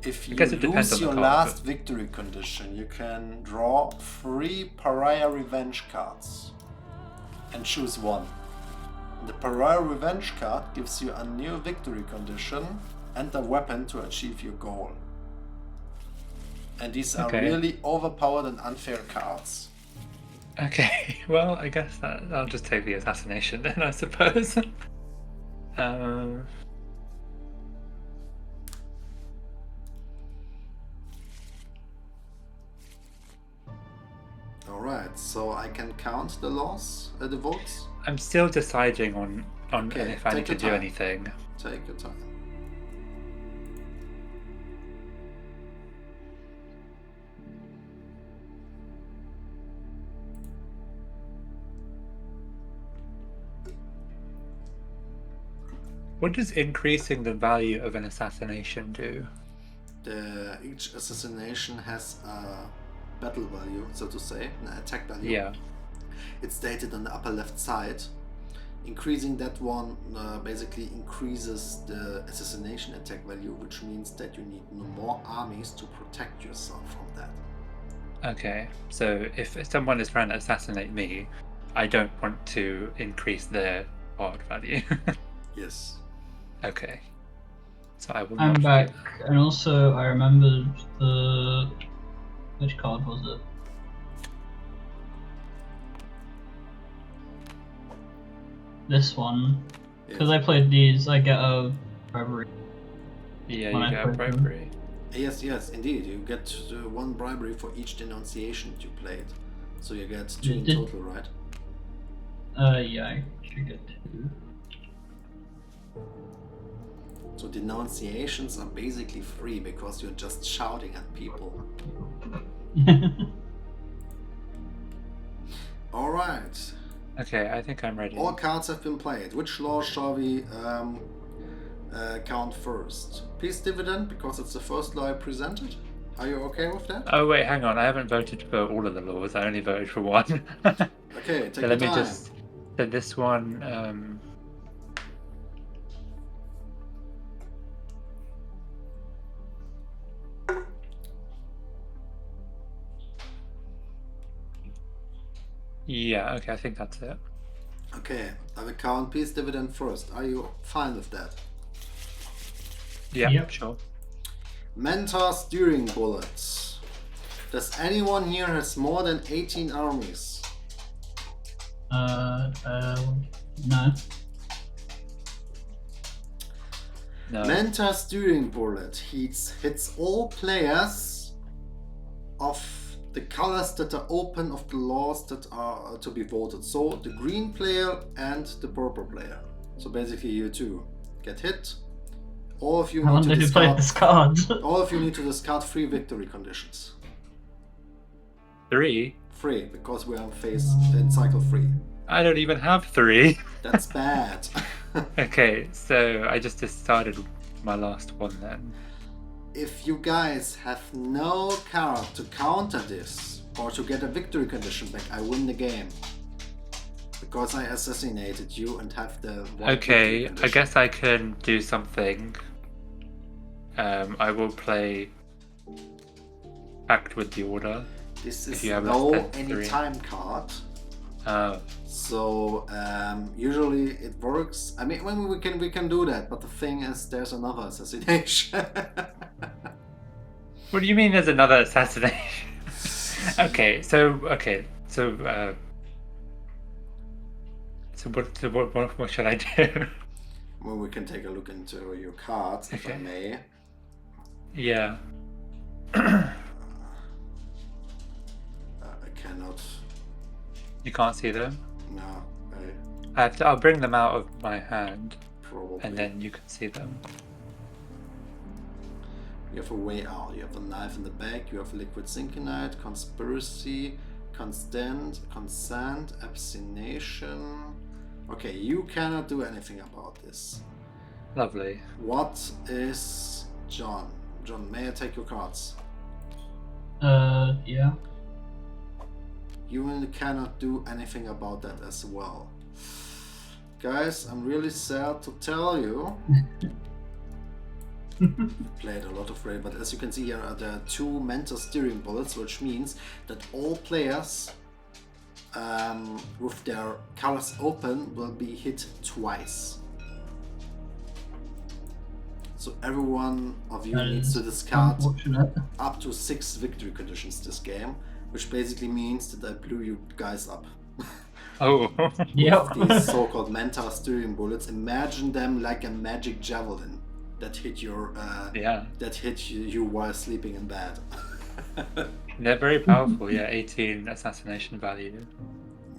If you guess it depends lose on your the card, last victory condition, you can draw 3 pariah revenge cards and choose 1. The pariah revenge card gives you a new victory condition and a weapon to achieve your goal. And these are Okay. really overpowered and unfair cards. Okay, well, I guess that I'll just take the assassination then, I suppose. Alright, so I can count the loss, the votes. I'm still deciding on Okay, if I take need to your do time. anything. Take your time. What does increasing the value of an assassination do? Each assassination has a battle value, so to say, an attack value. Yeah. It's stated on the upper left side. Increasing that one basically increases the assassination attack value, which means that you need more armies to protect yourself from that. Okay, so if someone is trying to assassinate me, I don't want to increase their card value. Yes. Okay. So I will I'm not back, do that. and also I remembered which card was it? This one, because I played these, I get a bribery. Yeah, when you I get a played them. bribery. Yes, indeed. You get one bribery for each denunciation you played. So you get 2 in Did- total, right? Yeah, I should get 2. So denunciations are basically free because you're just shouting at people. Alright. Okay, I think I'm ready. All cards have been played. Which law shall we count first? Peace dividend, because it's the first law I presented. Are you okay with that? Oh wait, hang on. I haven't voted for all of the laws. I only voted for one. Okay, take So your let me time. just. So this one. Yeah. Okay. I think that's it. Okay, I will count peace dividend first. Are you fine with that? Yeah. Yep. Sure. Mentor steering bullets. Does anyone here has more than 18 armies? No. No. Mentor steering bullet hits all players of the colors that are open of the laws that are to be voted. So the green player and the purple player. So basically you two get hit. All of you How long need to did you play discard. this card? All of you need to discard 3 victory conditions. 3. 3, because we're in cycle 3. I don't even have 3. That's bad. Okay, so I just discarded my last one then. If you guys have no card to counter this or to get a victory condition back, I win the game. Because I assassinated you and have the one Okay, victory I condition. guess I can do something. I will play Act with the Order. This if is you have no less than 3. anytime card. Oh, So usually it works. I mean, when we can do that, but the thing is, there's another assassination. what do you mean there's another assassination? Okay, so what should I do? Well, we can take a look into your cards, if I Okay. may. Yeah. I cannot. You can't see them? No, I'll bring them out of my hand, probably. and then you can see them. You have a way out. You have a knife in the back. You have liquid syncanite, conspiracy, consent, abstination. Okay, you cannot do anything about this. Lovely. What is John? John, may I take your cards? Yeah. You cannot do anything about that as well. Guys, I'm really sad to tell you. Played a lot of raid, but as you can see here are the 2 mentor steering bullets, which means that all players with their colors open will be hit twice. So every one of you That needs is to discard unfortunate. up to 6 victory conditions this game, which basically means that I blew you guys up. Oh. Yep. These so-called mentor steering bullets, imagine them like a magic javelin that hit your Yeah. that hit you while sleeping in bed. They're very powerful, yeah, 18 assassination value.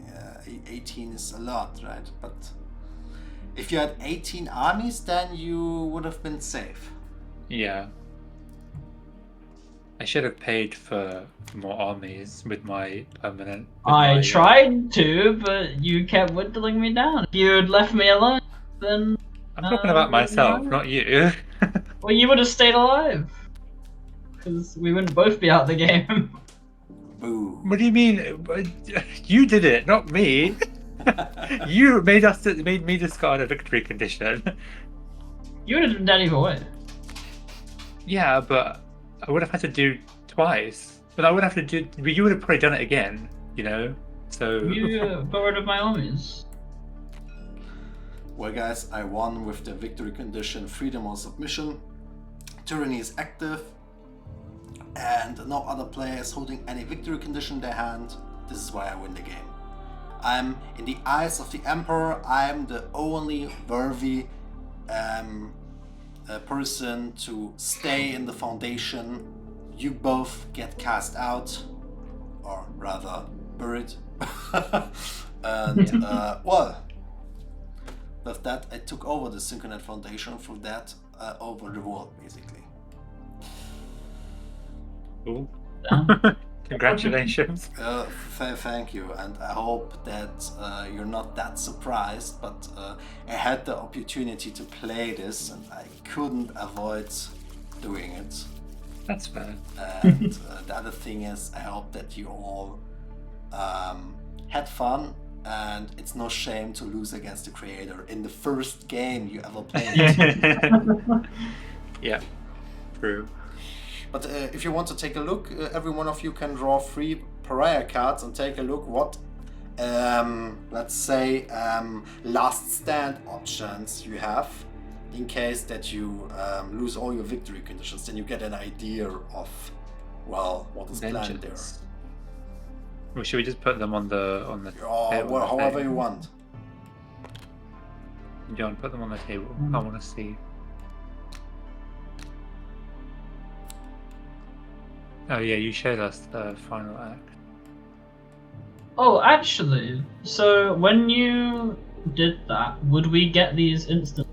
Yeah, 18 is a lot, right? But if you had 18 armies, then you would have been safe. Yeah. I should have paid for more armies with my permanent. I tried to, but you kept whittling me down. If you had left me alone, then I'm talking about myself, no. not you. Well, you would have stayed alive. Because we wouldn't both be out of the game. Boo. What do you mean? You did it, not me. You made me discard a victory condition. You would have been dead either way. Yeah, but I would have had to do twice. But I would have to do. You would have probably done it again, you know. So You got rid of my armies. Well, guys, I won with the victory condition freedom or submission. Tyranny is active, and no other player is holding any victory condition in their hand. This is why I win the game. I'm, in the eyes of the Emperor, I'm the only worthy person to stay in the Foundation. You both get cast out, or rather buried. And well, with that I took over the SYNCANITE Foundation, for that over the world basically. cool. Congratulations. Thank you, and I hope that you're not that surprised, but I had the opportunity to play this and I couldn't avoid doing it. That's fair. And the other thing is, I hope that you all had fun, and it's no shame to lose against the creator in the first game you ever played. Yeah, true. But if you want to take a look, every one of you can draw 3 pariah cards and take a look what, let's say, last stand options you have, in case that you lose all your victory conditions. Then you get an idea of, well, what is planned there. Vengeance. Well, should we just put them on the Or table? well, however you want. John, put them on the table. I want to see. Oh yeah, you showed us the final act. Oh, actually, so when you did that, would we get these instant?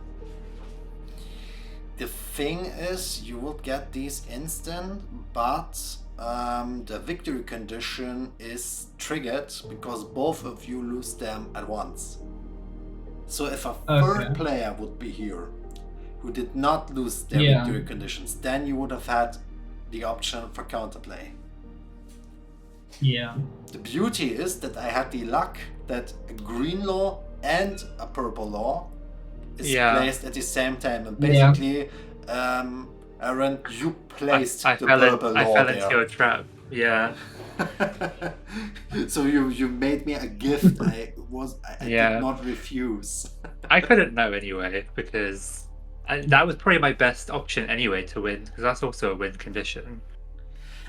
The thing is, you will get these instant, but the victory condition is triggered because both of you lose them at once. So if a third player would be here who did not lose their victory conditions, then you would have had the option for counterplay. Yeah. The beauty is that I had the luck that a green law and a purple law is placed at the same time, and basically, Aaron, you placed the purple law I fell there. into your trap. Yeah. So you made me a gift. I did not refuse. I couldn't know anyway, because that was probably my best option anyway to win, because that's also a win condition.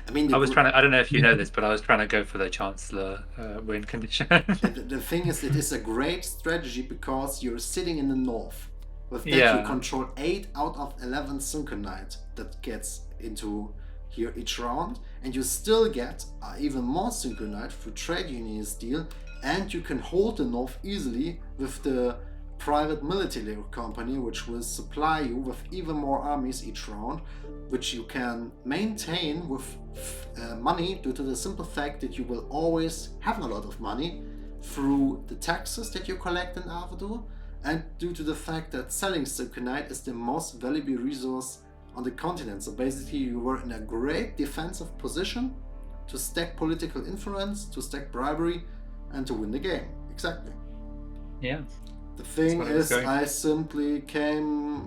I mean, I was trying to. I don't know if you know this, but I was trying to go for the Chancellor win condition. The thing is, it is a great strategy because you're sitting in the north. With that, you control 8 out of 11 Syncanite that gets into here each round, and you still get even more Syncanite through trade unions deal, and you can hold the north easily with the private military company, which will supply you with even more armies each round, which you can maintain with money due to the simple fact that you will always have a lot of money through the taxes that you collect in Avadu, and due to the fact that selling Syncanite is the most valuable resource on the continent. So basically you were in a great defensive position to stack political influence, to stack bribery, and to win the game. Exactly. Yeah. The thing is, I simply came,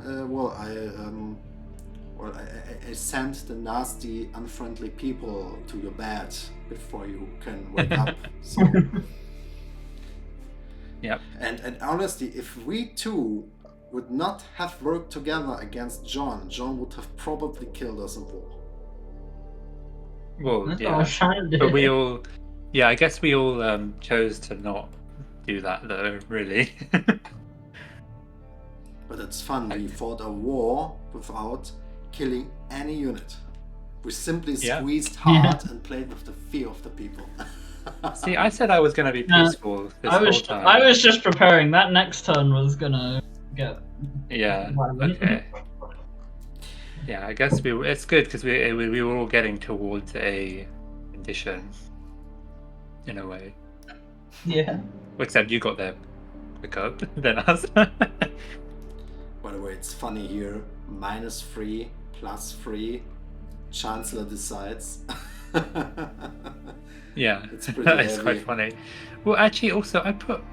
I sent the nasty, unfriendly people to your bed before you can wake up. So. Yep. And honestly, if we two would not have worked together against John would have probably killed us in war. Well, That's what I was trying to do. But we all, I guess we all chose to not do that though, really. But it's fun. We fought a war without killing any unit. We simply squeezed hard and played with the fear of the people. See, I said I was going to be peaceful this whole time. I was just preparing. That next turn was gonna get. Yeah. Okay. Yeah, I guess it's good because we were all getting towards a condition, in a way. Yeah. Except you got there quicker than us. By the way, it's funny here. -3, +3. Chancellor decides. Yeah, It's pretty it's heavy. quite funny. Well, actually, also I put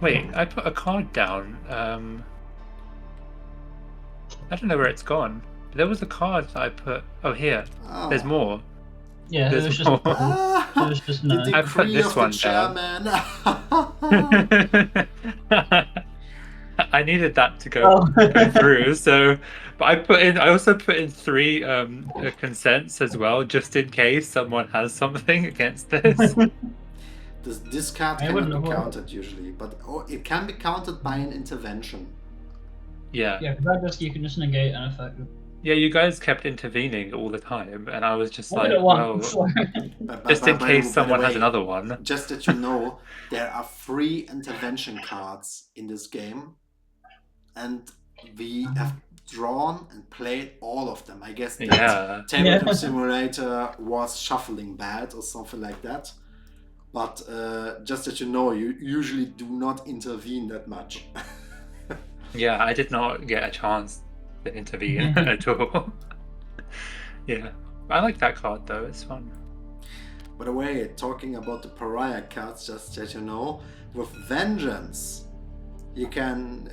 a card down. I don't know where it's gone. There was a card that I put. Oh, here. Oh. There's more. Yeah, There's it was just more. it was just no. The I put decree this of the one down. chairman. I needed that to go Oh. through, so but I also put in 3 consents as well, just in case someone has something against this. This card I cannot wouldn't be have counted usually, but it can be counted by an intervention. Yeah. Yeah, because you can just negate an effect. Yeah, you guys kept intervening all the time, and I was just I did like, it well, once. just in By case the someone has way, another one. Just that you know, there are 3 intervention cards in this game, and we have drawn and played all of them. I guess that Yeah. Tabletop Yeah. Simulator was shuffling bad or something like that. But just that you know, you usually do not intervene that much. Yeah, I did not get a chance to intervene at all. Yeah. I like that card though, it's fun. By the way, talking about the pariah cards, just that you know, with Vengeance, you can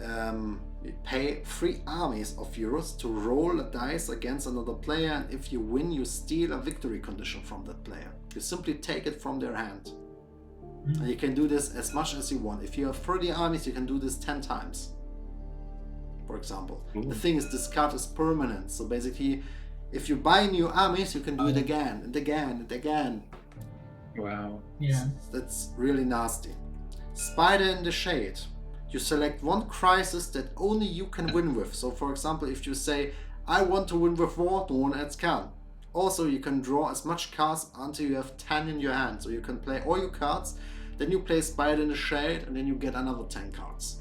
pay 3 armies of euros to roll a dice against another player, and if you win, you steal a victory condition from that player. You simply take it from their hand. And you can do this as much as you want. If you have 30 armies, you can do this 10 times. For example. Ooh. The thing is, this card is permanent. So basically, if you buy new armies, you can do it again and again and again. Wow. Yeah. That's really nasty. Spider in the Shade. You select 1 crisis that only you can win with. So for example, if you say, I want to win with war, no one else can. Also, you can draw as much cards until you have 10 in your hand. So you can play all your cards, then you play Spider in the Shade, and then you get another 10 cards.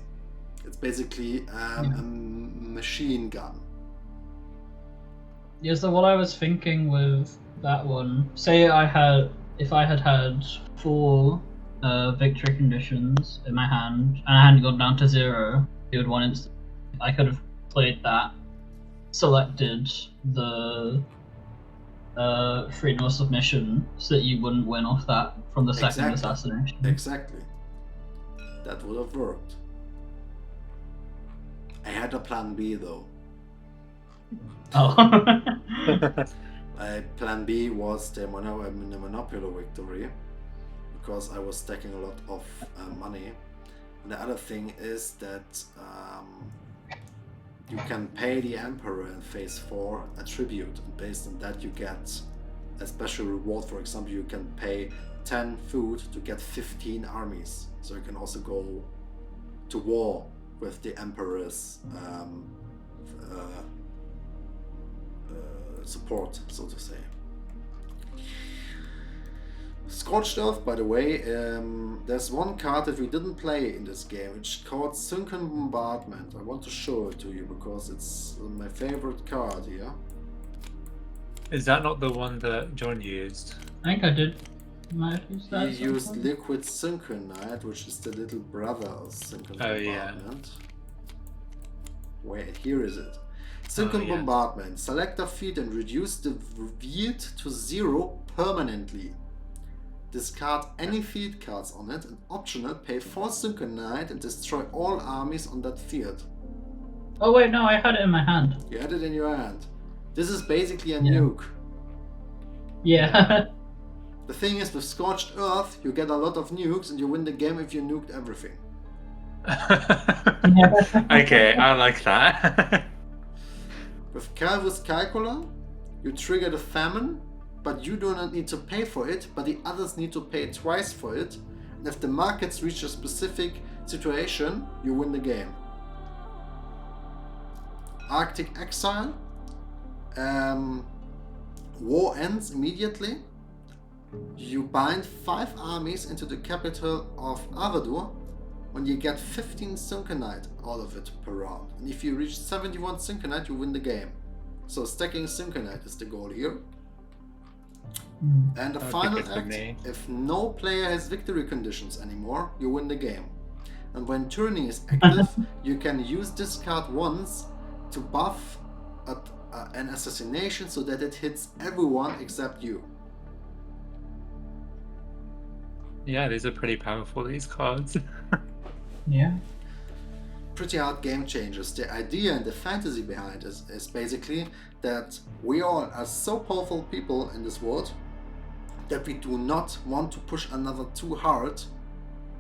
It's basically a machine gun. Yeah, so what I was thinking with that one, say if I had 4 victory conditions in my hand, and I hadn't gone down to 0, it would 1 instant. I could have played that, selected the freedom of submission, so that you wouldn't win off that from the second assassination. Exactly. That would have worked. I had a plan B though. Oh. Plan B was the Monopoly victory, because I was stacking a lot of money. And the other thing is that you can pay the Emperor in phase 4 a tribute, and based on that you get a special reward. For example, you can pay 10 food to get 15 armies, so you can also go to war with the Emperor's support, so to say. Scorched Earth, by the way, there's 1 card that we didn't play in this game, which is called Syncan Bombardment. I want to show it to you because it's my favorite card here. Is that not the one that John used? I think I did. Might have used that. He used Liquid Syncanite, which is the little brother of Syncan Bombardment. Wait, here is it. Syncan Bombardment. Select a feat and reduce the field to 0 permanently. Discard any field cards on it, and optional pay 4 Syncanite and destroy all armies on that field. Oh wait, no, I had it in my hand. You had it in your hand. This is basically a nuke. Yeah. The thing is, with Scorched Earth, you get a lot of nukes and you win the game if you nuked everything. Okay, I like that. With Calvus Calcula, you trigger the famine, but you do not need to pay for it, but the others need to pay twice for it. And if the markets reach a specific situation, you win the game. Arctic Exile. War ends immediately. You bind 5 armies into the capital of Avadur when you get 15 Syncanite out of it per round. And if you reach 71 Syncanite, you win the game. So stacking Syncanite is the goal here. And the final act, if no player has victory conditions anymore, you win the game. And when Tyranny is active, you can use this card once to buff an assassination so that it hits everyone except you. Yeah, these are pretty powerful, these cards. Yeah. Pretty hard game changers. The idea and the fantasy behind it is basically that we all are so powerful people in this world that we do not want to push another too hard,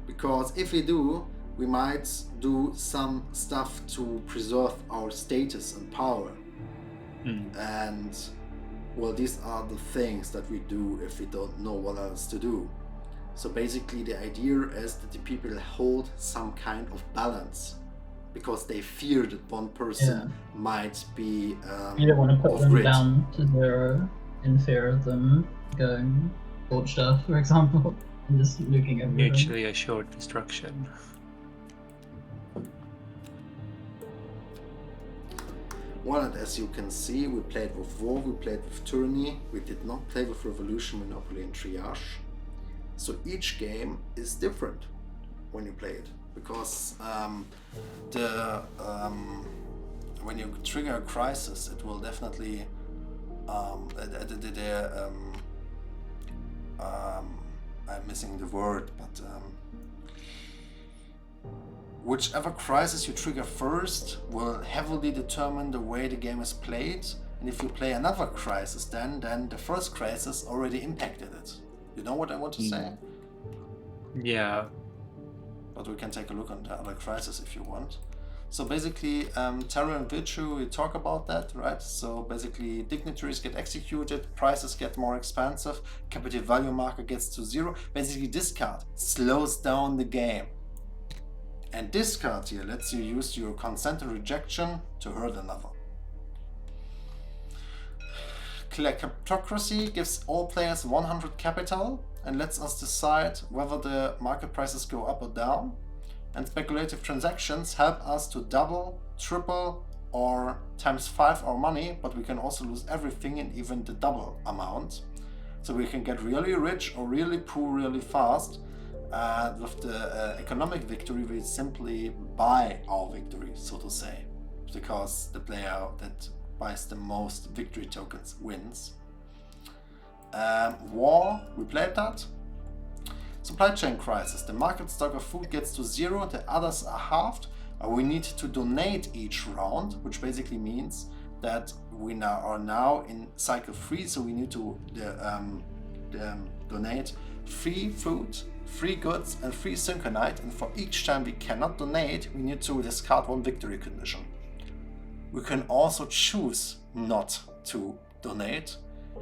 because if we do, we might do some stuff to preserve our status and power. And well, these are the things that we do if we don't know what else to do. So basically the idea is that the people hold some kind of balance, because they fear that one person might be You don't want to put off them grid. down to 0 in fear of them going scorched earth, for example, and just nuking everything. Mutually assured destruction. Well, and as you can see, we played with War, we played with Tyranny, we did not play with Revolution, Monopoly and Triage. So each game is different when you play it, because when you trigger a crisis, it will definitely I'm missing the word, but whichever crisis you trigger first will heavily determine the way the game is played, and if you play another crisis then the first crisis already impacted it. You know what I want to say? Yeah. But we can take a look on the other crisis if you want. So basically, Terror and Virtue, we talk about that, right? So basically, dignitaries get executed, prices get more expensive, capital value marker gets to 0. Basically, this card slows down the game. And this card here lets you use your consent and rejection to hurt another. Kleptocracy gives all players 100 capital and lets us decide whether the market prices go up or down. And speculative transactions help us to double, triple, or times 5 our money, but we can also lose everything and even the double amount. So we can get really rich or really poor really fast. With the economic victory, we simply buy our victory, so to say, because the player that buys the most victory tokens wins. War, we played that. Supply chain crisis, the market stock of food gets to 0, the others are halved. We need to donate each round, which basically means that we are now in cycle 3, so we need to donate free food, free goods and free syncanite, and for each time we cannot donate, we need to discard 1 victory condition. We can also choose not to donate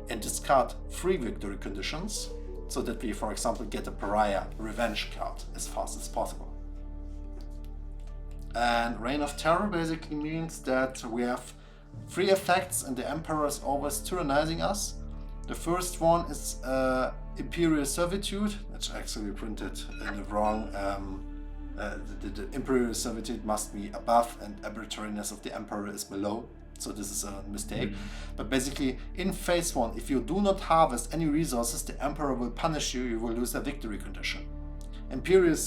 and discard 3 victory conditions, so that we, for example, get a pariah revenge card as fast as possible. And Reign of Terror basically means that we have 3 effects and the Emperor is always tyrannizing us. The first one is Imperial Servitude, which actually printed in the wrong. The Imperial Servitude must be above and arbitrariness of the Emperor is below. So this is a mistake. But basically, in phase 1, if you do not harvest any resources, the Emperor will punish you, you will lose a victory condition. Imperial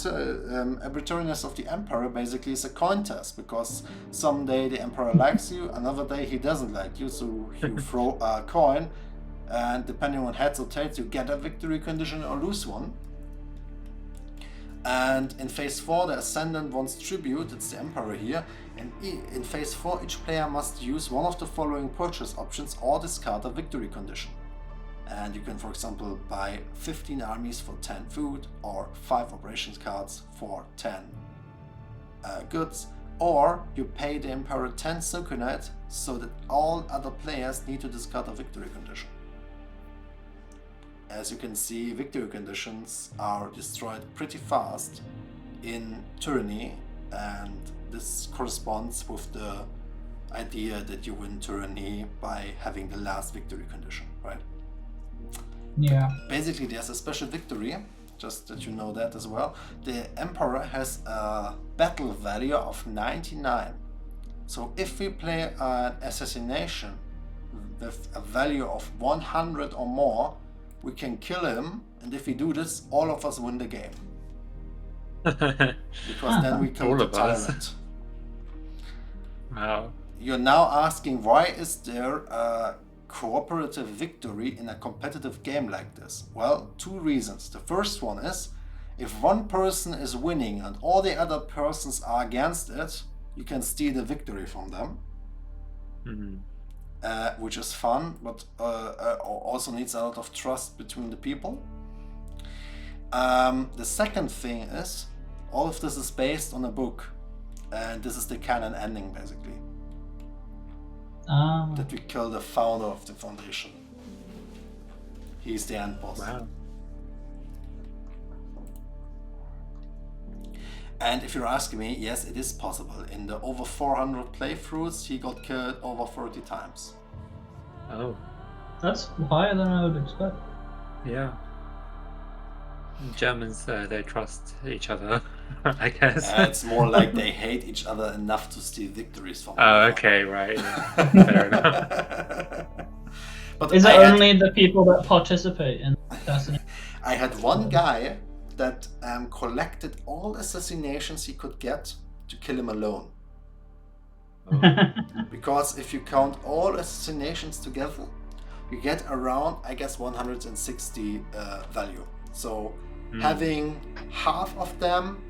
arbitrariness of the Emperor basically is a coin test, because someday the Emperor likes you, another day he doesn't like you, so you throw a coin, and depending on heads or tails, you get a victory condition or lose one. And in phase 4, the Ascendant wants tribute, it's the Emperor here, and in phase 4 each player must use one of the following purchase options or discard a victory condition. And you can, for example, buy 15 armies for 10 food, or 5 operations cards for 10 goods, or you pay the Emperor 10 syncanite so that all other players need to discard a victory condition. As you can see, victory conditions are destroyed pretty fast in Tyranny, and this corresponds with the idea that you win Tyranny by having the last victory condition, right? Yeah. Basically, there's a special victory, just that you know that as well. The Emperor has a battle value of 99. So if we play an assassination with a value of 100 or more, we can kill him, and if we do this, all of us win the game. Because then we kill All the of us. tyrant. Wow. you're now asking, why is there a cooperative victory in a competitive game like this? Well, two reasons. The first one is, if one person is winning and all the other persons are against it, you can steal the victory from them. Which is fun, but also needs a lot of trust between the people. The second thing is, all of this is based on a book, and this is the canon ending, basically. That we kill the founder of the foundation. He's the end boss. Wow. And if you're asking me, yes, it is possible. In the over 400 playthroughs, he got killed over 30 times. Oh, That's higher than I would expect. yeah. Germans, they trust each other, I guess. It's more like they hate each other enough to steal victories from Oh, each okay, right. Yeah. Fair enough. other. But Is it I had- only the people that participate in assassination? I had one guy that collected all assassinations he could get to kill him alone. Because if you count all assassinations together, you get around, I guess, 160 value. So having half of them,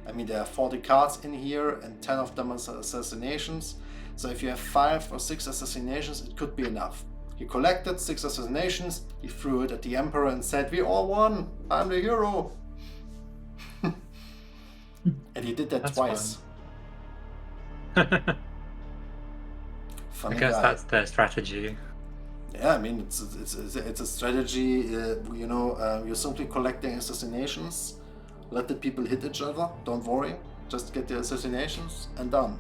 I mean, there are 40 cards in here and 10 of them are assassinations. So if you have 5 or 6 assassinations, it could be enough. He collected 6 assassinations, he threw it at the Emperor and said, "We all won, I'm the hero." And he did that That's twice. I Funny guess guy. that's their strategy. Yeah, I mean, it's a strategy. You're simply collecting assassinations. Let the people hit each other. Don't worry. Just get the assassinations and done.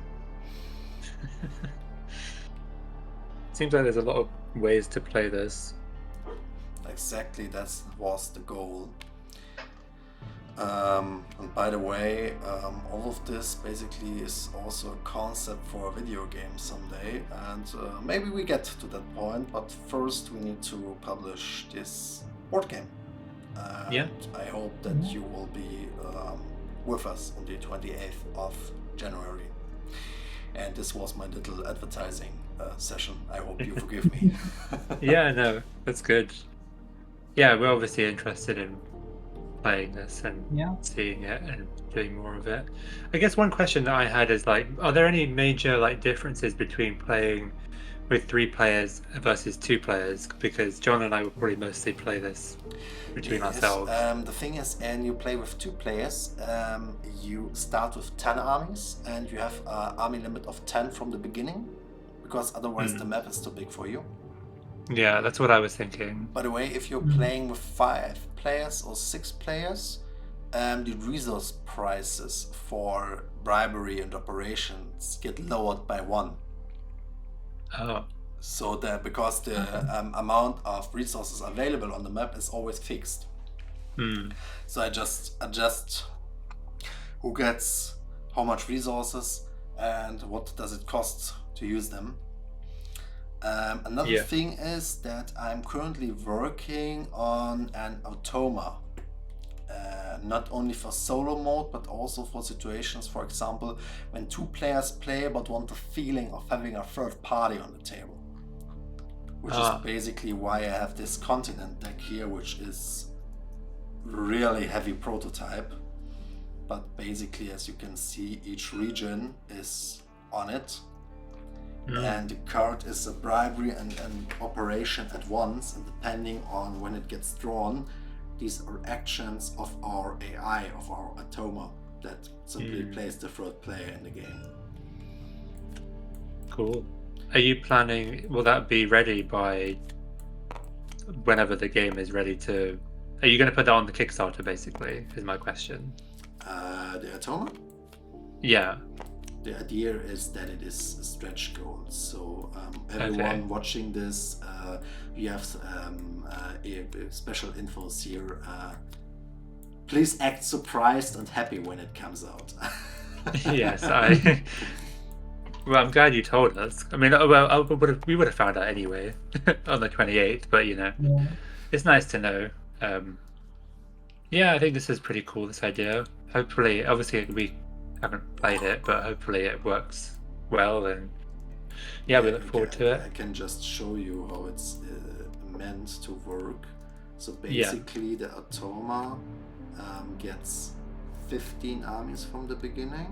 Seems like there's a lot of ways to play this. Exactly, that was the goal. And by the way, all of this basically is also a concept for a video game someday, and maybe we get to that point, but first we need to publish this board game. And Yeah. I hope that you will be with us on the 28th of January. And this was my little advertising session. I hope you forgive me. Yeah, no, that's good. Yeah, we're obviously interested in playing this and Yeah. seeing it and doing more of it. I guess one question that I had is like, are there any major like differences between playing with 3 players versus 2 players? Because John and I will probably mostly play this between Yes, ourselves. the thing is, and you play with 2 players, you start with 10 armies and you have an army limit of 10 from the beginning, because otherwise the map is too big for you. Yeah, that's what I was thinking. By the way, if you're playing with 5 players or 6 players, the resource prices for bribery and operations get lowered by 1. Oh, So that because the amount of resources available on the map is always fixed. So I just adjust who gets how much resources and what does it cost to use them. Another Yeah. thing is that I'm currently working on an Automa. Not only for solo mode, but also for situations, for example, when 2 players play but want the feeling of having a third party on the table. Which is basically why I have this continent deck here, which is really heavy prototype. But basically, as you can see, each region is on it. And the card is a bribery and operation at once, and depending on when it gets drawn, these are actions of our AI, of our Automa, that simply plays the third player in the game. cool. Are you planning, will that be ready by whenever the game is ready to... Are you going to put that on the Kickstarter, basically, is my question. The Automa? Yeah. The idea is that it is a stretch goal. So everyone watching this, we have special infos here. Please act surprised and happy when it comes out. Yes, Well, I'm glad you told us. I mean, we would have found out anyway on the 28th, but you know, Yeah. it's nice to know. Yeah, I think this is pretty cool, this idea. Hopefully, obviously we haven't played it, but hopefully it works well, and yeah, we look forward to I it. can just show you how it's meant to work. So Yeah. basically, the Automa gets 15 armies from the beginning.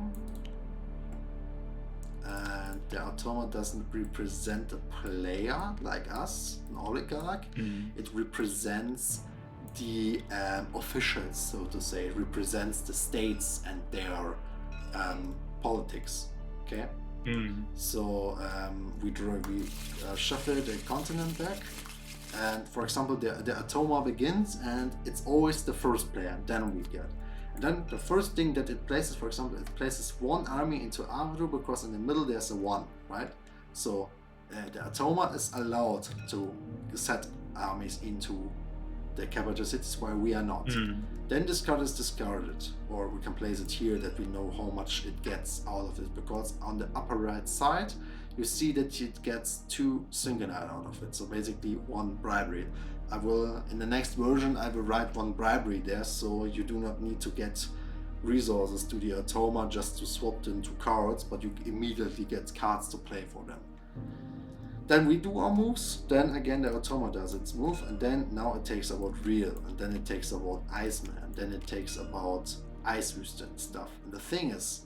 And the Automa doesn't represent a player like us, an oligarch. It represents the officials, so to say. It represents the states and their politics. Okay. So we shuffle the continent deck, and for example, the Automa begins, and it's always the first player. Then we get. And then the first thing that it places, for example, it places one army into Avaru because in the middle there's a 1, right? So the Automa is allowed to set armies into the capital cities while we are not. Then this card is discarded, or we can place it here that we know how much it gets out of it, because on the upper right side you see that it gets 2 Syncanite out of it, so basically 1 bribery. I will, in the next version, I will write 1 bribery there, so you do not need to get resources to the Automa just to swap them to cards, but you immediately get cards to play for them. Then we do our moves, then again the Automa does its move, and then now it takes about Real, and then it takes about Iceman, and then it takes about Ice Wüste and stuff. And the thing is,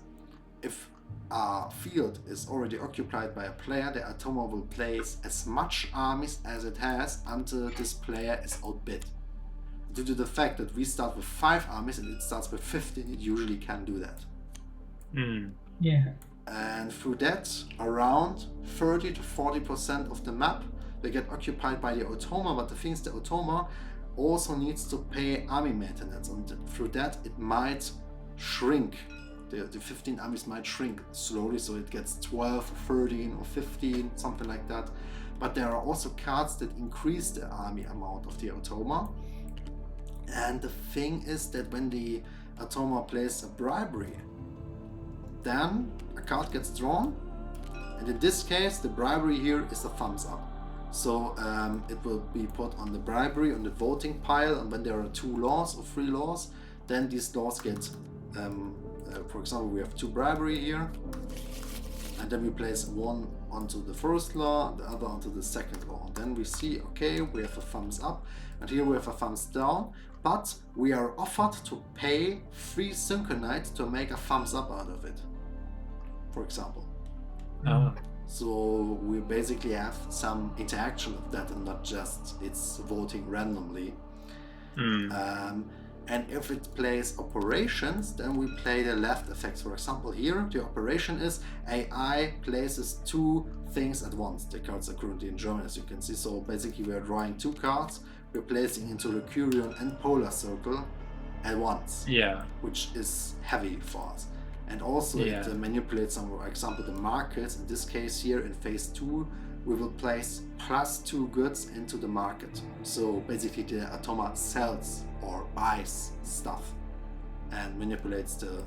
if a field is already occupied by a player, the Automa will place as much armies as it has until this player is outbid. Due to the fact that we start with 5 armies and it starts with 15, it usually can do that. Yeah. And through that, around 30 to 40% of the map they get occupied by the Automa, but the thing is, the Automa also needs to pay army maintenance, and through that it might shrink. The 15 armies might shrink slowly, so it gets 12, 13 or 15, something like that. But there are also cards that increase the army amount of the Automa. And the thing is that when the Automa plays a bribery, then a card gets drawn, and in this case the bribery here is a thumbs up. So it will be put on the bribery, on the voting pile, and when there are 2 laws or 3 laws, then these laws get for example, we have 2 bribery here, and then we place 1 onto the first law, the other onto the second law. And then we see, okay, we have a thumbs up, and here we have a thumbs down, but we are offered to pay 3 Syncanite to make a thumbs up out of it, for example. So we basically have some interaction of that, and not just it's voting randomly. And if it plays operations, then we play the left effects. For example, here the operation is AI places 2 things at once. The cards are currently in German, as you can see. So basically we are drawing 2 cards, we're placing into the Curion and Polar Circle at once. Yeah. Which is heavy for us. And also it manipulates some, for example, the markets. In this case here in phase 2, we will place +2 goods into the market. So basically the Automa sells or buys stuff and manipulates the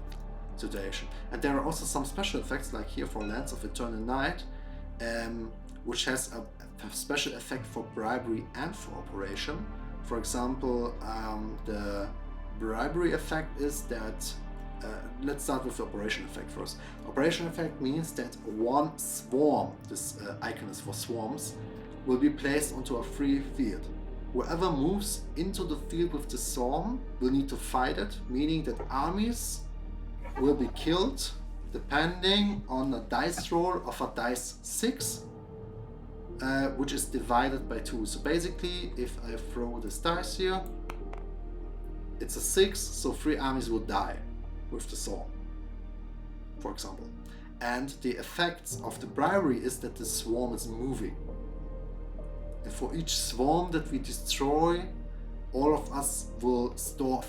situation. And there are also some special effects, like here for Lands of Eternal Night, which has a special effect for bribery and for operation. For example, the bribery effect is that let's start with the operation effect first. Operation effect means that 1 swarm, this icon is for swarms, will be placed onto a free field. Whoever moves into the field with the swarm will need to fight it, meaning that armies will be killed depending on a dice roll of a dice 6, which is divided by 2. So basically, if I throw this dice here, it's a 6, so 3 armies will die with the swarm, for example. And the effects of the bribery is that the swarm is moving. And for each swarm that we destroy, all of us will store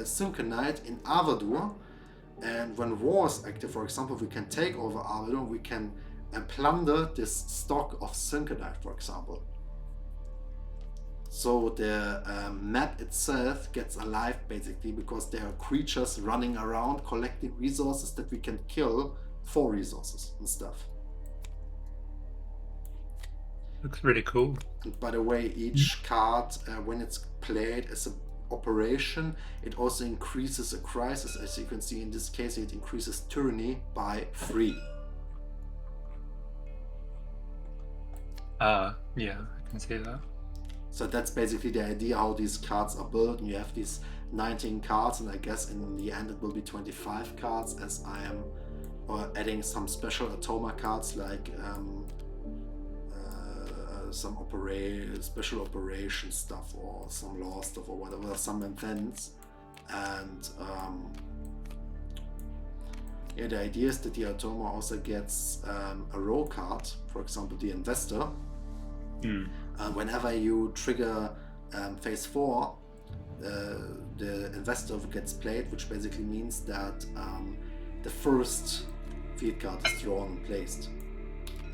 Syncanite in Avadur. And when war is active, for example, we can take over Avadur, we can plunder this stock of Syncanite, for example. So the map itself gets alive basically, because there are creatures running around collecting resources that we can kill for resources and stuff. Looks really cool. And by the way, each card, when it's played as an operation, it also increases a crisis. As you can see in this case, it increases tyranny by 3. Yeah, I can see that. So that's basically the idea how these cards are built. And you have these 19 cards, and I guess in the end it will be 25 cards, as I am adding some special Automa cards like some special operation stuff or some law stuff or whatever, some events. And yeah, the idea is that the Automa also gets a row card, for example the investor. Whenever you trigger phase 4, the investor gets played, which basically means that the first field card is drawn and placed.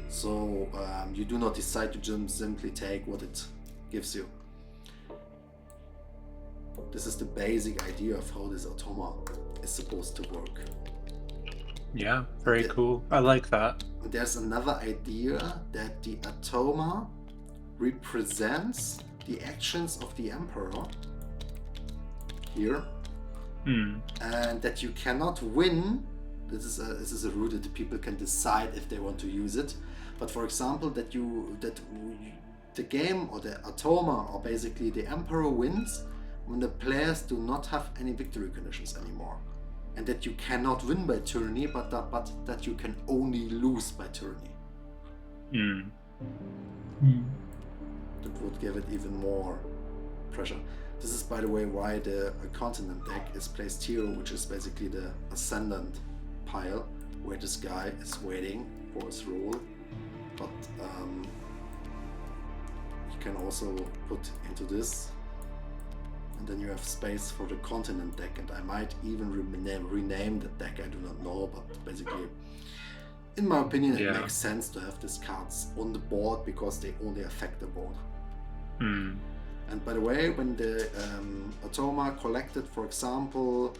So you do not decide to just simply take what it gives you. This is the basic idea of how this Automa is supposed to work. Yeah, very cool. I like that. There's another idea that the Automa represents the actions of the Emperor here, and that you cannot win. This is a rule that the people can decide if they want to use it. But for example, that the game or the Automa or basically the Emperor wins when the players do not have any victory conditions anymore, and that you cannot win by tyranny, but that you can only lose by tyranny. That would give it even more pressure. This is, by the way, why the continent deck is placed here, which is basically the ascendant pile, where this guy is waiting for his role. But you can also put into this, and then you have space for the continent deck. And I might even rename the deck, I do not know, but basically, in my opinion, it makes sense to have these cards on the board because they only affect the board. And by the way, when the Automa collected, for example,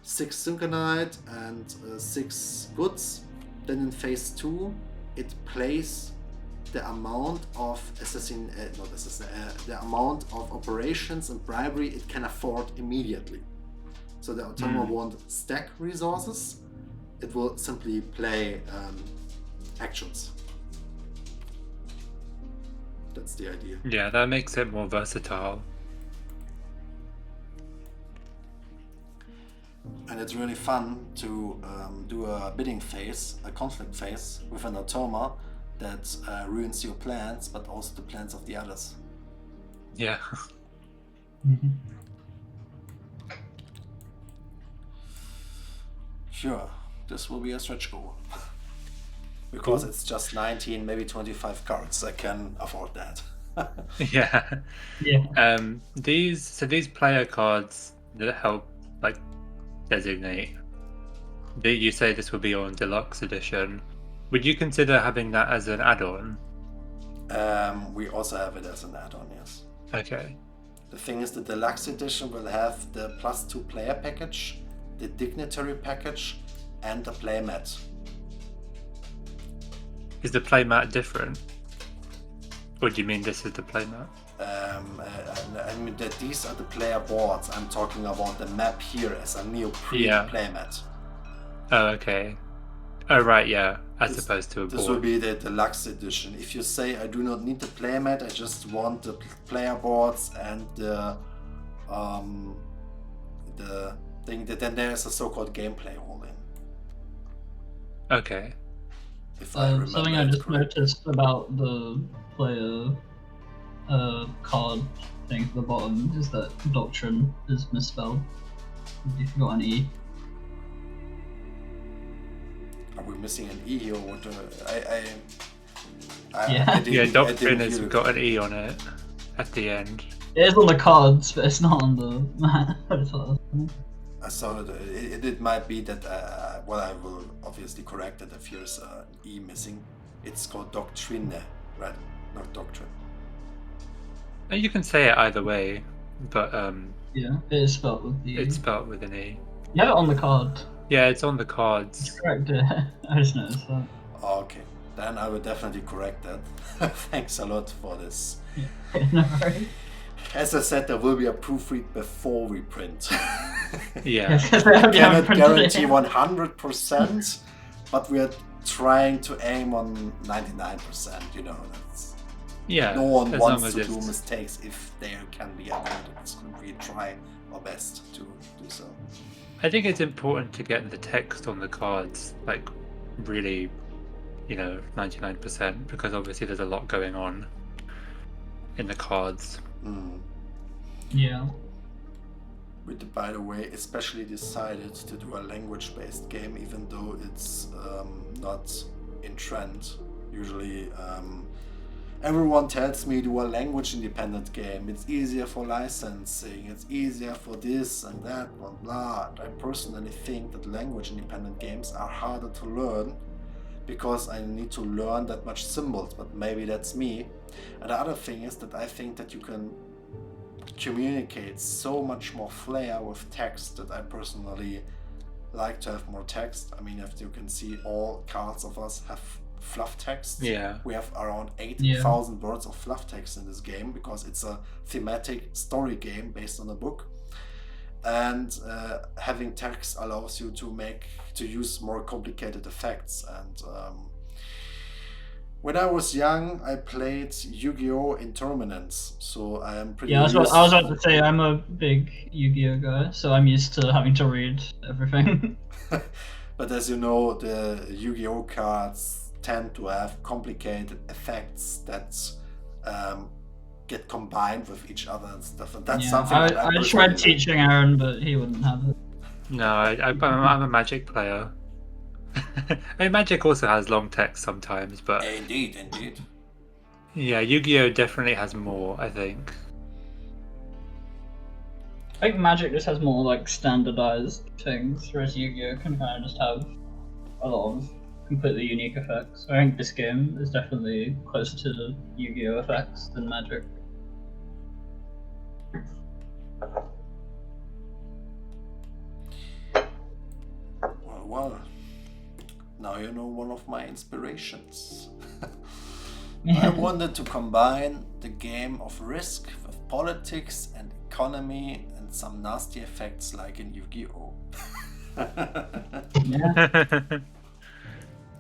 6 Syncanite and 6 goods, then in phase 2 it plays the amount of the amount of operations and bribery it can afford immediately. So the Automa won't stack resources, it will simply play actions. That's the idea. Yeah, that makes it more versatile. And it's really fun to do a bidding phase, a conflict phase with an Automa that ruins your plans, but also the plans of the others. Yeah. Sure, this will be a stretch goal. Because it's just 19, maybe 25 cards. I can afford that. Yeah. These player cards that help like designate. You say this will be on deluxe edition. Would you consider having that as an add-on? We also have it as an add-on, yes. Okay. The thing is, the deluxe edition will have the +2 player package, the dignitary package, and the playmat. Is the playmat different? Or do you mean this is the playmat? I mean that these are the player boards. I'm talking about the map here as a neoprene playmat. Oh, okay. Oh, right, yeah. As opposed to a board. This will be the deluxe edition. If you say I do not need the playmat, I just want the player boards and the thing, then there is a so-called gameplay all in. Okay. If I remember something I just correctly. noticed about the player card thing at the bottom is that doctrine is misspelled. You forgot an E. Are we missing an E here? What? Doctrine has got an E on it at the end. It is on the cards, but it's not on the mat. I saw it might be that. Well, I will obviously correct it if there's an E missing. It's called doctrine, right? Not doctrine. You can say it either way, but yeah, it is spelled with the E. It's spelled with an E. You have it on the card. Yeah, it's on the cards. It's correct. I just noticed that. Okay, then I will definitely correct that. Thanks a lot for this. No worries. As I said, there will be a proofread before we print. Yeah. I cannot guarantee 100%, but we are trying to aim on 99%, you know, that's Yeah, no one as wants long as to do it's- mistakes if there can be avoided. We try our best to do so. I think it's important to get the text on the cards, like, really, 99%, because obviously there's a lot going on in the cards. Yeah. We, by the way, especially decided to do a language-based game, even though it's not in trend. Usually, everyone tells me do a language-independent game. It's easier for licensing. It's easier for this and that, blah blah. I personally think that language-independent games are harder to learn because I need to learn that much symbols. But maybe that's me. And the other thing is that I think that you can communicate so much more flair with text that I personally like to have more text. I mean, if you can see, all cards of us have fluff text. Yeah. We have around 8,000 words of fluff text in this game because it's a thematic story game based on a book. And having text allows you to use more complicated effects. And when I was young, I played Yu-Gi-Oh! Interminence, so I am pretty Yeah, that's what used. I was about to say. I'm a big Yu-Gi-Oh guy, so I'm used to having to read everything. But as you know, the Yu-Gi-Oh! Cards tend to have complicated effects that get combined with each other and stuff, and that's something that I I personally tried like. teaching Aaron, but he wouldn't have it. No, I'm a Magic player. I mean, Magic also has long text sometimes, but Indeed. yeah, Yu-Gi-Oh! Definitely has more, I think. I think Magic just has more like standardized things, whereas Yu-Gi-Oh can kind of just have a lot of completely unique effects. I think this game is definitely closer to the Yu-Gi-Oh effects than Magic. Well, now you know one of my inspirations. I Yeah. wanted to combine the game of Risk with politics and economy and some nasty effects like in Yu-Gi-Oh!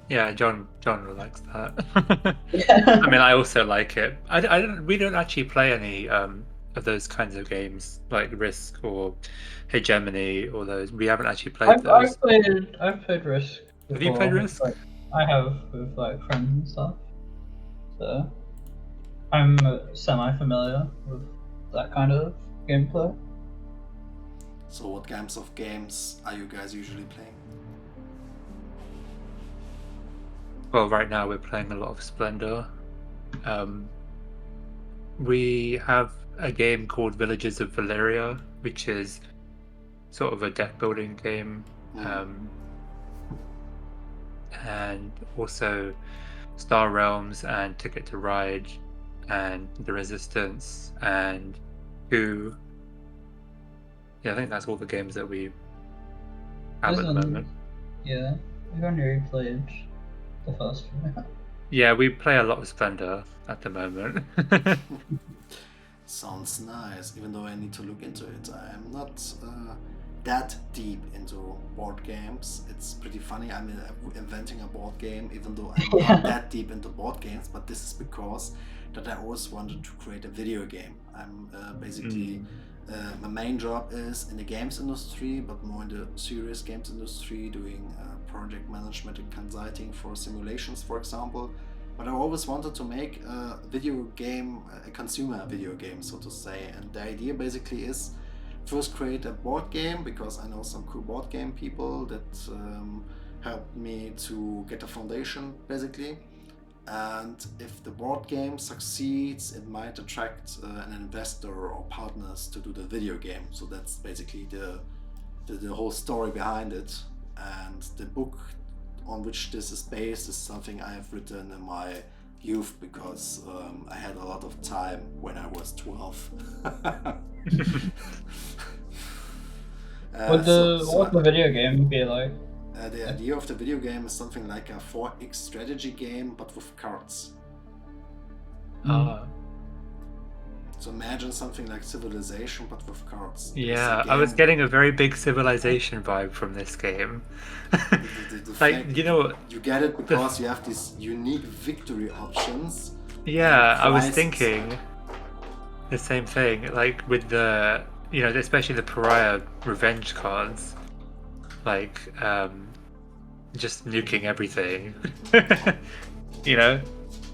Yeah, John likes that. Yeah. I mean, I also like it. We don't actually play any of those kinds of games like Risk or Hegemony or those. We haven't actually played those. I've played Risk. Have you played before. Risk? Like, I have with like friends and stuff. So I'm semi-familiar with that kind of gameplay. So what kinds of games are you guys usually playing? Well, right now we're playing a lot of Splendor. We have a game called Villages of Valeria, which is sort of a deck building game. And also Star Realms and Ticket to Ride and The Resistance and Who. Yeah, I think that's all the games that we have at the moment. Yeah, we've only really played the first one. Yeah, we play a lot of Splendor at the moment. Sounds nice, even though I need to look into it. I am not that deep into board games. It's pretty funny. I'm inventing a board game, even though I'm not that deep into board games, but this is because that I always wanted to create a video game. I'm basically, my main job is in the games industry, but more in the serious games industry, doing project management and consulting for simulations, for example. But I always wanted to make a video game, a consumer video game, so to say. And the idea basically is first create a board game, because I know some cool board game people that helped me to get a foundation, basically. And if the board game succeeds, it might attract an investor or partners to do the video game. So that's basically the whole story behind it. And the book on which this is based is something I have written in my youth, because I had a lot of time when I was 12. What the video game be like? The idea of the video game is something like a 4X strategy game, but with cards. So imagine something like Civilization, but with cards. Yeah, It's a I was game- getting a very big Civilization vibe from this game. the Like, fact you know, you get it because you have these unique victory options. yeah, and I was prizes. thinking the same thing. Like with the, you know, especially the Pariah revenge cards, like just nuking everything. You know,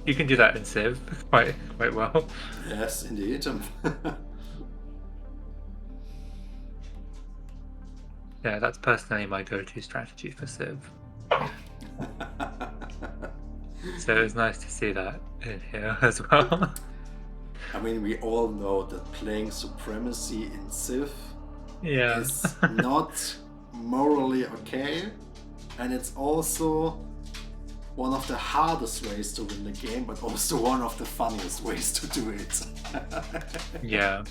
you can do that in Civ quite well. Yes, indeed. Yeah, that's personally my go-to strategy for Civ. So it was nice to see that in here as well. I mean, we all know that playing Supremacy in Civ Yeah. is not morally okay, and it's also one of the hardest ways to win the game, but also one of the funniest ways to do it. Yeah.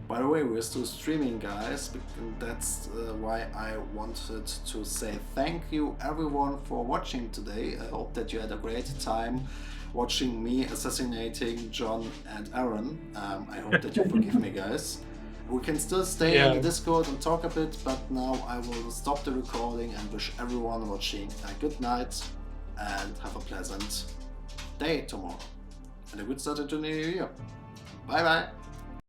By the way, we're still streaming, guys. That's why I wanted to say thank you everyone for watching today. I hope that you had a great time watching me assassinating John and Aaron. I hope that you forgive me, guys. We can still stay in the Discord and talk a bit, but now I will stop the recording and wish everyone watching a good night and have a pleasant day tomorrow. And a good start into the new year. Bye bye!